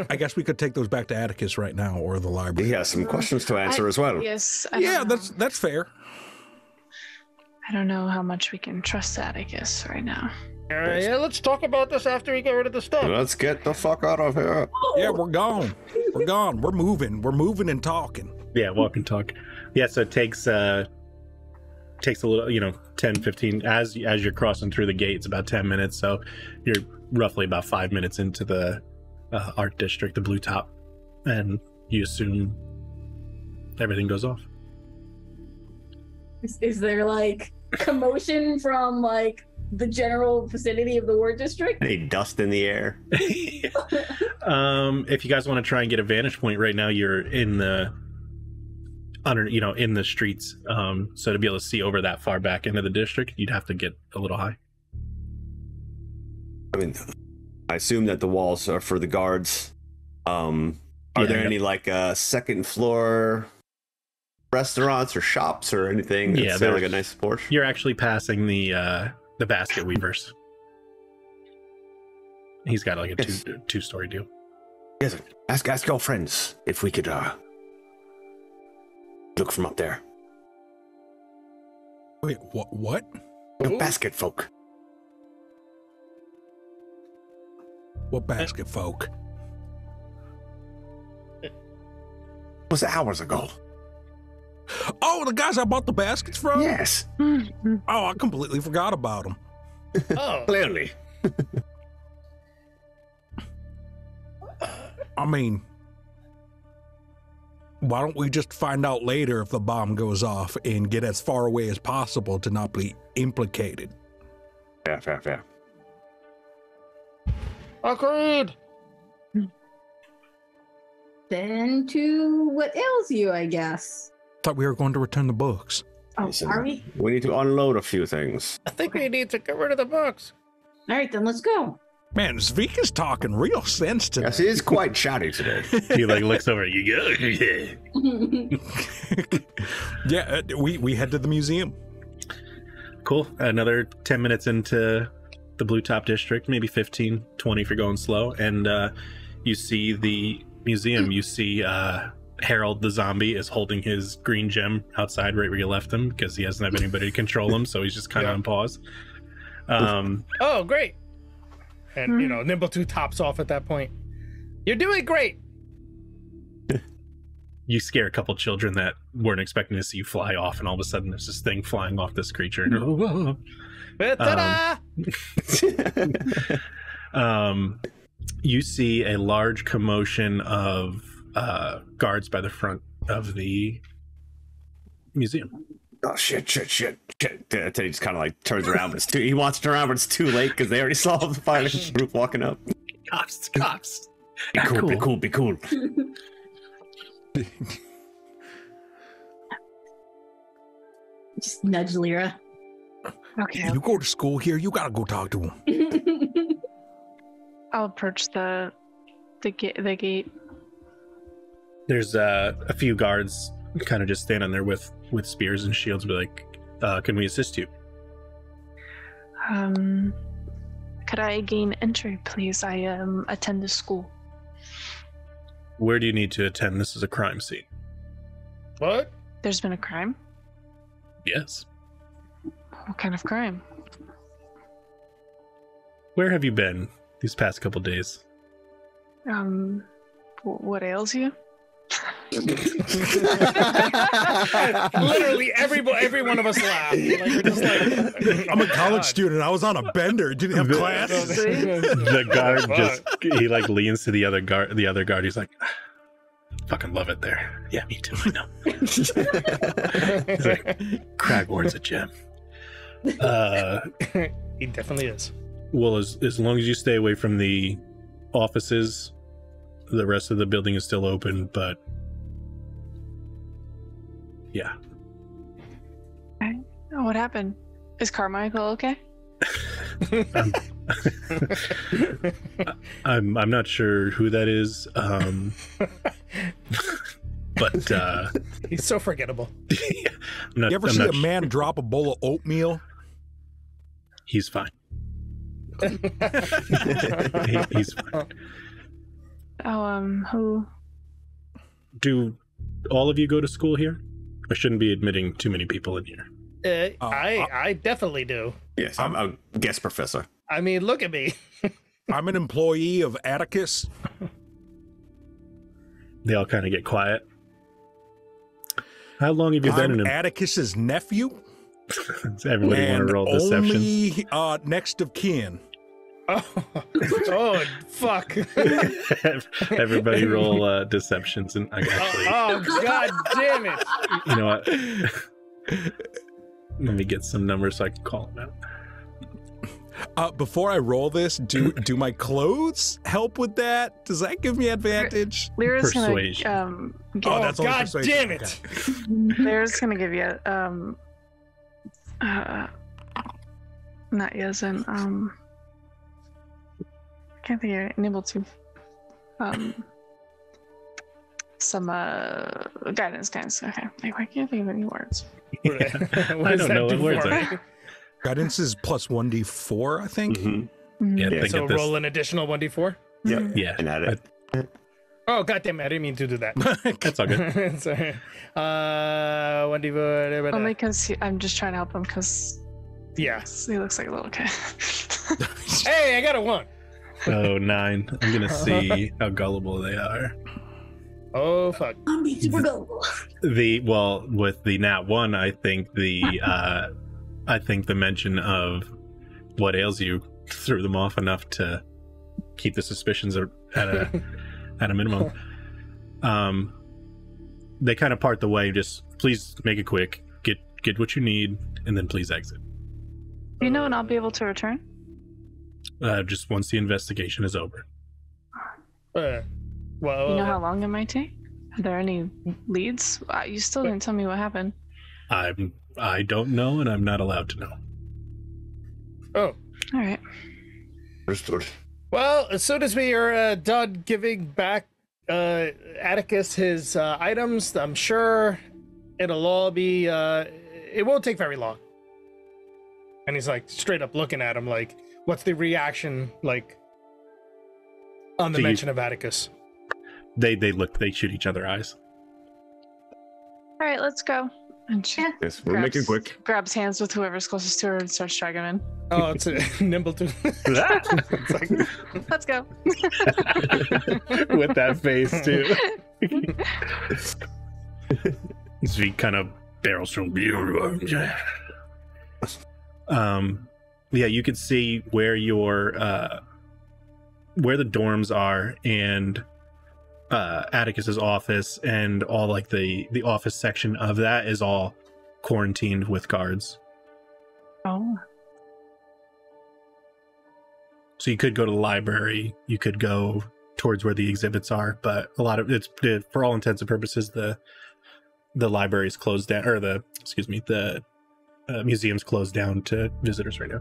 I guess we could take those back to Atticus right now, or the library. He has some questions to answer as well. Yes. That's fair. I don't know how much we can trust Atticus right now. Yeah, let's talk about this after we get rid of the stuff. Let's get the fuck out of here. Yeah, we're gone. We're gone. We're moving. We're moving and talking. Yeah, walk and talk. Yeah, so it takes a little, 10, 15, as you're crossing through the gate, it's about 10 minutes. So you're roughly about 5 minutes into the art district, the blue top, and you assume everything goes off. Is there like commotion from like the general vicinity of the war district? Any dust in the air? If you guys want to try and get a vantage point right now, you're in the in the streets. So to be able to see over that far back into the district, you'd have to get a little high. I mean, I assume that the walls are for the guards. Are there any like second floor restaurants or shops or anything? Yeah, that's like a nice portion. You're actually passing the basket weavers. He's got like a two-story deal. Yes, ask your friends if we could look from up there. Wait, what? The basket folk. What basket folk? It was hours ago. Oh, the guys I bought the baskets from? Yes. Oh, I completely forgot about them. Oh, Clearly. I mean, why don't we just find out later if the bomb goes off and get as far away as possible to not be implicated? Yeah, fair. agreed. Then to what ails you, I guess. Thought we were going to return the books. Oh, Listen, are we? We need to unload a few things. I think we need to get rid of the books. All right, then let's go. Man, Zvik is talking real sense today. Yes, he is quite chatty today. He like looks over. You go. Yeah, we head to the museum. Cool. Another 10 minutes into the blue top district, maybe 15, 20 if you're going slow, and you see the museum. You see Harold the zombie is holding his green gem outside right where you left him because he doesn't have anybody to control him, so he's just kind of on pause. Oh, great. And, Nimbletooth tops off at that point. You're doing great. You scare a couple children that weren't expecting to see you fly off, and all of a sudden there's this thing flying off this creature. Ta-da! You see a large commotion of guards by the front of the museum. Oh, shit. Teddy just kind of like turns around, but he wants to turn around, but it's too late because they already saw the fire group walking up. Cops. Be cool. Just nudge Lyra. Okay. You go to school here, you gotta go talk to him. I'll approach the gate. There's a few guards kind of just standing there with spears and shields, be like, can we assist you? Could I gain entry, please? I attend the school. Where do you need to attend? This is a crime scene. What? There's been a crime? Yes. What kind of crime? Where have you been these past couple days? What ails you? Literally, every one of us laughed. Like, just like, I'm a college student. I was on a bender. Didn't have class. The guard he like leans to the other guard. The other guard, he's like, "Fucking love it there." Yeah, me too. I know. He's like, Cragward's a gem. He definitely is. Well, as long as you stay away from the offices, the rest of the building is still open. But yeah. Okay. Oh, what happened? Is Carmichael okay? I'm not sure who that is. But He's so forgettable. I'm You ever see a man drop a bowl of oatmeal? He's fine. He's fine. Oh, who? Do all of you go to school here? I shouldn't be admitting too many people in here. I definitely do. Yes, I'm a guest professor. I mean, look at me. I'm an employee of Atticus. They all kind of get quiet. How long have you been I'm in? Atticus's nephew. Does everybody want to roll deception? Only next of kin. Oh, fuck. Everybody roll deceptions, and I actually. Oh, god damn it. You know what? Let me get some numbers so I can call them out. Before I roll this, do my clothes help with that? Does that give me advantage? Lyra's Persuasion. gonna Oh, that's only god persuasion. damn it. Lyra's gonna give you not Yezin, can't think of it. Enable to some guidance. Okay, like, I can't think of any words. What I does don't that know do what words for are. me? Guidance is plus 1d4, I think. Mm-hmm. Yeah, think So of this. roll an additional 1d4. Yeah, Yeah, and add it. Oh, god damn it. I didn't mean to do that. that's all good. Sorry. 1d4. Only because I'm just trying to help him because Yeah. he looks like a little kid. Hey, I got a 1. Oh, 9. I'm gonna see how gullible they are. Oh, fuck. I'm being super gullible. With the nat 1, I think the mention of what ails you threw them off enough to keep the suspicions at a minimum. They kind of part the way. Just please make it quick. Get what you need, and then please exit. Do you know when I'll be able to return? Just once the investigation is over. Well, You know how long it might take? Are there any leads? You still didn't tell me what happened. I don't know, and I'm not allowed to know. Oh. All right. Understood. Well, as soon as we are done giving back Atticus his items, I'm sure it'll all be. It won't take very long. And he's like straight up looking at him, like, "What's the reaction like on the mention of Atticus?" They shoot each other eyes. All right, let's go. And she Yes, we'll make it quick. grabs hands with whoever's closest to her and starts dragging him in. Oh, it's a nimble too. It's like, Let's go. With that face too. So he kind of barrels from yeah, you could see where your where the dorms are and Atticus's office and all like the office section of that is all quarantined with guards. Oh. So you could go to the library, you could go towards where the exhibits are, but a lot of it's for all intents and purposes the library is closed down, or the museum's closed down to visitors right now.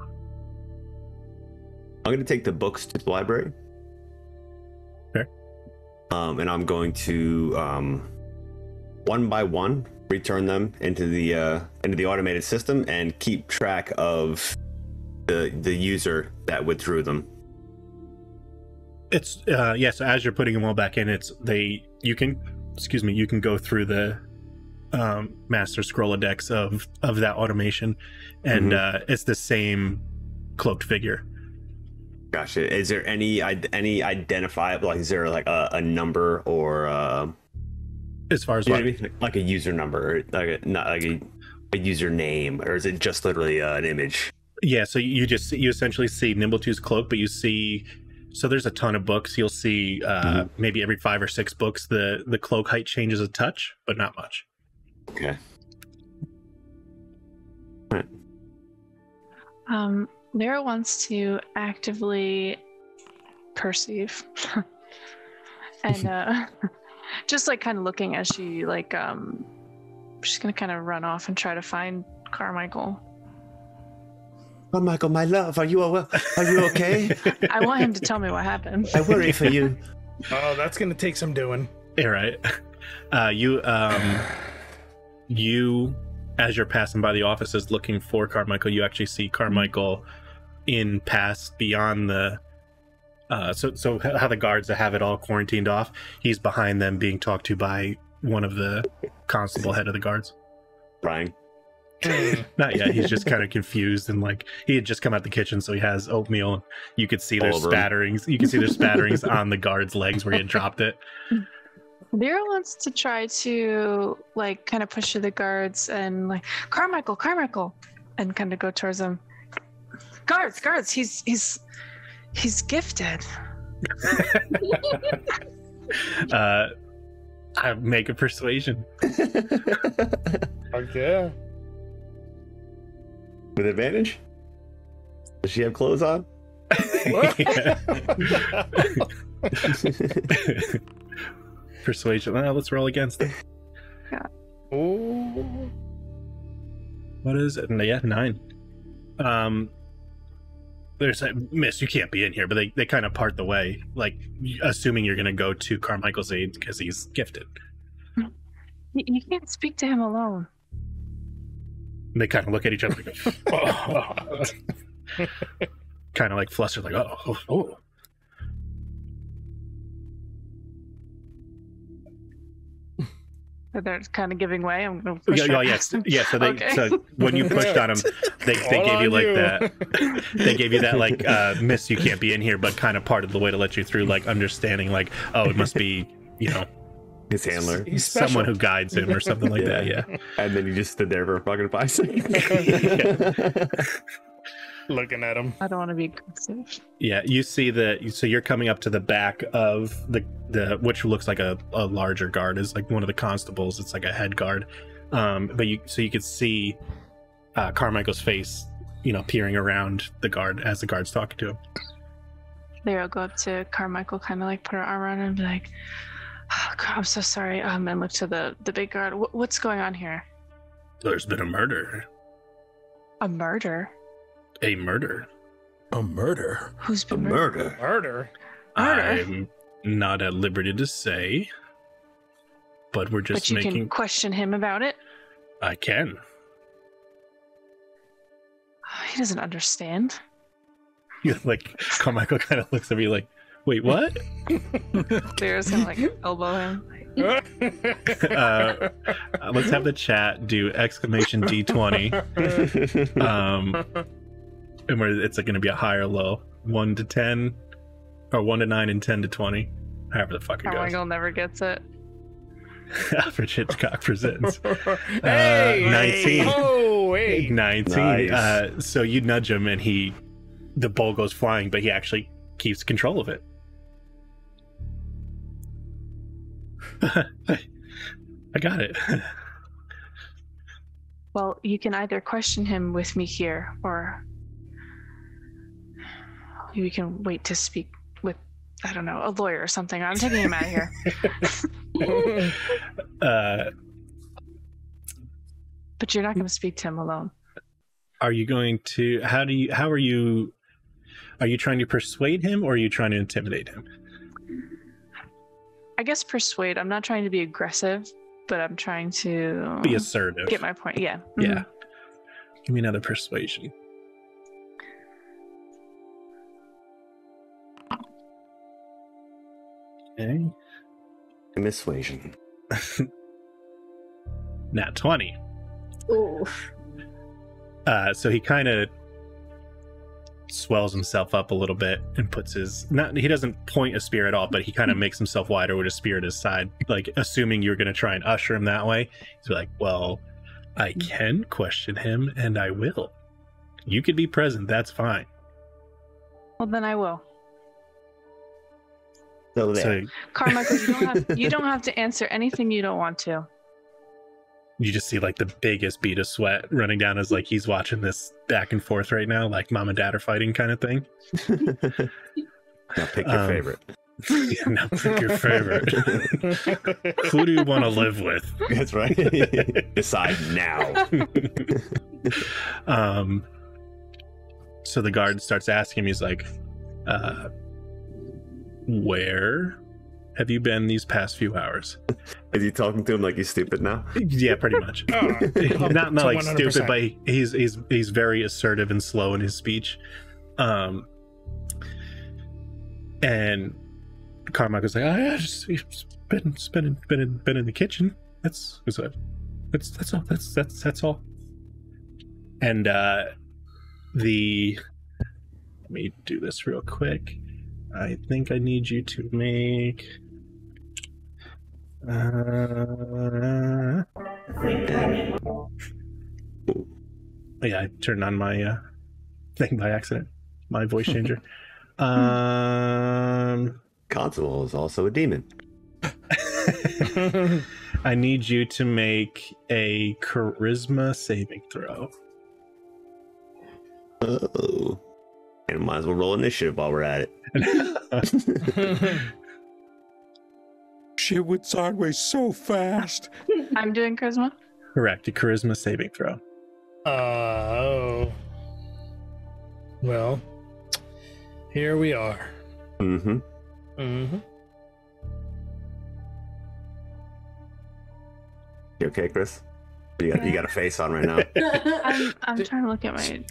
I'm going to take the books to the library. Fair. And I'm going to one by one return them into the automated system and keep track of the user that withdrew them. It's so as you're putting them all back in, you can go through the master scrollodex of that automation, and it's the same cloaked figure. Gotcha. Is there any identifiable, like, is there like a number or As far as You know what? what I mean? Like a user number, not like a username, or is it just literally an image? Yeah, so you essentially see Nimbletooth's cloak, but you see, so there's a ton of books. You'll see maybe every 5 or 6 books the cloak height changes a touch, but not much. Okay. Lyra wants to actively perceive, and just like kind of looking as she like she's gonna kind of run off and try to find Carmichael. Carmichael, my love, are you okay? I want him to tell me what happened. I worry for you. Oh, that's gonna take some doing. Yeah, right. You, as you're passing by the offices looking for Carmichael, you actually see Carmichael in past beyond the. So how the guards have it all quarantined off. He's behind them, being talked to by one of the constable head of the guards. Brian. Not yet. He's just kind of confused, and like he had just come out the kitchen, so he has oatmeal. And you could see there's spatterings. You can see there's spatterings on the guard's legs where he had dropped it. Lyra wants to try to like kind of push to the guards and like Carmichael, and kind of go towards them. Guards, he's gifted. I make a persuasion. Okay. With advantage? Does she have clothes on? Persuasion. Let's roll against it. Yeah. Ooh. What is it? Yeah, 9. There's a miss. You can't be in here, but they kind of part the way, like assuming you're going to go to Carmichael's aid because he's gifted. You can't speak to him alone. And they kind of look at each other, like, kind of like flustered, like, oh. They're kind of giving way. I'm going to push Yeah. So so when you pushed on them, they gave you like that. They gave you that like miss. You can't be in here, but kind of part of the way to let you through, like understanding, like, oh, it must be, His handler. He's special. Someone who guides him or something like that. Yeah. And then you just stood there for a fucking 5 seconds. Looking at him. I don't want to be aggressive. Yeah, you see that. So you're coming up to the back of the which looks like a larger guard, is like one of the constables. It's like a head guard. But you could see Carmichael's face, peering around the guard as the guard's talking to him. Lyra will go up to Carmichael, kind of like put her arm around him and be like, oh, God, I'm so sorry. And look to the big guard. What's going on here? There's been a murder. A murder? A murder. A murder? Who's been murdered? Murder. I'm not at liberty to say, but we're just But you making. can question him about it? I can. He doesn't understand. Like Carmichael kind of looks at me like, "Wait, what?" Lyra's gonna like elbow him. Let's have the chat do exclamation D20. And where it's going to be a high or low, 1 to 10, or 1 to 9 and 10 to 20, however the fuck it goes. Carmichael never gets it. Average Hitchcock presents. Hey! 19. Oh, hey! 19. Nice. So you nudge him and the ball goes flying, but he actually keeps control of it. I got it. Well, you can either question him with me here, or we can wait to speak with, I don't know, a lawyer or something. I'm taking him out of here. But you're not going to speak to him alone. Are you going to? Are you trying to persuade him, or are you trying to intimidate him? I guess persuade. I'm not trying to be aggressive, but I'm trying to Be assertive. get my point. Yeah. Yeah. Give me another persuasion. Okay. Missuasion. Nat 20. Ooh. So he kind of swells himself up a little bit and puts his he doesn't point a spear at all, but he kind of makes himself wider with a spear at his side, like assuming you're going to try and usher him that way. He's like, well, I can question him, and I will. You could be present, that's fine. Well, then I will. So there. So Carmichael, you don't have to answer anything you don't want to. you just see like the biggest bead of sweat running down as like he's watching this back and forth right now, like mom and dad are fighting kind of thing. Now pick your favorite. Yeah, now pick your favorite. Who do you want to live with? That's right. Decide now. So the guard starts asking him, he's like, where have you been these past few hours? Is he talking to him like he's stupid now? Yeah, pretty much. Not like 100%. Stupid, but he's very assertive and slow in his speech. And Carmichael's like, oh yeah, just been in the kitchen. That's all. That's all. And let me do this real quick. I think I need you to make yeah, I turned on my thing by accident. My voice changer. Constable is also a demon. I need you to make a charisma saving throw. Oh. And might as well roll initiative while we're at it. Shit went sideways so fast. I'm doing charisma. Correct, a charisma saving throw. Oh. Well, here we are. Mm-hmm. Mm-hmm. You okay, Chris? You got a face on right now. I'm trying to look at my.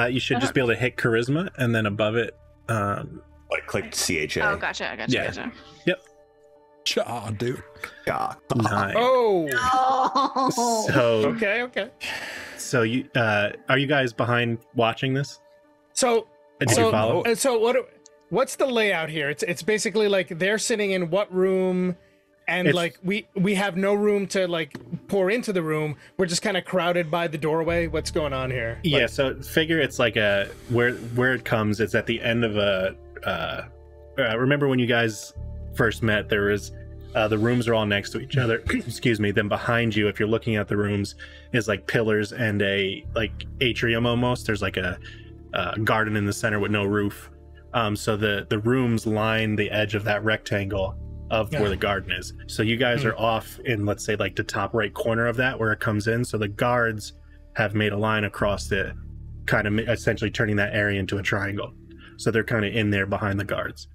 You should just be able to hit charisma, and then above it, Like click CHA. Oh, gotcha. Yeah. Yep. Cha, dude. Yeah. 9. Oh. So Okay. So you are you guys behind watching this? So Did you follow? So what's the layout here? It's basically like they're sitting in what room, and like we have no room to like pour into the room. We're just kind of crowded by the doorway. What's going on here? Yeah, so figure it's like a where it comes. It's at the end of a. Remember when you guys first met? There was the rooms are all next to each other. Excuse me. Then behind you, if you're looking at the rooms, is like pillars and a like atrium almost. There's like a garden in the center with no roof. So the rooms line the edge of that rectangle of where the garden is. So you guys are off in, let's say, like the top right corner of that where it comes in. So the guards have made a line across it, kind of essentially turning that area into a triangle. So they're kind of in there behind the guards,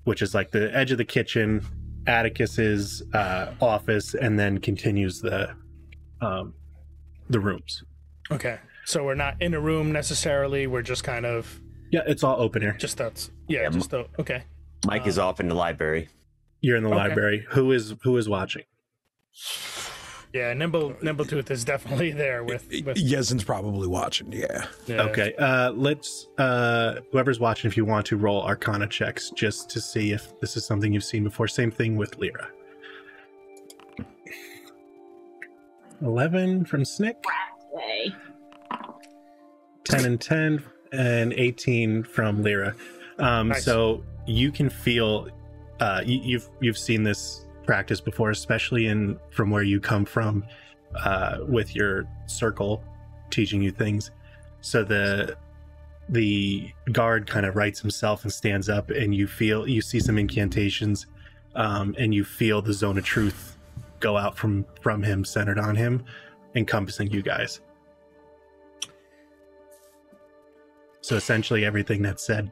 which is like the edge of the kitchen, Atticus's office, and then continues the rooms. Okay. So we're not in a room necessarily. We're just kind of. Yeah, it's all open here. Just that's okay. Mike is off in the library. You're in the library. Who is watching? Yeah, Nimbletooth is definitely there with Yezin's probably watching, yeah. Okay. Let's whoever's watching, if you want to roll Arcana checks just to see if this is something you've seen before. Same thing with Lyra. 11 from Snick. 10 and 10 and 18 from Lyra. Nice. So you can feel you've seen this practice before, especially from where you come from, with your circle teaching you things. So the guard kind of rights himself and stands up, and you see some incantations, and you feel the zone of truth go out from him, centered on him, encompassing you guys. So essentially everything that's said,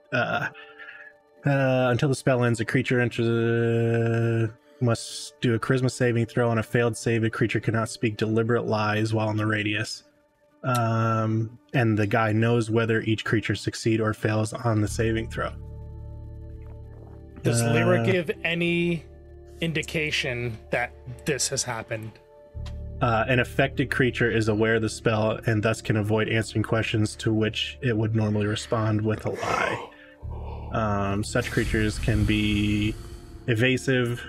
until the spell ends, a creature must do a charisma saving throw. On a failed save, a creature cannot speak deliberate lies while in the radius. And the guy knows whether each creature succeed or fails on the saving throw. Does Lyra give any indication that this has happened? An affected creature is aware of the spell and thus can avoid answering questions to which it would normally respond with a lie. Such creatures can be evasive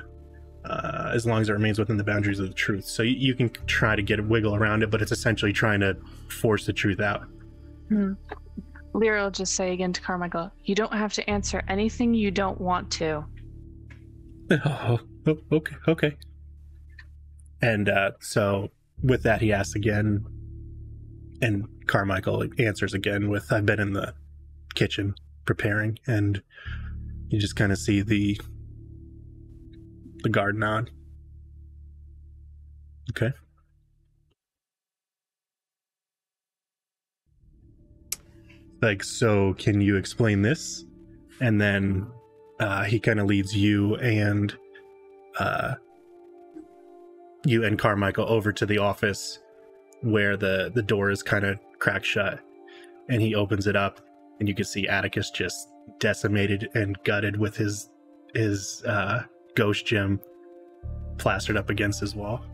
as long as it remains within the boundaries of the truth. So you can try to get a wiggle around it, but it's essentially trying to force the truth out. Lyra will just say again to Carmichael, you don't have to answer anything you don't want to. Oh, okay. And so with that, he asks again, and Carmichael answers again with, I've been in the kitchen preparing, and you just kind of see the guard nod. Okay. Like, so can you explain this? And then he kind of leads you and Carmichael over to the office where the door is kind of cracked shut, and he opens it up, and you can see Atticus just decimated and gutted with his ghost gem plastered up against his wall.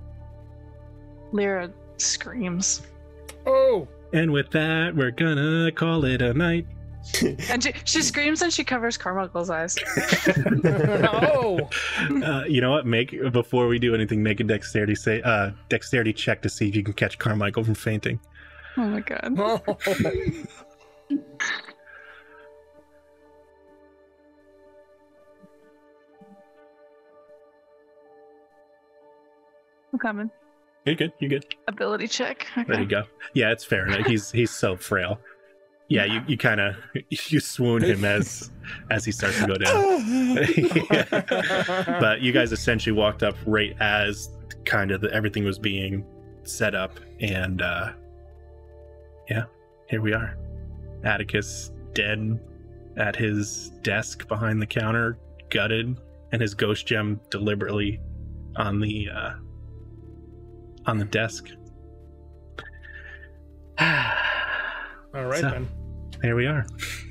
Lyra screams. Oh! And with that, we're gonna call it a night. And she screams and she covers Carmichael's eyes. No! You know what? Before we do anything, make a dexterity check to see if you can catch Carmichael from fainting. Oh my god. I'm coming. You're good. Ability check. Okay. There you go. Yeah, it's fair enough. He's so frail. Yeah, you kind of you swoon him as he starts to go down. Yeah. But you guys essentially walked up right as kind of everything was being set up, and yeah, here we are. Atticus dead at his desk behind the counter, gutted, and his ghost gem deliberately on the desk. All right, then. Here we are.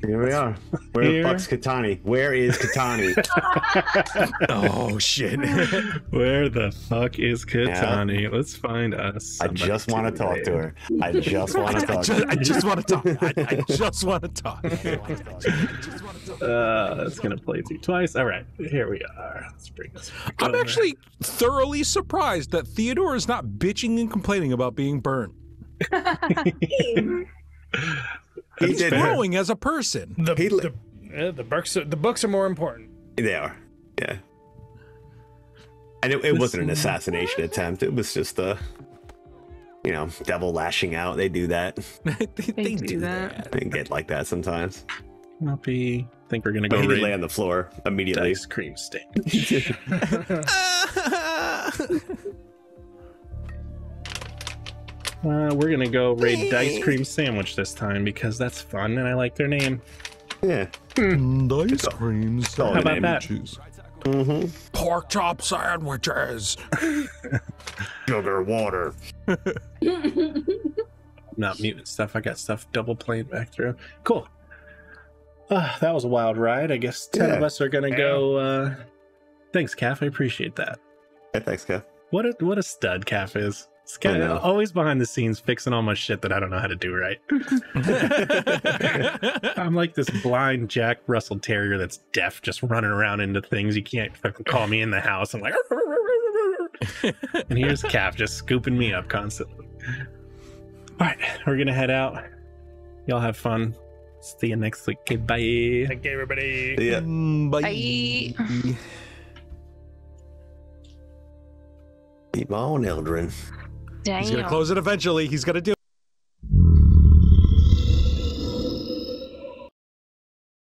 Here we are. Where the fuck's Katani? Where is Katani? Oh, shit. Where the fuck is Katani? Yeah. Let's find us. I just want to talk to her. I just want to talk. I just want to talk. I just want to talk. That's going to play through twice. All right. Here we are. Let's bring this. I'm actually thoroughly surprised that Theodore is not bitching and complaining about being burnt. He's growing as a person. The books are more important. They are, yeah. And it wasn't an assassination attempt. It was just devil lashing out. They do that. they do that. They get like that sometimes. I think we're gonna go. He did lay on the floor immediately. Ice cream steak. We're gonna go raid Dice Cream Sandwich this time because that's fun and I like their name. Yeah. Dice Cream Sandwich. How about that? Mm-hmm. Pork chop sandwiches. Sugar water. I'm not muting stuff. I got stuff double playing back through. Cool. That was a wild ride. I guess 10 of us are gonna go. Thanks, Calf. I appreciate that. Yeah, thanks, Kev. What a stud Calf is. It's kind of always behind the scenes fixing all my shit that I don't know how to do right. I'm like this blind Jack Russell Terrier that's deaf, just running around into things. You can't fucking call me in the house. I'm like, and here's Calf just scooping me up constantly. All right, we're gonna head out. Y'all have fun. See you next week. Okay, bye. Thank you, everybody. Yeah. Bye. Bye. Keep on, Eldrin. Damn. He's gonna close it eventually. He's gonna do